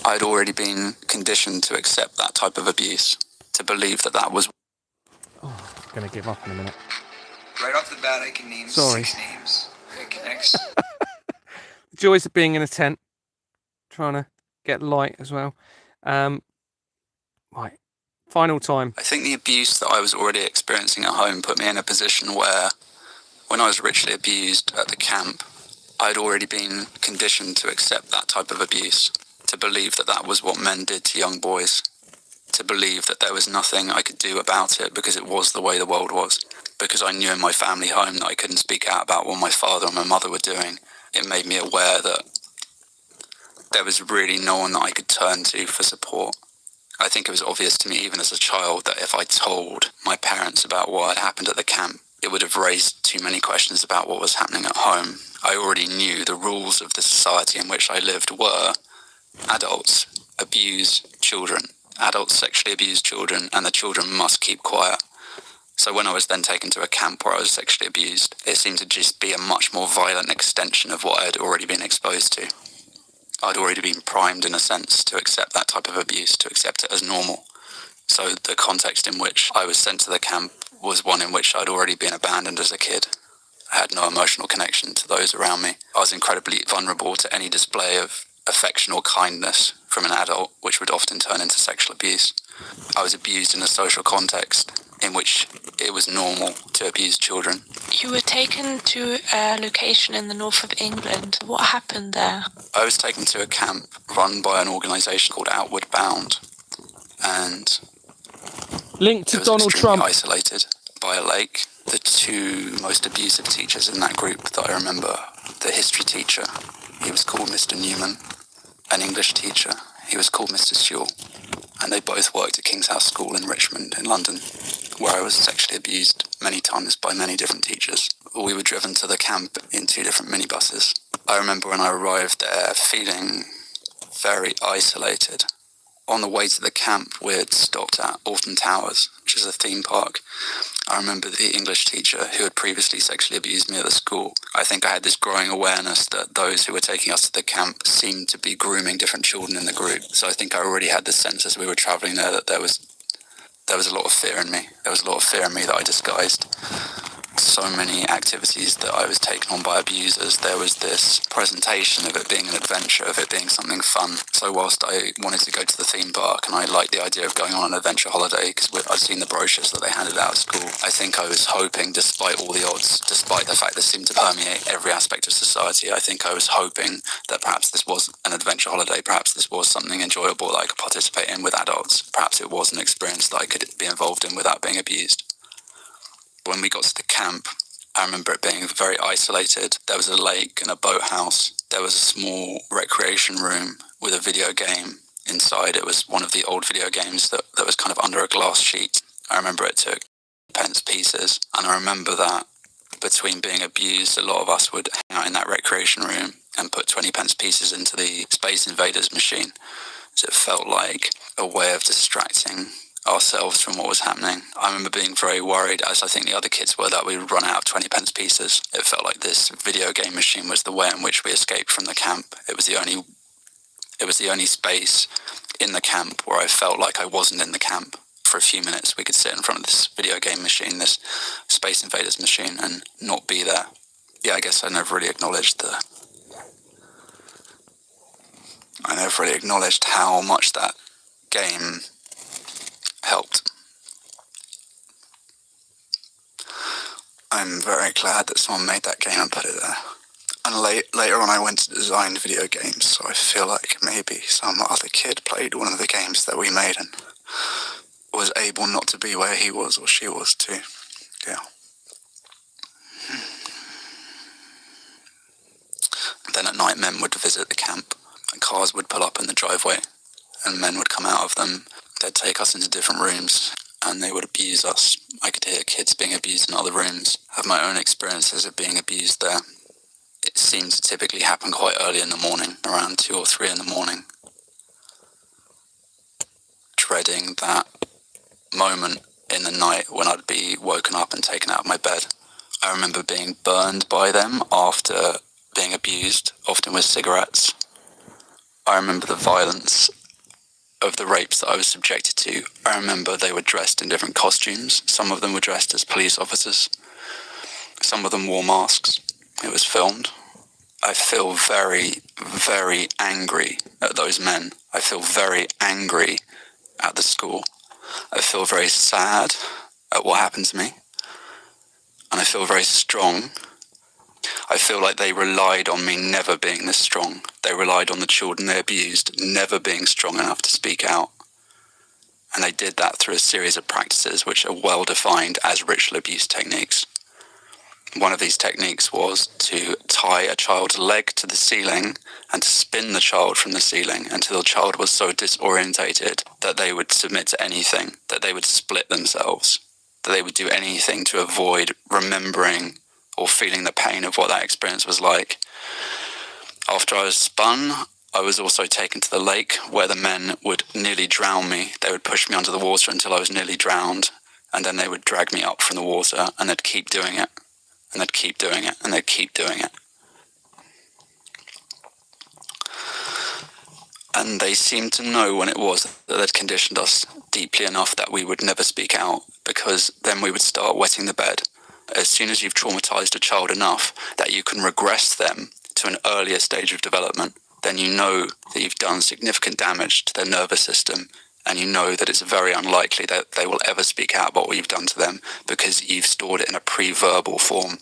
I'd already been conditioned to accept that type of abuse, to believe that that was...
Oh, I'm going to give up in a minute.
Right off the bat, I can name 6 names. It connects.
The joys of being in a tent, trying to get light as well. Right, final time.
I think the abuse that I was already experiencing at home put me in a position where, when I was ritually abused at the camp, I'd already been conditioned to accept that type of abuse, to believe that that was what men did to young boys, to believe that there was nothing I could do about it because it was the way the world was, because I knew in my family home that I couldn't speak out about what my father and my mother were doing. It made me aware that there was really no one that I could turn to for support. I think it was obvious to me even as a child that if I told my parents about what had happened at the camp, it would have raised too many questions about what was happening at home. I already knew the rules of the society in which I lived were adults abuse children, adults sexually abuse children, and the children must keep quiet. So when I was then taken to a camp where I was sexually abused, it seemed to just be a much more violent extension of what I had already been exposed to. I'd already been primed in a sense to accept that type of abuse, to accept it as normal. So the context in which I was sent to the camp was one in which I'd already been abandoned as a kid. I had no emotional connection to those around me. I was incredibly vulnerable to any display of affection or kindness from an adult, which would often turn into sexual abuse. I was abused in a social context in which it was normal to abuse children.
You were taken to a location in the north of England. What happened there?
I was taken to a camp run by an organisation called Outward Bound, and
linked to Donald Trump.
Isolated by a lake. The 2 most abusive teachers in that group that I remember, the history teacher, he was called Mr. Newman, an English teacher, he was called Mr. Sewell, and they both worked at King's House School in Richmond in London, where I was sexually abused many times by many different teachers. We were driven to the camp in 2 different minibuses. I remember when I arrived there feeling very isolated. On the way to the camp, we'd stopped at Alton Towers, which is a theme park. I remember the English teacher who had previously sexually abused me at the school. I think I had this growing awareness that those who were taking us to the camp seemed to be grooming different children in the group. So I think I already had this sense as we were travelling there that there was a lot of fear in me. There was a lot of fear in me that I disguised. So many activities that I was taken on by abusers, there was this presentation of it being an adventure, of it being something fun. So whilst I wanted to go to the theme park and I liked the idea of going on an adventure holiday because I'd seen the brochures that they handed out at school, I think I was hoping, despite all the odds, despite the fact this seemed to permeate every aspect of society, I think I was hoping that perhaps this was an adventure holiday, perhaps this was something enjoyable that I could participate in with adults, perhaps it was an experience that I could be involved in without being abused. When we got to the camp, I remember it being very isolated. There was a lake and a boathouse. There was a small recreation room with a video game inside. It was one of the old video games that was kind of under a glass sheet. I remember it took pence pieces. And I remember that between being abused, a lot of us would hang out in that recreation room and put 20 pence pieces into the Space Invaders machine. So it felt like a way of distracting ourselves from what was happening. I remember being very worried, as I think the other kids were, that we would run out of 20 pence pieces. It felt like this video game machine was the way in which we escaped from the camp. It was the only space in the camp where I felt like I wasn't in the camp. For a few minutes we could sit in front of this video game machine, this Space Invaders machine, and not be there. Yeah, I guess I never really acknowledged how much that game helped. I'm very glad that someone made that game and put it there. And later on I went to design video games, so I feel like maybe some other kid played one of the games that we made and was able not to be where he was or she was too. Yeah. Then at night, men would visit the camp, and cars would pull up in the driveway, and men would come out of them. They'd take us into different rooms, and they would abuse us. I could hear kids being abused in other rooms. I have my own experiences of being abused there. It seemed to typically happen quite early in the morning, around 2 or 3 in the morning. Dreading that moment in the night when I'd be woken up and taken out of my bed. I remember being burned by them after being abused, often with cigarettes. I remember the violence of the rapes that I was subjected to. I remember they were dressed in different costumes. Some of them were dressed as police officers. Some of them wore masks. It was filmed. I feel very, very angry at those men. I feel very angry at the school. I feel very sad at what happened to me. And I feel very strong. I feel like they relied on me never being this strong. They relied on the children they abused never being strong enough to speak out. And they did that through a series of practices which are well defined as ritual abuse techniques. One of these techniques was to tie a child's leg to the ceiling and to spin the child from the ceiling until the child was so disorientated that they would submit to anything, that they would split themselves, that they would do anything to avoid remembering or feeling the pain of what that experience was like. After I was spun, I was also taken to the lake where the men would nearly drown me. They would push me under the water until I was nearly drowned, and then they would drag me up from the water, and they'd keep doing it, and they'd keep doing it, and they'd keep doing it. And they seemed to know when it was that they'd conditioned us deeply enough that we would never speak out, because then we would start wetting the bed. As soon as you've traumatized a child enough that you can regress them to an earlier stage of development, then you know that you've done significant damage to their nervous system, and you know that it's very unlikely that they will ever speak out about what you've done to them because you've stored it in a pre-verbal form.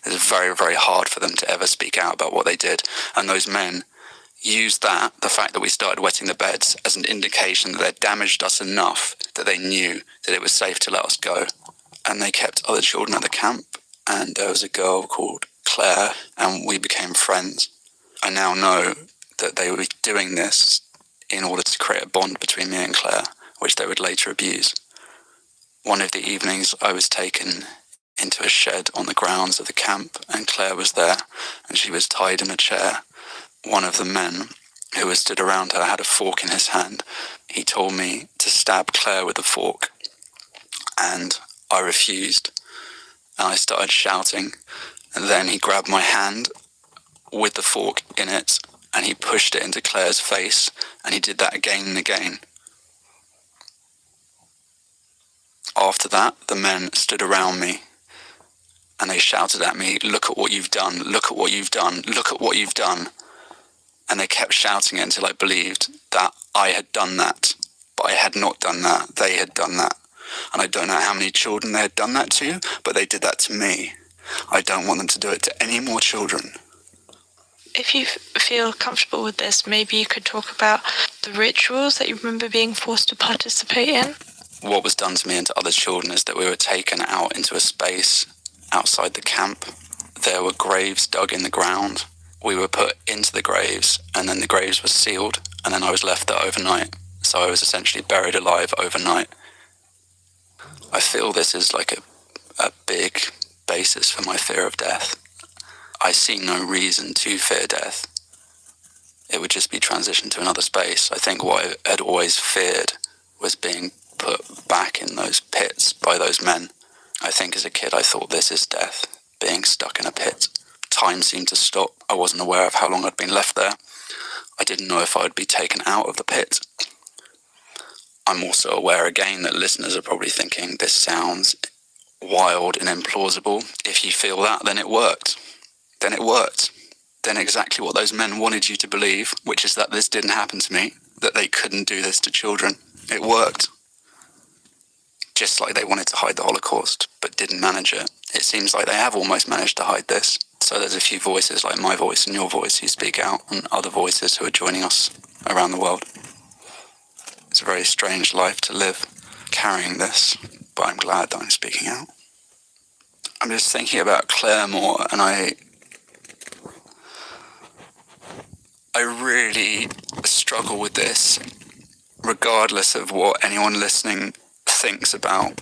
It's very, very hard for them to ever speak out about what they did. And those men used that, the fact that we started wetting the beds, as an indication that they'd damaged us enough that they knew that it was safe to let us go. And they kept other children at the camp, and there was a girl called Claire, and we became friends. I now know that they were doing this in order to create a bond between me and Claire, which they would later abuse. One of the evenings I was taken into a shed on the grounds of the camp, and Claire was there, and she was tied in a chair. One of the men who was stood around her had a fork in his hand. He told me to stab Claire with the fork, and I refused, and I started shouting, and then he grabbed my hand with the fork in it, and he pushed it into Claire's face, and he did that again and again. After that, the men stood around me, and they shouted at me, "Look at what you've done, look at what you've done, look at what you've done." And they kept shouting it until I believed that I had done that, but I had not done that, they had done that. And I don't know how many children they had done that to, but they did that to me. I don't want them to do it to any more children.
If you feel comfortable with this, maybe you could talk about the rituals that you remember being forced to participate in.
What was done to me and to other children is that we were taken out into a space outside the camp. There were graves dug in the ground. We were put into the graves, and then the graves were sealed, and then I was left there overnight. So I was essentially buried alive overnight. I feel this is like a big basis for my fear of death. I see no reason to fear death. It would just be transitioned to another space. I think what I had always feared was being put back in those pits by those men. I think as a kid I thought this is death, being stuck in a pit. Time seemed to stop. I wasn't aware of how long I'd been left there. I didn't know if I would be taken out of the pit. I'm also aware again that listeners are probably thinking this sounds wild and implausible. If you feel that, then it worked. Then it worked. Then exactly what those men wanted you to believe, which is that this didn't happen to me, that they couldn't do this to children. It worked. Just like they wanted to hide the Holocaust, but didn't manage it. It seems like they have almost managed to hide this. So there's a few voices like my voice and your voice who speak out, and other voices who are joining us around the world. It's a very strange life to live, carrying this, but I'm glad that I'm speaking out. I'm just thinking about Claire more, and I I really struggle with this, regardless of what anyone listening thinks about,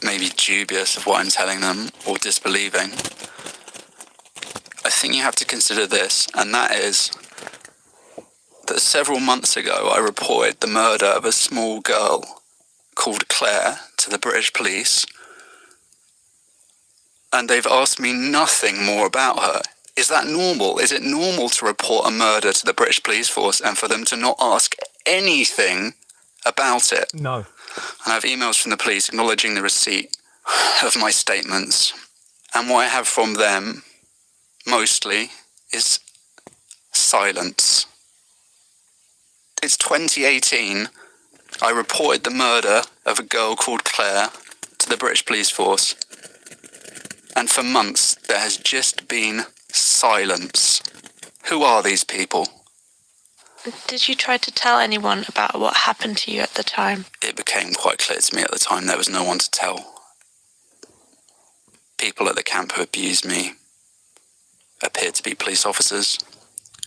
maybe dubious of what I'm telling them or disbelieving. I think you have to consider this, and that is that several months ago I reported the murder of a small girl called Claire to the British police, and they've asked me nothing more about her. Is that normal? Is it normal to report a murder to the British police force and for them to not ask anything about it?
No.
And I have emails from the police acknowledging the receipt of my statements, and what I have from them mostly is silence. It's 2018. I reported the murder of a girl called Claire to the British police force, and for months there has just been silence. Who are these people?
Did you try to tell anyone about what happened to you at the time?
It became quite clear to me at the time there was no one to tell. People at the camp who abused me appeared to be police officers.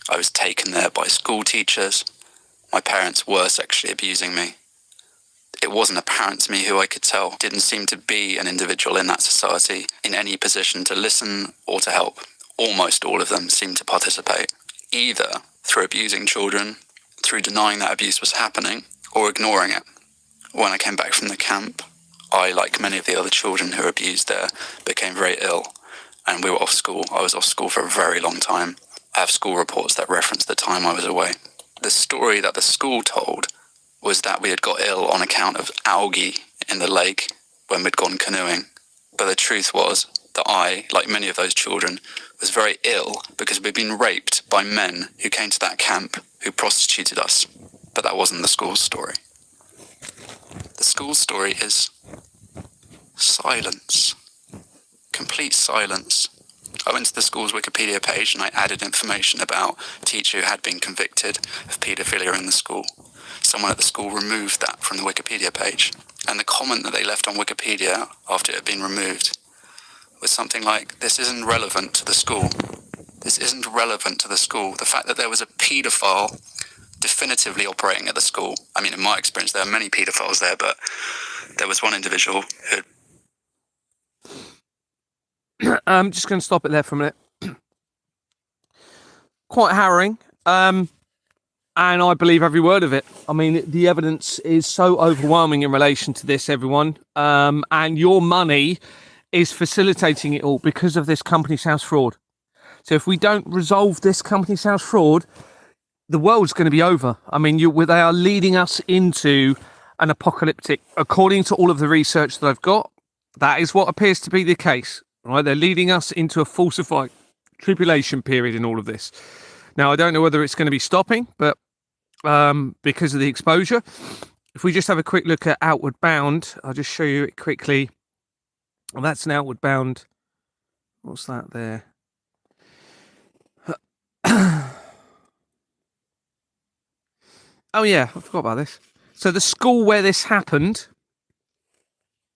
I was taken there by school teachers. My parents were sexually abusing me. It wasn't apparent to me who I could tell. Didn't seem to be an individual in that society in any position to listen or to help. Almost all of them seemed to participate, either through abusing children, through denying that abuse was happening, or ignoring it. When I came back from the camp, I, like many of the other children who were abused there, became very ill, and we were off school. I was off school for a very long time. I have school reports that reference the time I was away. The story that the school told was that we had got ill on account of algae in the lake when we'd gone canoeing. But the truth was that I, like many of those children, was very ill because we'd been raped by men who came to that camp who prostituted us. But that wasn't the school's story. The school's story is silence. Complete silence. I went to the school's Wikipedia page and I added information about a teacher who had been convicted of paedophilia in the school. Someone at the school removed that from the Wikipedia page. And the comment that they left on Wikipedia after it had been removed was something like, "This isn't relevant to the school. This isn't relevant to the school." The fact that there was a paedophile definitively operating at the school. I mean, in my experience, there are many paedophiles there, but there was one individual who...
I'm just going to stop it there for a minute. Quite harrowing. And I believe every word of it. I mean, the evidence is so overwhelming in relation to this, everyone. And your money is facilitating it all because of this company's house fraud. So if we don't resolve this company's house fraud, the world's going to be over. I mean, they are leading us into an apocalyptic, according to all of the research that I've got, that is what appears to be the case. Right? They're leading us into a falsified tribulation period in all of this. Now, I don't know whether it's going to be stopping, but because of the exposure, if we just have a quick look at Outward Bound, I'll just show you it quickly. Well, that's an Outward Bound. What's that there? Oh, yeah, I forgot about this. So the school where this happened,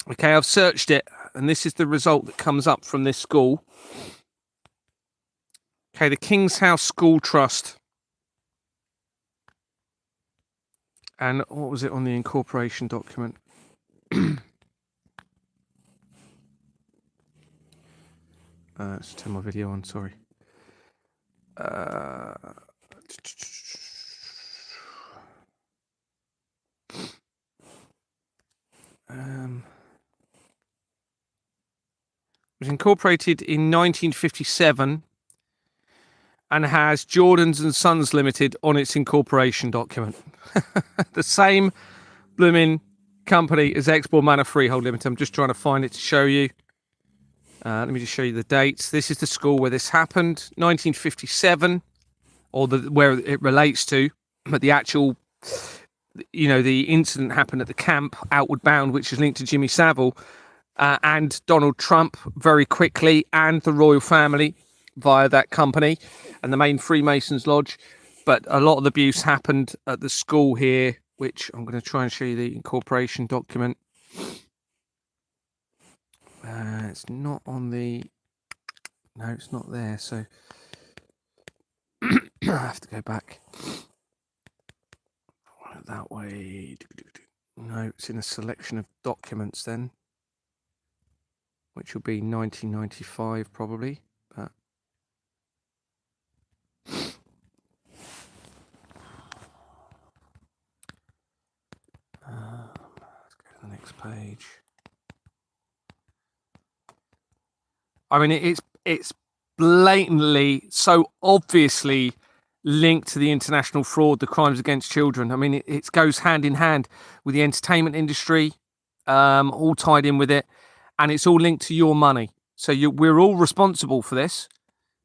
okay, I've searched it, and this is the result that comes up from this school. Okay, the King's House School Trust. And what was it on the incorporation document? Let's turn my video on, sorry. It was incorporated in 1957 and has Jordans and Sons Limited on its incorporation document. The same blooming company as Export Manor Freehold Limited. I'm just trying to find it to show you. Let me just show you the dates. This is the school where this happened, 1957, or where it relates to, but the actual, the incident happened at the camp, Outward Bound, which is linked to Jimmy Savile and Donald Trump very quickly, and the royal family via that company and the main Freemasons Lodge. But a lot of the abuse happened at the school here, which I'm going to try and show you the incorporation document. It's not on the... No, it's not there, so... I have to go back that way. No, it's in a selection of documents then, which will be 1995 probably. But let's go to the next page. I mean, it's blatantly, so obviously linked to the international fraud, the crimes against children. I mean, it goes hand in hand with the entertainment industry, all tied in with it, and it's all linked to your money. So we're all responsible for this.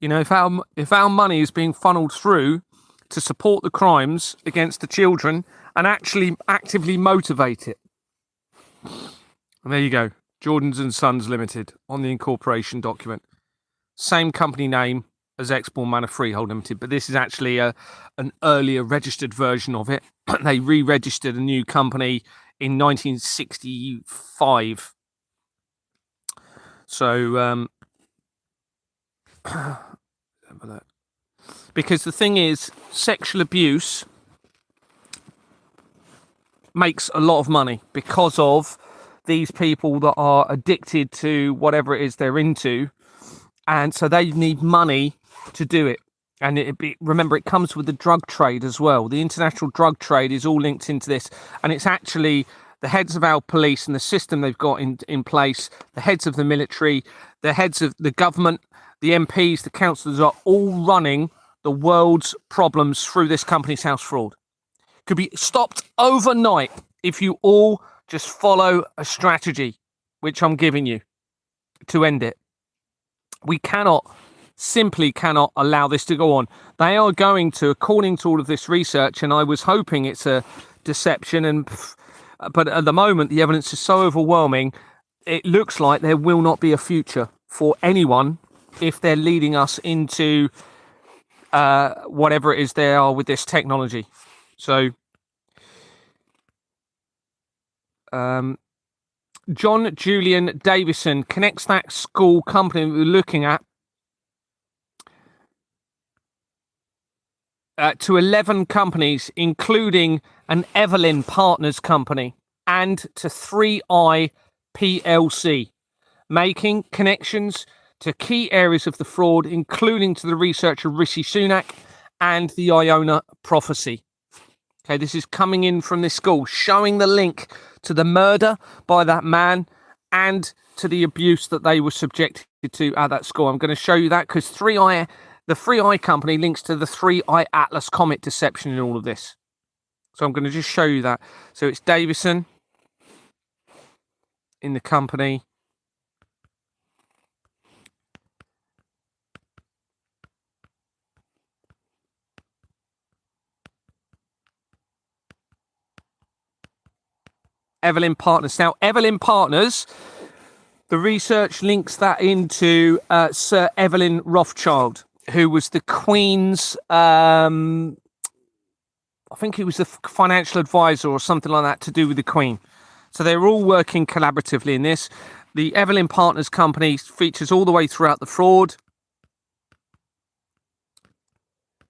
You know, if our money is being funneled through to support the crimes against the children and actually actively motivate it. And there you go. Jordans and Sons Limited on the incorporation document. Same company name as Exborn Manor Freehold Limited, but this is actually an earlier registered version of it. They re-registered a new company in 1965. So, because the thing is, sexual abuse makes a lot of money because of these people that are addicted to whatever it is they're into, and so they need money to do it. And remember, it comes with the drug trade as well. The international drug trade is all linked into this, and it's actually the heads of our police and the system they've got in place, the heads of the military, the heads of the government, the MPs, the councillors are all running the world's problems through this company's house fraud. Could be stopped overnight if you all just follow a strategy, which I'm giving you, to end it. We simply cannot allow this to go on. They are going to, according to all of this research, and I was hoping it's a deception, but at the moment the evidence is so overwhelming, it looks like there will not be a future for anyone if they're leading us into whatever it is they are with this technology. So John Julian Davison connects that school company we're looking at to 11 companies, including an Evelyn Partners company, and to 3i PLC, making connections to key areas of the fraud, including to the researcher Rishi Sunak and the Iona prophecy. Okay, this is coming in from this school, showing the link to the murder by that man and to the abuse that they were subjected to at that school. I'm going to show you that because the 3i company links to the 3i Atlas Comet deception in all of this. So I'm going to just show you that. So it's Davison in the company. Evelyn Partners. Now, Evelyn Partners, the research links that into Sir Evelyn Rothschild, who was the Queen's, I think he was the financial advisor or something like that to do with the Queen. So they're all working collaboratively in this. The Evelyn Partners company features all the way throughout the fraud.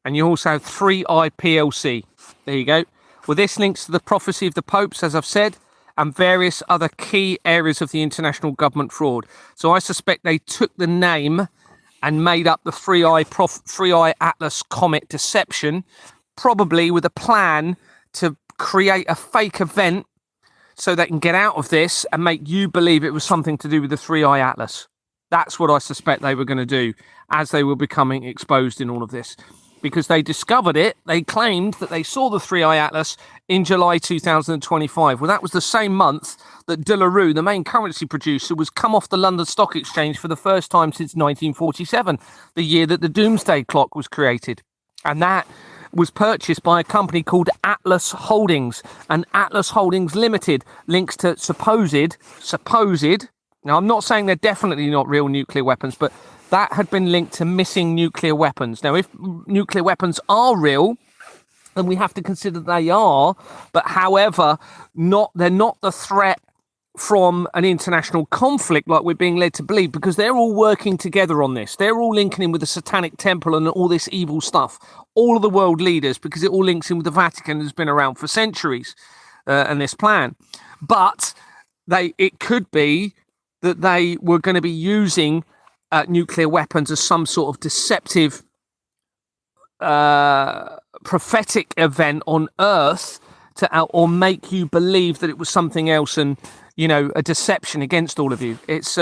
And you also have 3i PLC. There you go. Well, this links to the prophecy of the popes, as I've said, and various other key areas of the international government fraud. So I suspect they took the name and made up the 3i Atlas Comet deception, probably with a plan to create a fake event so they can get out of this and make you believe it was something to do with the 3i Atlas. That's what I suspect they were going to do as they were becoming exposed in all of this. Because they discovered it, they claimed that they saw the 3i Atlas in July 2025. Well, that was the same month that De La Rue, the main currency producer, was come off the London Stock Exchange for the first time since 1947, the year that the Doomsday Clock was created. And that was purchased by a company called Atlas Holdings. And Atlas Holdings Limited links to supposed, now I'm not saying they're definitely not real nuclear weapons, but that had been linked to missing nuclear weapons. Now, if nuclear weapons are real, then we have to consider they are, but however, they're not the threat from an international conflict like we're being led to believe, because they're all working together on this. They're all linking in with the Satanic Temple and all this evil stuff. All of the world leaders, because it all links in with the Vatican, has been around for centuries, and this plan. But it could be that they were going to be using nuclear weapons as some sort of deceptive prophetic event on Earth or make you believe that it was something else, and a deception against all of you. It's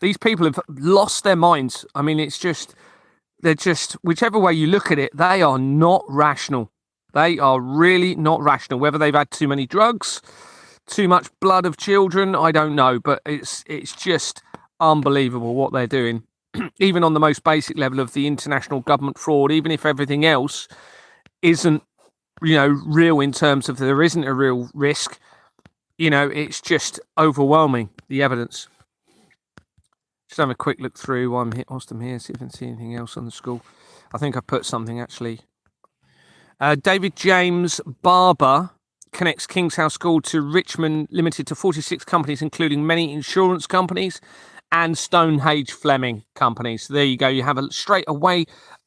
these people have lost their minds. I mean, they're just whichever way you look at it, they are not rational. They are really not rational. Whether they've had too many drugs, too much blood of children, I don't know, but it's just unbelievable what they're doing. Even on the most basic level of the international government fraud, even if everything else isn't, real in terms of there isn't a real risk, it's just overwhelming, the evidence. Just have a quick look through whilst I'm here, see if I can see anything else on the school. I think I put something, actually. David James Barber connects King's House School to Richmond Limited to 46 companies, including many insurance companies and Stonehenge Fleming companies. So there you go. You have a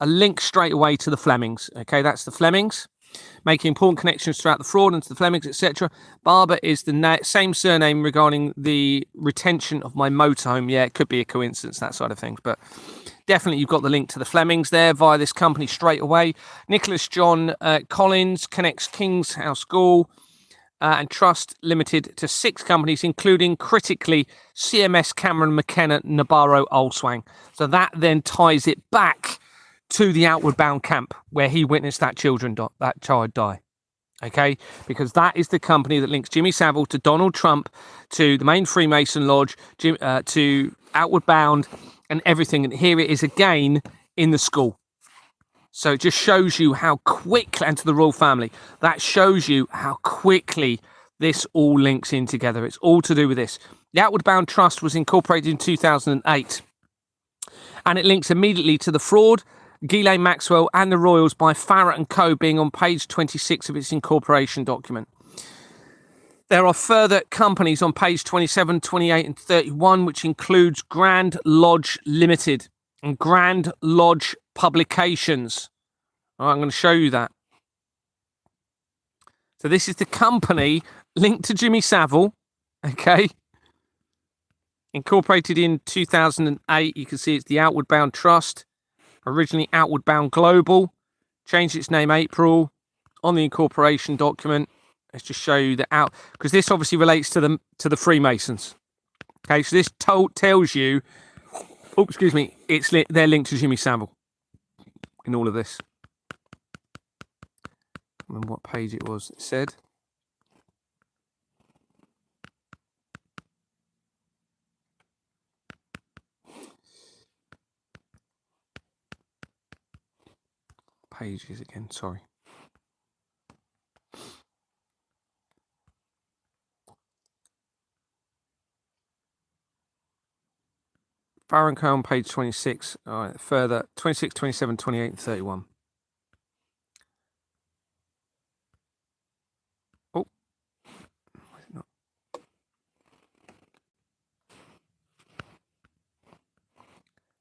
link straight away to the Flemings. Okay, that's the Flemings, making important connections throughout the fraud and to the Flemings, etc. Barber is the same surname regarding the retention of my motorhome. Yeah, it could be a coincidence, that side of things, but definitely you've got the link to the Flemings there via this company straight away. Nicholas John Collins connects King's House School and Trust Limited to 6 companies, including critically CMS, Cameron, McKenna, Nabarro, Olswang. So that then ties it back to the Outward Bound camp where he witnessed that child die. Okay, because that is the company that links Jimmy Savile to Donald Trump, to the main Freemason Lodge, to Outward Bound and everything. And here it is again in the school. So it just shows you how quickly, and to the royal family, that shows you how quickly this all links in together. It's all to do with this. The Outward Bound Trust was incorporated in 2008, and it links immediately to the fraud, Ghislaine Maxwell and the Royals by Farrett & Co. being on page 26 of its incorporation document. There are further companies on page 27, 28 and 31, which includes Grand Lodge Limited and Grand Lodge Publications. All right, I'm going to show you that. So this is the company linked to Jimmy Savile, okay? Incorporated in 2008. You can see it's the Outward Bound Trust, originally Outward Bound Global, changed its name April on the incorporation document. Let's just show you because this obviously relates to the Freemasons. Okay, so this tells you, they're linked to Jimmy Savile in all of this. I remember what page it was. It said. Pages again, sorry. Farrett & Co. on page 26. All right, further 26, 27, 28, and 31. Oh.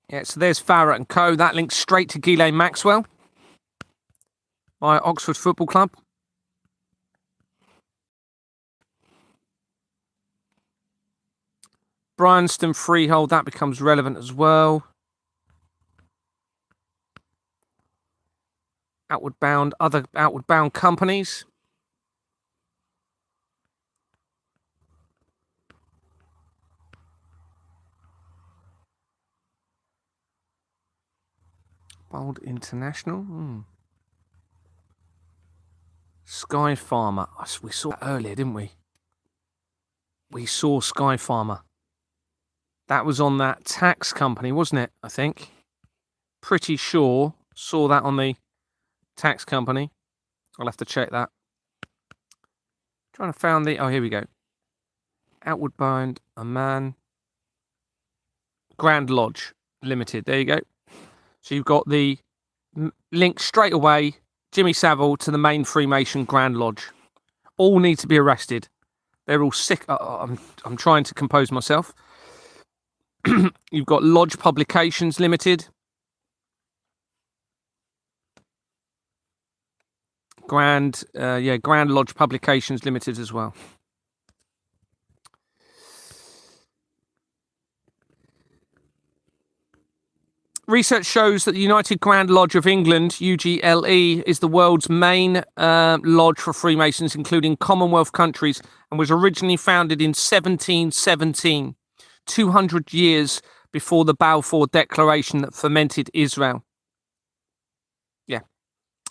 Yeah, so there's Farrett & Co. That links straight to Ghislaine Maxwell by Oxford Football Club. Bryanston Freehold, that becomes relevant as well. Other Outward Bound companies. Bold International. Sky Farmer. We saw that earlier, didn't we? We saw Sky Farmer. That was on that tax company, wasn't it? I think. Pretty sure saw that on the tax company. I'll have to check that. Trying to find the... Oh, here we go. Outward Bound, a man. Grand Lodge Limited. There you go. So you've got the link straight away, Jimmy Savile to the main Freemason Grand Lodge. All need to be arrested. They're all sick. I'm trying to compose myself. You've got Lodge Publications Limited, Grand Lodge Publications Limited as well. Research shows that the United Grand Lodge of England, UGLE, is the world's main lodge for Freemasons, including Commonwealth countries, and was originally founded in 1717, 200 years before the Balfour Declaration that fermented Israel. Yeah.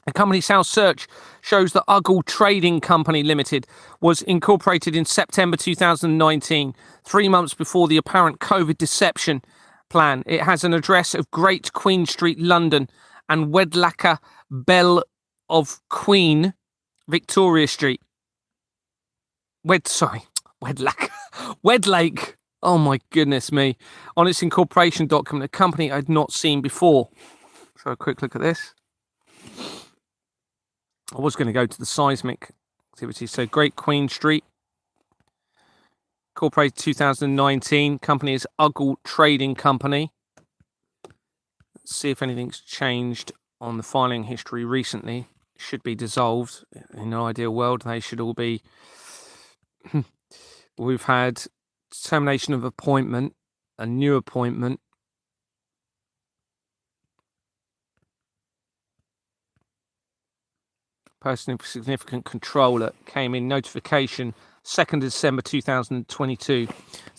The company's house search shows that Uggle Trading Company Limited was incorporated in September 2019, 3 months before the apparent COVID deception plan. It has an address of Great Queen Street, London, and Wedlacker Bell of Queen, Victoria Street. Wedlake. Oh my goodness me. On its incorporation document, a company I'd not seen before. So a quick look at this. I was going to go to the seismic activity. So Great Queen Street, incorporated 2019. Company is Uggle Trading Company. Let's see if anything's changed on the filing history recently. It should be dissolved. In an ideal world, they should all be. We've had termination of appointment, a new appointment. Person of significant control that came in notification 2nd December 2022. So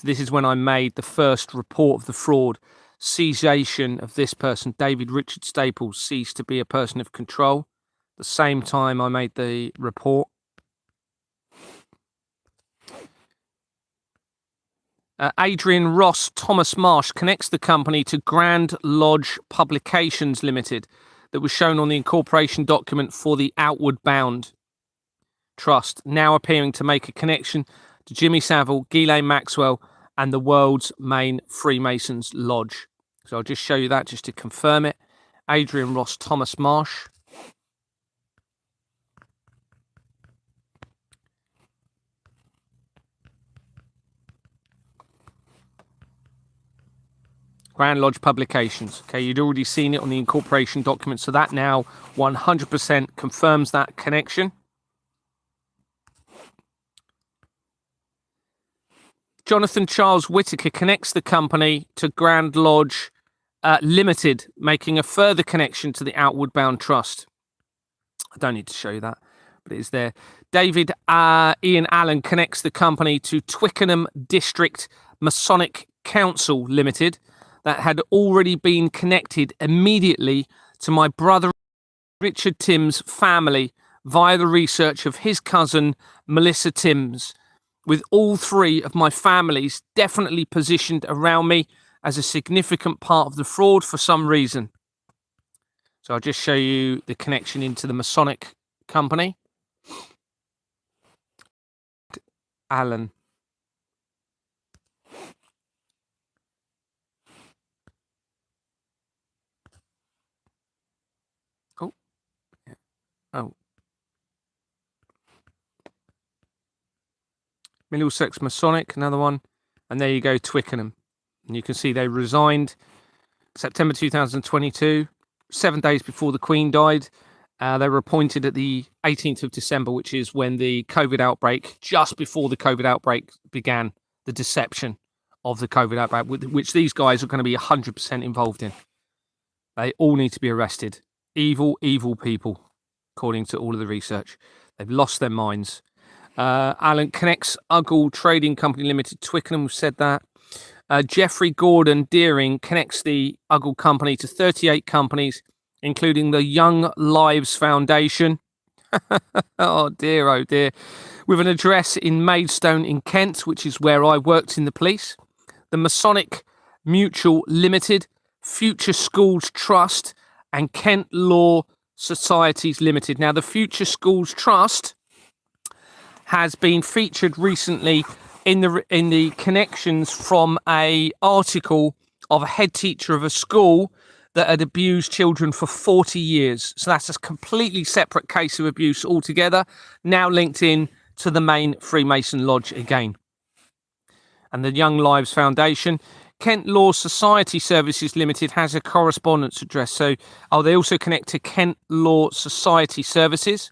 this is when I made the first report of the fraud. Cessation of this person, David Richard Staples, ceased to be a person of control. The same time I made the report. Adrian Ross Thomas Marsh connects the company to Grand Lodge Publications Limited that was shown on the incorporation document for the Outward Bound Trust, now appearing to make a connection to Jimmy Savile, Ghislaine Maxwell, and the world's main Freemasons Lodge. So I'll just show you that just to confirm it. Adrian Ross Thomas Marsh. Grand Lodge Publications. Okay, you'd already seen it on the incorporation document, so that now 100% confirms that connection. Jonathan Charles Whitaker connects the company to Grand Lodge Limited, making a further connection to the Outward Bound Trust. I don't need to show you that, but it is there. David Ian Allen connects the company to Twickenham District Masonic Council Limited, that had already been connected immediately to my brother Richard Timms' family via the research of his cousin Melissa Timms, with all three of my families definitely positioned around me as a significant part of the fraud for some reason. So I'll just show you the connection into the Masonic company. Allen. Oh. Middlesex Masonic, another one. And there you go, Twickenham. And you can see they resigned September 2022, 7 days before the Queen died. They were appointed at the 18th of December, which is when the COVID outbreak, just before the COVID outbreak began, the deception of the COVID outbreak, which these guys are going to be 100% involved in. They all need to be arrested. Evil, evil people. According to all of the research, they've lost their minds. Alan connects Uggle Trading Company Limited, Twickenham. We've said that. Jeffrey Gordon Deering connects the Uggle Company to 38 companies, including the Young Lives Foundation. Oh dear, with an address in Maidstone in Kent, which is where I worked in the police. The Masonic Mutual Limited, Future Schools Trust, and Kent Law Societies Limited. Now, the Future Schools Trust has been featured recently in the connections from a article of a head teacher of a school that had abused children for 40 years. So that's a completely separate case of abuse altogether, now linked in to the main Freemason Lodge again. And the Young Lives Foundation, Kent Law Society Services Limited, has a correspondence address. So, they also connect to Kent Law Society Services,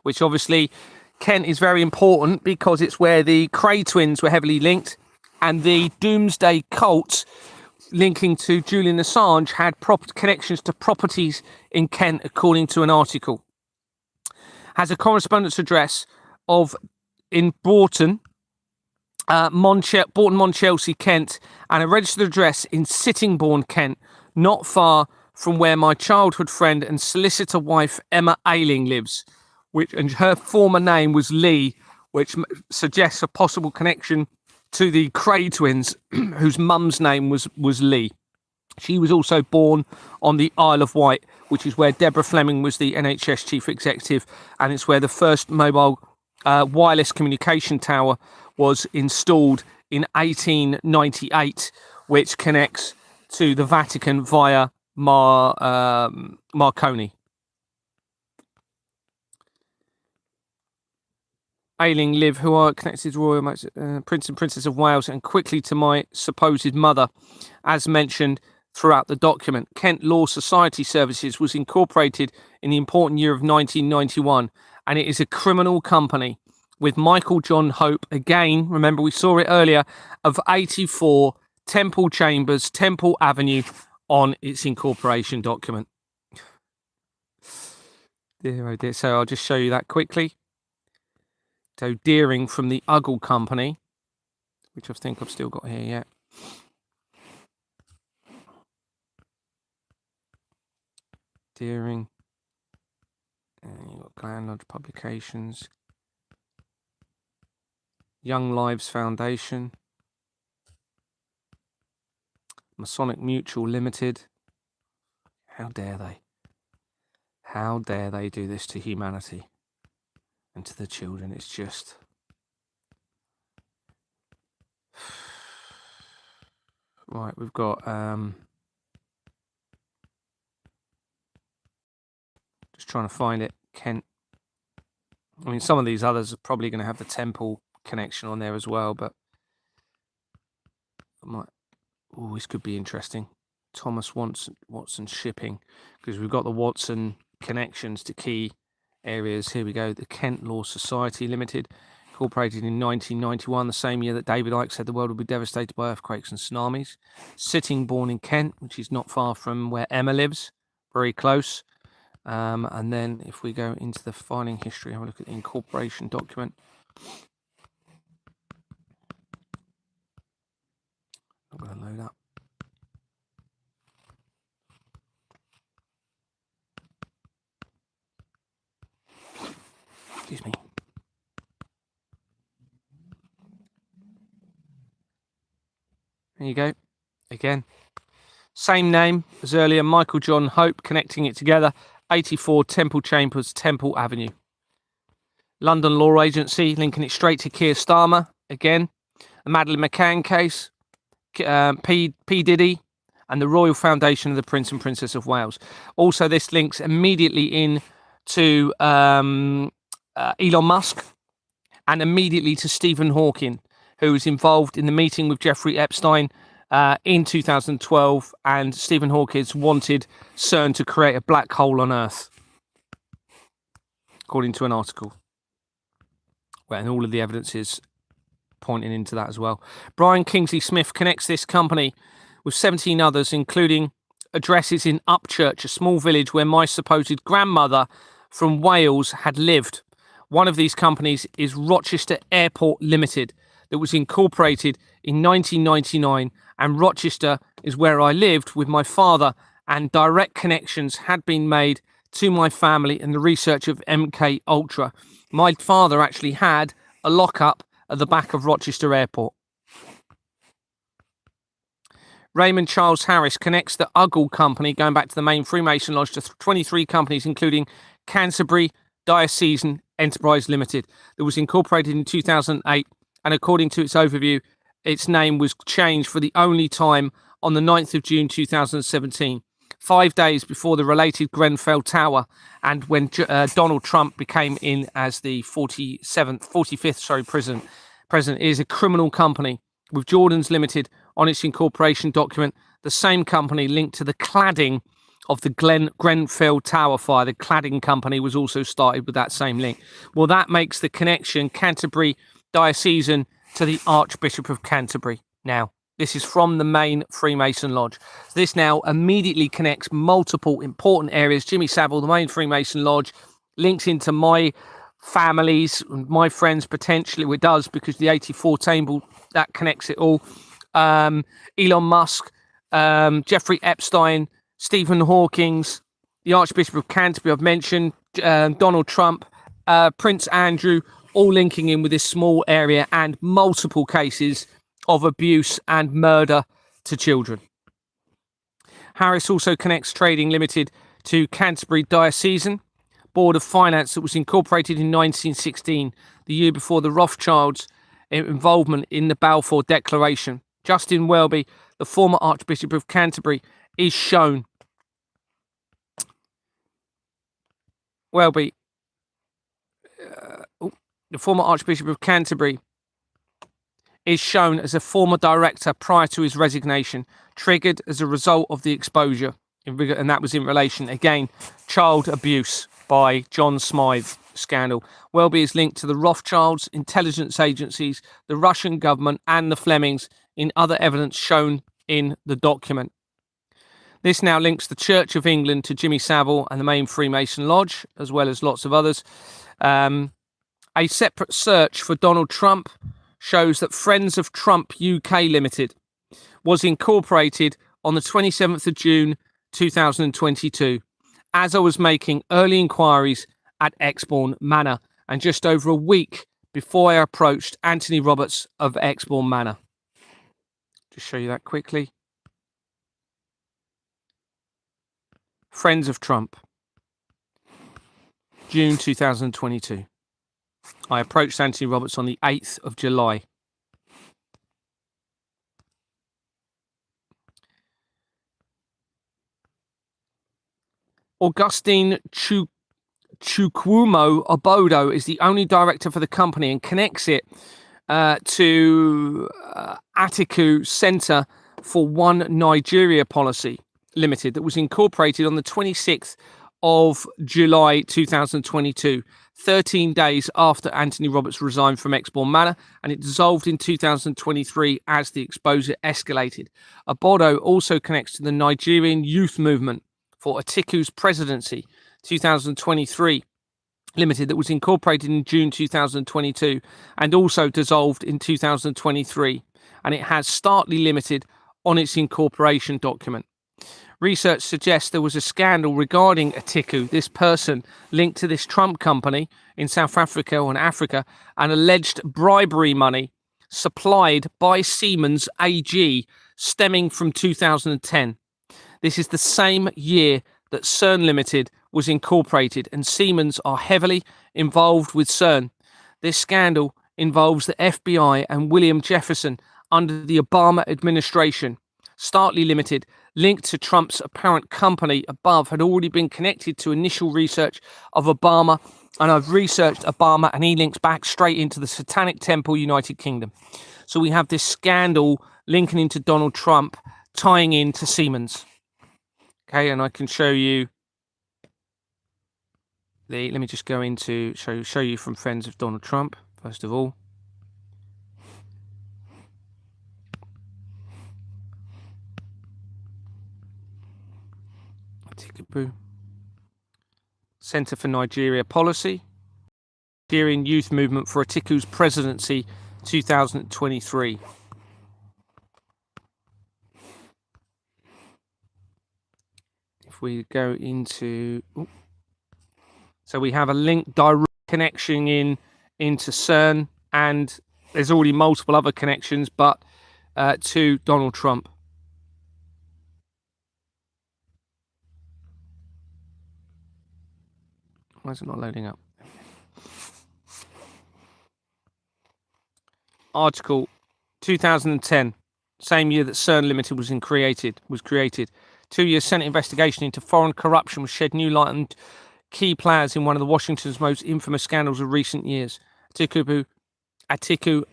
which obviously Kent is very important because it's where the Cray twins were heavily linked, and the Doomsday Cult linking to Julian Assange had connections to properties in Kent, according to an article. Has a correspondence address in Broughton, Monchelsea, Kent, and a registered address in Sittingbourne, Kent, not far from where my childhood friend and solicitor wife Emma Ayling lives, and her former name was Lee, which suggests a possible connection to the Cray twins, whose mum's name was Lee. She was also born on the Isle of Wight, which is where Deborah Fleming was the NHS chief executive, and it's where the first mobile wireless communication tower was installed in 1898, which connects to the Vatican via Marconi. Ayling live, who are connected to Royal Prince and Princess of Wales, and quickly to my supposed mother, as mentioned throughout the document. Kent Law Society Services was incorporated in the important year of 1991, and it is a criminal company with Michael John Hope, again, remember we saw it earlier, of 84 Temple Chambers, Temple Avenue, on its incorporation document. Dear, oh dear. So I'll just show you that quickly. So Deering from the Uggle Company, which I think I've still got here yet. Deering. And you've got Glen Lodge Publications. Young Lives Foundation. Masonic Mutual Limited. How dare they? How dare they do this to humanity and to the children? It's just... Right, we've got... Just trying to find it. Kent. I mean, some of these others are probably going to have the Temple connection on there as well, but... Oh, this could be interesting. Thomas Watson Shipping, because we've got the Watson connections to key areas. Here we go. The Kent Law Society Limited, incorporated in 1991, the same year that David Icke said the world would be devastated by earthquakes and tsunamis. Sittingbourne in Kent, which is not far from where Emma lives, very close. And then if we go into the filing history, have a look at the incorporation document. I'm going to load up. Excuse me. There you go. Again, same name as earlier, Michael John Hope, connecting it together. 84 Temple Chambers, Temple Avenue. London Law Agency, linking it straight to Keir Starmer. Again, the Madeleine McCann case, P. Diddy, and the Royal Foundation of the Prince and Princess of Wales. Also, this links immediately in to Elon Musk, and immediately to Stephen Hawking, who was involved in the meeting with Jeffrey Epstein in 2012, and Stephen Hawking wanted CERN to create a black hole on Earth, according to an article. Well, and all of the evidence is pointing into that as well. Brian Kingsley Smith connects this company with 17 others, including addresses in Upchurch, a small village where my supposed grandmother from Wales had lived. One of these companies is Rochester Airport Limited, that was incorporated in 1999, and Rochester is where I lived with my father, and direct connections had been made to my family and the research of MK Ultra. My father actually had a lockup at the back of Rochester Airport. Raymond Charles Harris connects the Uggle Company, going back to the main Freemason Lodge, to 23 companies, including Canterbury Diocesan Enterprise Limited, that was incorporated in 2008. And according to its overview, its name was changed for the only time on the 9th of June 2017. 5 days before the related Grenfell Tower, and when Donald Trump became in as the 45th president. It is a criminal company with Jordan's Limited on its incorporation document, the same company linked to the cladding of the Grenfell Tower fire. The cladding company was also started with that same link. Well, that makes the connection Canterbury Diocesan to the Archbishop of Canterbury. Now, this is from the main Freemason Lodge. So this now immediately connects multiple important areas. Jimmy Savile, the main Freemason Lodge, links into my families, my friends potentially. It does, because the 84 table, that connects it all. Elon Musk, Jeffrey Epstein, Stephen Hawking's, the Archbishop of Canterbury I've mentioned, Donald Trump, Prince Andrew, all linking in with this small area, and multiple cases of abuse and murder to children. Harris also connects Trading Limited to Canterbury Diocesan Board of Finance that was incorporated in 1916, the year before the Rothschilds' involvement in the Balfour Declaration. Justin Welby, the former Archbishop of Canterbury, is shown. The former Archbishop of Canterbury is shown as a former director prior to his resignation, triggered as a result of the exposure, and that was in relation, again, child abuse by John Smythe scandal. Welby is linked to the Rothschilds, intelligence agencies, the Russian government, and the Flemings in other evidence shown in the document. This now links the Church of England to Jimmy Savile and the main Freemason Lodge, as well as lots of others. A separate search for Donald Trump shows that Friends of Trump UK Limited was incorporated on the 27th of June 2022, as I was making early inquiries at Exbourne Manor, and just over a week before I approached Anthony Roberts of Exbourne Manor. Just show you that quickly. Friends of Trump, June 2022. I approached Anthony Roberts on the 8th of July. Augustine Chukwumo Obodo is the only director for the company and connects it to Atiku Center for One Nigeria Policy Limited that was incorporated on the 26th of July 2022, 13 days after Anthony Roberts resigned from Exbourne Manor, and it dissolved in 2023 as the exposure escalated. Obodo also connects to the Nigerian Youth Movement for Atiku's presidency, 2023 Limited, that was incorporated in June 2022 and also dissolved in 2023, and it has Startley Limited on its incorporation document. Research suggests there was a scandal regarding Atiku, this person linked to this Trump company in South Africa or in Africa, and alleged bribery money supplied by Siemens AG stemming from 2010. This is the same year that CERN Limited was incorporated, and Siemens are heavily involved with CERN. This scandal involves the FBI and William Jefferson under the Obama administration. Startley Limited, linked to Trump's apparent company above, had already been connected to initial research of Obama, and I've researched Obama, and he links back straight into the Satanic Temple, United Kingdom. So we have this scandal linking into Donald Trump, tying into Siemens. Okay, and I can show you let me just go into show you from Friends of Donald Trump first of all. Center for Nigeria Policy, Nigerian Youth Movement for Atiku's presidency, 2023. If we go into, so we have a link direct connection into CERN, and there's already multiple other connections, but to Donald Trump. Why is it not loading up? Article 2010, same year that CERN Limited was created. 2 year Senate investigation into foreign corruption was shed new light on key players in one of the Washington's most infamous scandals of recent years. Atiku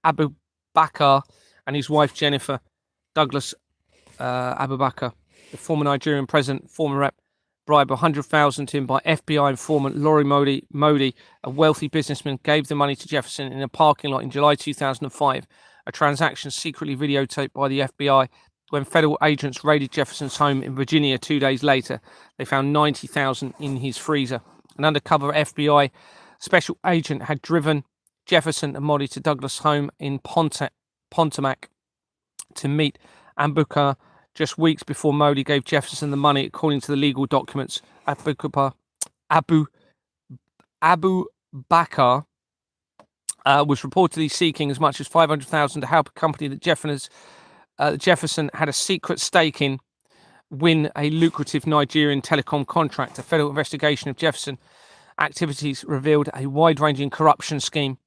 Abubakar and his wife Jennifer Douglas Abubakar, the former Nigerian president, former rep, bribed $100,000 to him by FBI informant Laurie Modi, a wealthy businessman, gave the money to Jefferson in a parking lot in July 2005, a transaction secretly videotaped by the FBI. When federal agents raided Jefferson's home in Virginia 2 days later, they found $90,000 in his freezer. An undercover FBI special agent had driven Jefferson and Modi to Douglas' home in Pontomac to meet Abubakar just weeks before Modi gave Jefferson the money, according to the legal documents. Abubakar was reportedly seeking as much as $500,000 to help a company that Jefferson had a secret stake in win a lucrative Nigerian telecom contract. A federal investigation of Jefferson activities revealed a wide-ranging corruption scheme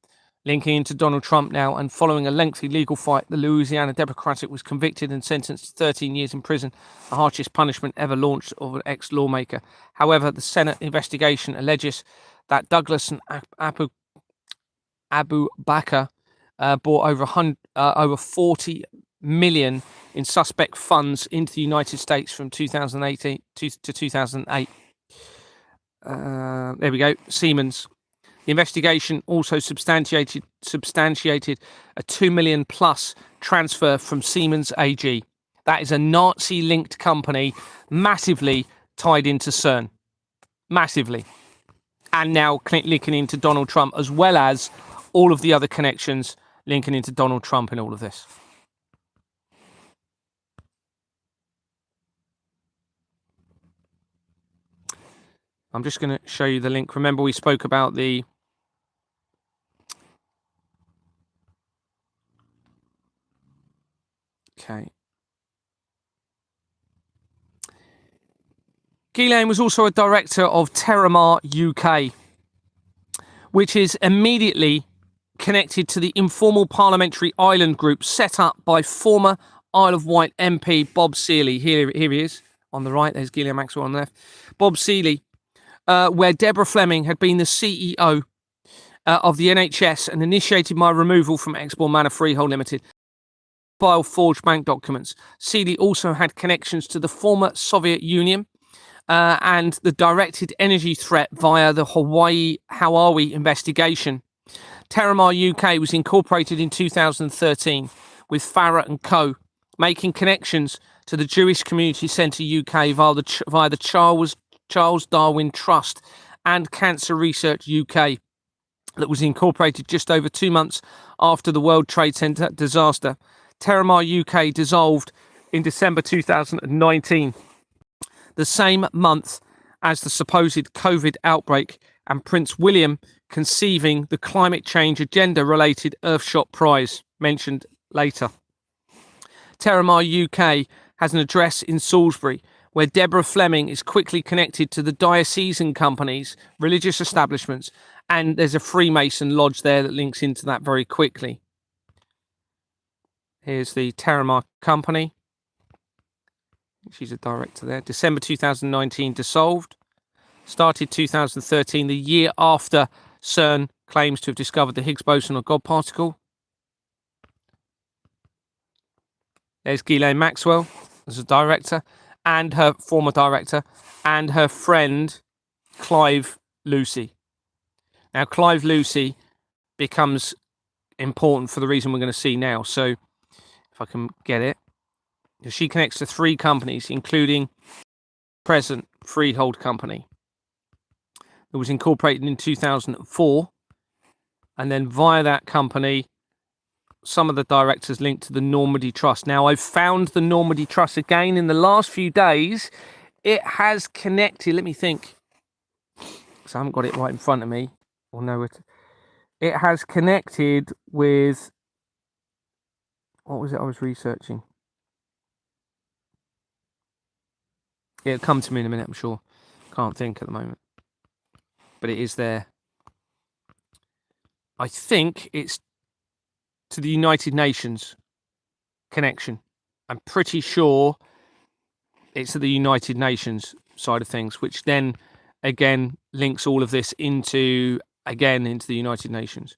linking into Donald Trump now, and following a lengthy legal fight, the Louisiana Democratic was convicted and sentenced to 13 years in prison, the harshest punishment ever launched of an ex-lawmaker. However, the Senate investigation alleges that Douglas and Abubakar brought over 40 million in suspect funds into the United States from 2018 to 2008. There we go. Siemens. The investigation also substantiated a 2 million plus transfer from Siemens AG. That is a Nazi-linked company, massively tied into CERN. Massively. And now linking into Donald Trump, as well as all of the other connections linking into Donald Trump in all of this. I'm just going to show you the link. Remember, we spoke about the okay. Ghislaine was also a director of Terramar UK, which is immediately connected to the informal parliamentary island group set up by former Isle of Wight MP Bob Seeley. Here he is on the right. There's Ghislaine Maxwell on the left. Bob Seeley, where Deborah Fleming had been the CEO of the NHS and initiated my removal from Exmoor Manor Freehold Limited. File forged bank documents. Seeley also had connections to the former Soviet Union and the directed energy threat via the Hawaii investigation. Terramar UK was incorporated in 2013 with Farah and Co., making connections to the Jewish Community Centre UK via the Charles Darwin Trust and Cancer Research UK, that was incorporated just over 2 months after the World Trade Center disaster. Terramar UK dissolved in December 2019, the same month as the supposed COVID outbreak and Prince William conceiving the climate change agenda-related Earthshot Prize, mentioned later. Terramar UK has an address in Salisbury, where Deborah Fleming is quickly connected to the diocesan companies, religious establishments, and there's a Freemason lodge there that links into that very quickly. Here's the Terramar company. She's a director there. December 2019 dissolved. Started 2013, the year after CERN claims to have discovered the Higgs boson or God particle. There's Ghislaine Maxwell as a director, and her former director, and her friend Clive Lucy. Now, Clive Lucy becomes important for the reason we're going to see now. So, if I can get it, she connects to 3 companies, including present Freehold Company. It was incorporated in 2004, and then via that company, some of the directors linked to the Normandy Trust. Now, I've found the Normandy Trust again in the last few days. It has connected, let me think, because I haven't got it right in front of me, or know it. It has connected with, what was it I was researching? It'll come to me in a minute, I'm sure. Can't think at the moment. But it is there. I think it's to the United Nations connection. I'm pretty sure it's the United Nations side of things, which then again links all of this into the United Nations.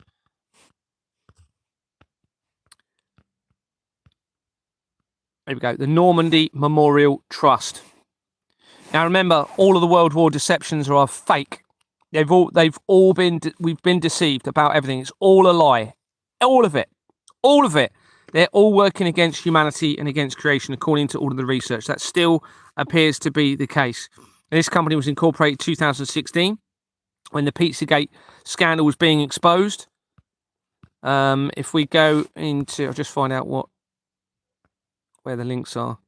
There we go. The Normandy Memorial Trust. Now remember, all of the World War deceptions are fake. We've been deceived about everything. It's all a lie. All of it. They're all working against humanity and against creation, according to all of the research. That still appears to be the case. And this company was incorporated in 2016 when the Pizzagate scandal was being exposed. If we go into, I'll just find out where the links are.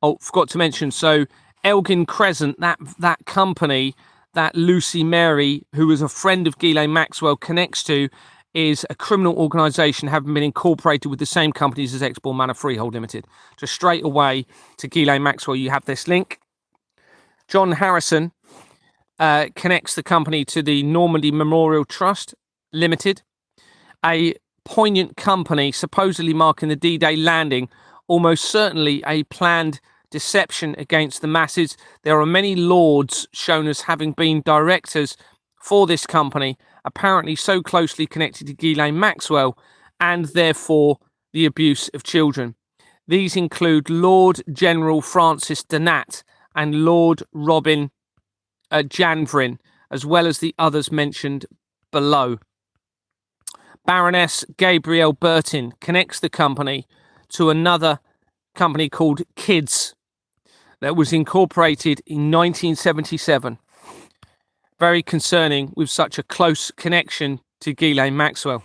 Oh, forgot to mention. So Elgin Crescent, that company that Lucy Mary, who was a friend of Ghislaine Maxwell, connects to, is a criminal organisation having been incorporated with the same companies as Exbourne Manor Freehold Limited. Just straight away to Ghislaine Maxwell, you have this link. John Harrison connects the company to the Normandy Memorial Trust Limited, a poignant company supposedly marking the D-Day landing, almost certainly a planned deception against the masses. There are many lords shown as having been directors for this company, apparently so closely connected to Ghislaine Maxwell, and therefore the abuse of children. These include Lord General Francis Donat and Lord Robin Janvrin, as well as the others mentioned below. Baroness Gabrielle Burton connects the company to another company called Kids that was incorporated in 1977. Very concerning with such a close connection to Ghislaine Maxwell.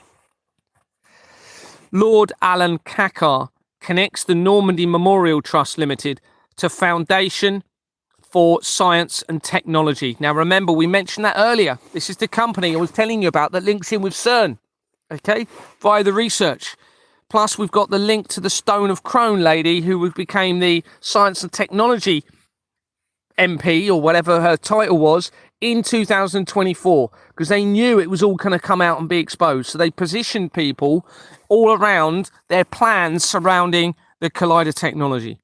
Lord Alan Cackar connects the Normandy Memorial Trust Limited to Foundation for Science and Technology. Now remember, we mentioned that earlier. This is the company I was telling you about that links in with CERN, okay, via the research. Plus, we've got the link to the Stone of Crone lady who became the Science and Technology MP, or whatever her title was, in 2024, because they knew it was all going to come out and be exposed. So they positioned people all around their plans surrounding the Collider technology.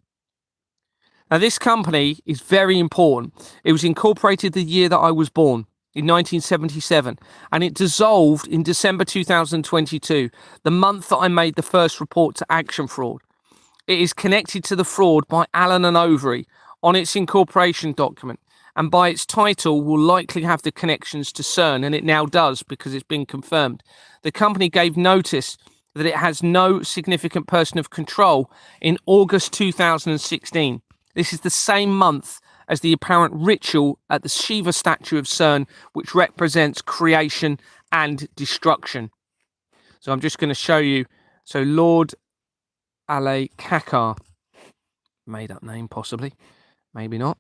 Now, this company is very important. It was incorporated the year that I was born, in 1977, and it dissolved in December 2022, the month that I made the first report to Action Fraud. It is connected to the fraud by Allen and Overy on its incorporation document, and by its title will likely have the connections to CERN, and it now does because it's been confirmed. The company gave notice that it has no significant person of control in August 2016. This is the same month as the apparent ritual at the Shiva statue of CERN, which represents creation and destruction. So I'm just going to show you. So Lord Ale Cackar, made up name possibly, maybe not.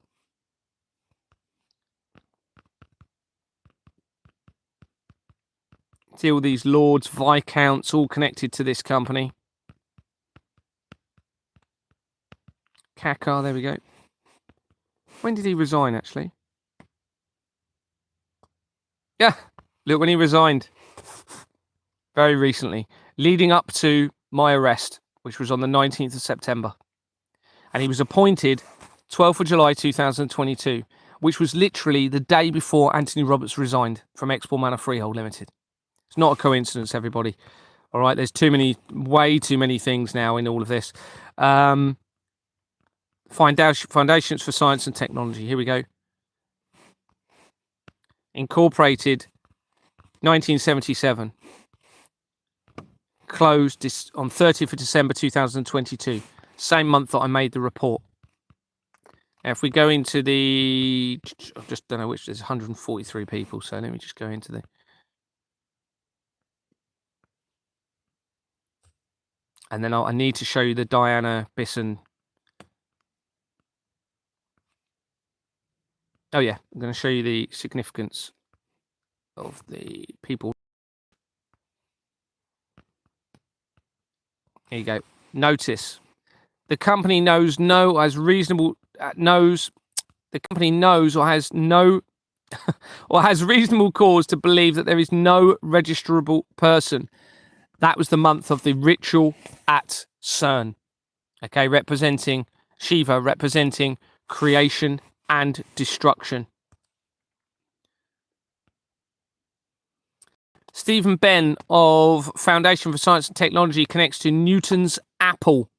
See all these lords, viscounts, all connected to this company. Cackar, there we go. When did he resign, actually? Yeah, look, when he resigned. Very recently, leading up to my arrest, which was on the 19th of September. And he was appointed 12th of July 2022, which was literally the day before Anthony Roberts resigned from Exbourne Manor Freehold Limited. It's not a coincidence, everybody. All right, there's way too many things now in all of this. Foundations for Science and Technology. Here we go. Incorporated 1977. Closed on 30th of December 2022. Same month that I made the report. Now, if we go into I just don't know which, there's 143 people. So let me just go into and then I need to show you the Diana Bisson. Oh yeah, I'm going to show you the significance of the people. Here you go. Notice the company knows or has reasonable cause to believe that there is no registrable person. That was the month of the ritual at CERN. Okay, representing Shiva, representing creation and destruction. Stephen Benn of Foundation for Science and Technology connects to Newton's apple.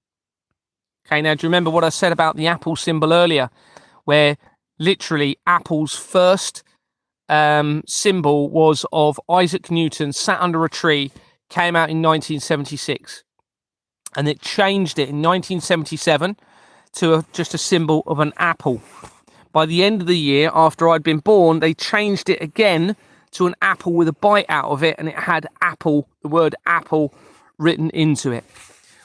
Okay, now do you remember what I said about the apple symbol earlier, where literally Apple's first symbol was of Isaac Newton sat under a tree, came out in 1976, and it changed it in 1977 to just a symbol of an apple. By the end of the year, after I'd been born, they changed it again to an apple with a bite out of it, and it had apple, the word apple, written into it.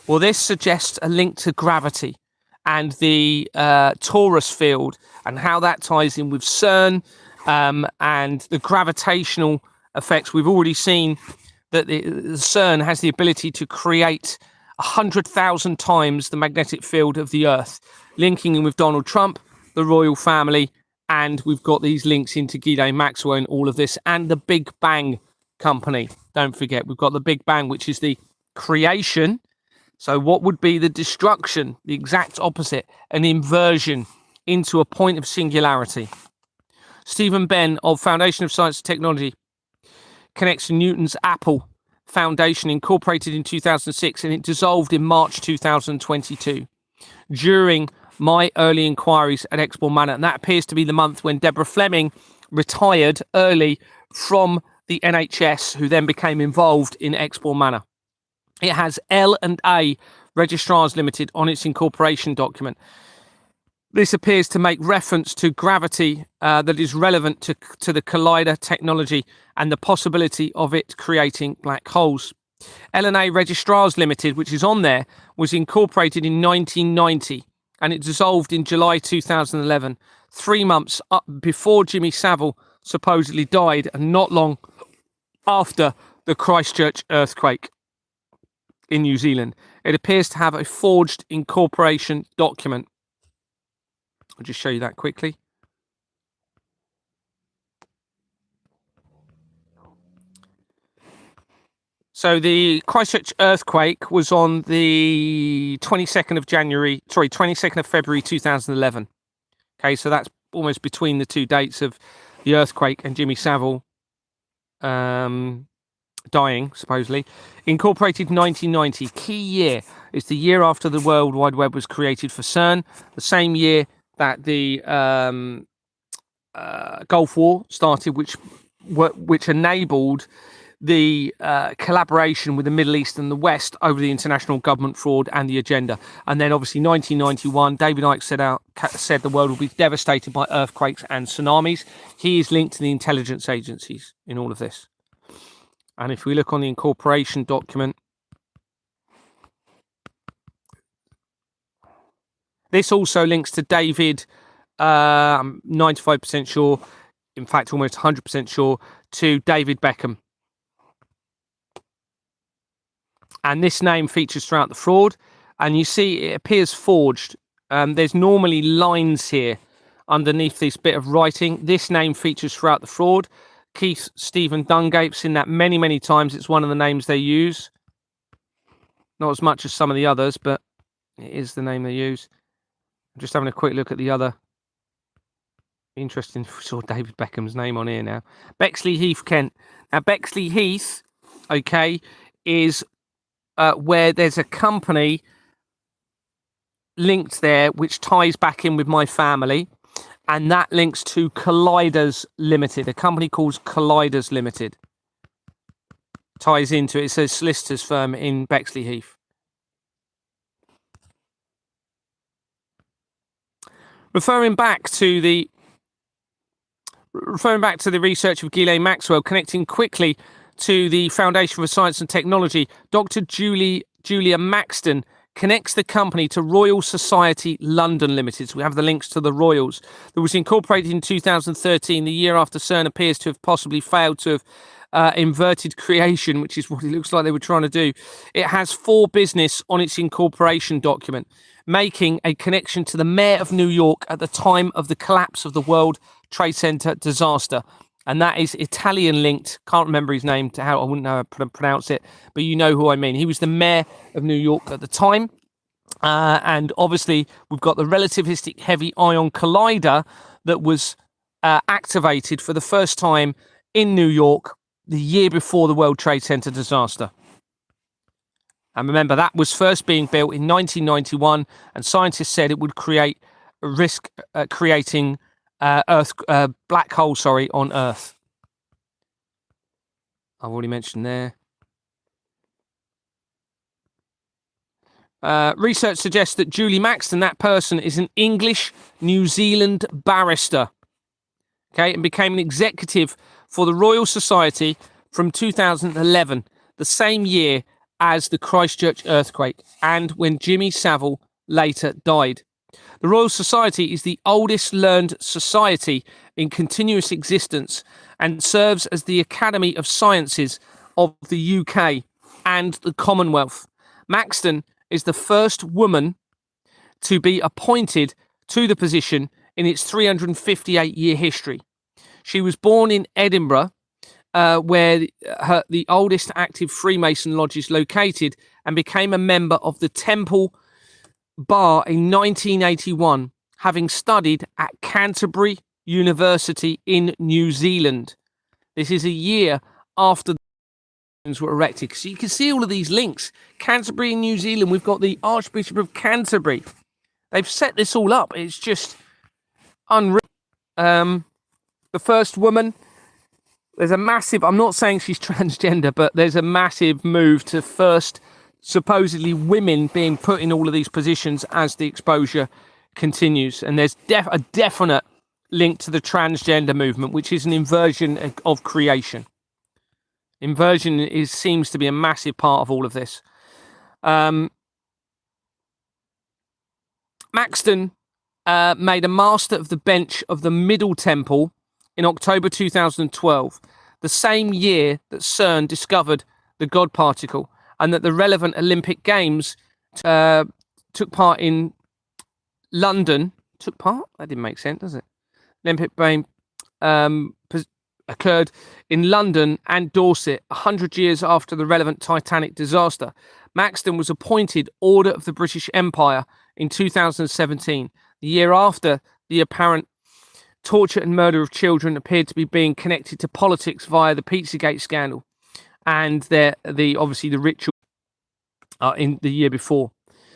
Well, this suggests a link to gravity and the torus field and how that ties in with CERN and the gravitational effects. We've already seen that the CERN has the ability to create 100,000 times the magnetic field of the Earth, linking in with Donald Trump, the royal family, and we've got these links into Ghislaine Maxwell and all of this, and the Big Bang company. Don't forget, we've got the Big Bang, which is the creation. So what would be the destruction? The exact opposite, an inversion into a point of singularity. Stephen Benn of Foundation of Science and Technology connects to Newton's Apple Foundation, incorporated in 2006, and it dissolved in March 2022 during my early inquiries at Exbourne Manor. And that appears to be the month when Deborah Fleming retired early from the NHS, who then became involved in Exbourne Manor. It has L&A Registrars Limited on its incorporation document. This appears to make reference to gravity that is relevant to the collider technology and the possibility of it creating black holes. L&A Registrars Limited, which is on there, was incorporated in 1990 and it dissolved in July 2011, 3 months before Jimmy Savile supposedly died and not long after the Christchurch earthquake in New Zealand. It appears to have a forged incorporation document. I'll just show you that quickly. So the Christchurch earthquake was on the 22nd of February 2011. Okay, so that's almost between the two dates of the earthquake and Jimmy Savile dying, supposedly. Incorporated 1990. Key year is the year after the World Wide Web was created for CERN, the same year that the Gulf War started, which enabled the collaboration with the Middle East and the West over the international government fraud and the agenda. And then obviously 1991, David Icke said the world will be devastated by earthquakes and tsunamis. He is linked to the intelligence agencies in all of this. And if we look on the incorporation document, this also links to David, I'm 95% sure, in fact almost 100% sure, to David Beckham. And this name features throughout the fraud. And you see it appears forged. There's normally lines here underneath this bit of writing. This name features throughout the fraud. Keith Stephen Dungate's seen that many, many times. It's one of the names they use. Not as much as some of the others, but it is the name they use. I'm just having a quick look at the other. Interesting. Saw David Beckham's name on here now. Bexley Heath, Kent. Now, Bexley Heath, okay, is where there's a company linked there which ties back in with my family, and that links to Colliders Limited, a company called Colliders Limited. Ties into it. It says solicitors firm in Bexley Heath. Referring back to the research of Ghislaine Maxwell, connecting quickly to the Foundation for Science and Technology, Dr. Julia Maxton connects the company to Royal Society London Limited. So we have the links to the Royals. That was incorporated in 2013, the year after CERN appears to have possibly failed to have inverted creation, which is what it looks like they were trying to do. It has for business on its incorporation document, making a connection to the mayor of New York at the time of the collapse of the World Trade Center disaster. And that is Italian linked. Can't remember his name to how I wouldn't know how to pronounce it, but you know who I mean. He was the mayor of New York at the time. And obviously, we've got the relativistic heavy ion collider that was activated for the first time in New York the year before the World Trade Center disaster. And remember, that was first being built in 1991, and scientists said it would create a risk creating black hole, on Earth. I've already mentioned there. Research suggests that Julie Maxton, that person, is an English New Zealand barrister. Okay, and became an executive for the Royal Society from 2011, the same year as the Christchurch earthquake, and when Jimmy Savile later died. The Royal Society is the oldest learned society in continuous existence and serves as the Academy of Sciences of the UK and the Commonwealth. Maxton is the first woman to be appointed to the position in its 358-year history. She was born in Edinburgh, where the oldest active Freemason lodge is located, and became a member of the Temple Bar in 1981, having studied at Canterbury University in New Zealand. This is a year after the were erected. So you can see all of these links. Canterbury in New Zealand, we've got the Archbishop of Canterbury. They've set this all up. It's just unreal. The first woman, there's a massive, I'm not saying she's transgender, but there's a massive move to first supposedly women being put in all of these positions as the exposure continues. And there's a definite link to the transgender movement, which is an inversion of creation. Inversion seems to be a massive part of all of this. Maxton made a Master of the Bench of the Middle Temple in October 2012, the same year that CERN discovered the God particle, and that the relevant Olympic Games took part in London. Took part? That didn't make sense, does it? Olympic Games occurred in London and Dorset 100 years after the relevant Titanic disaster. Maxton was appointed Order of the British Empire in 2017, the year after the apparent torture and murder of children appeared to be being connected to politics via the Pizzagate scandal, and obviously the ritual in the year before.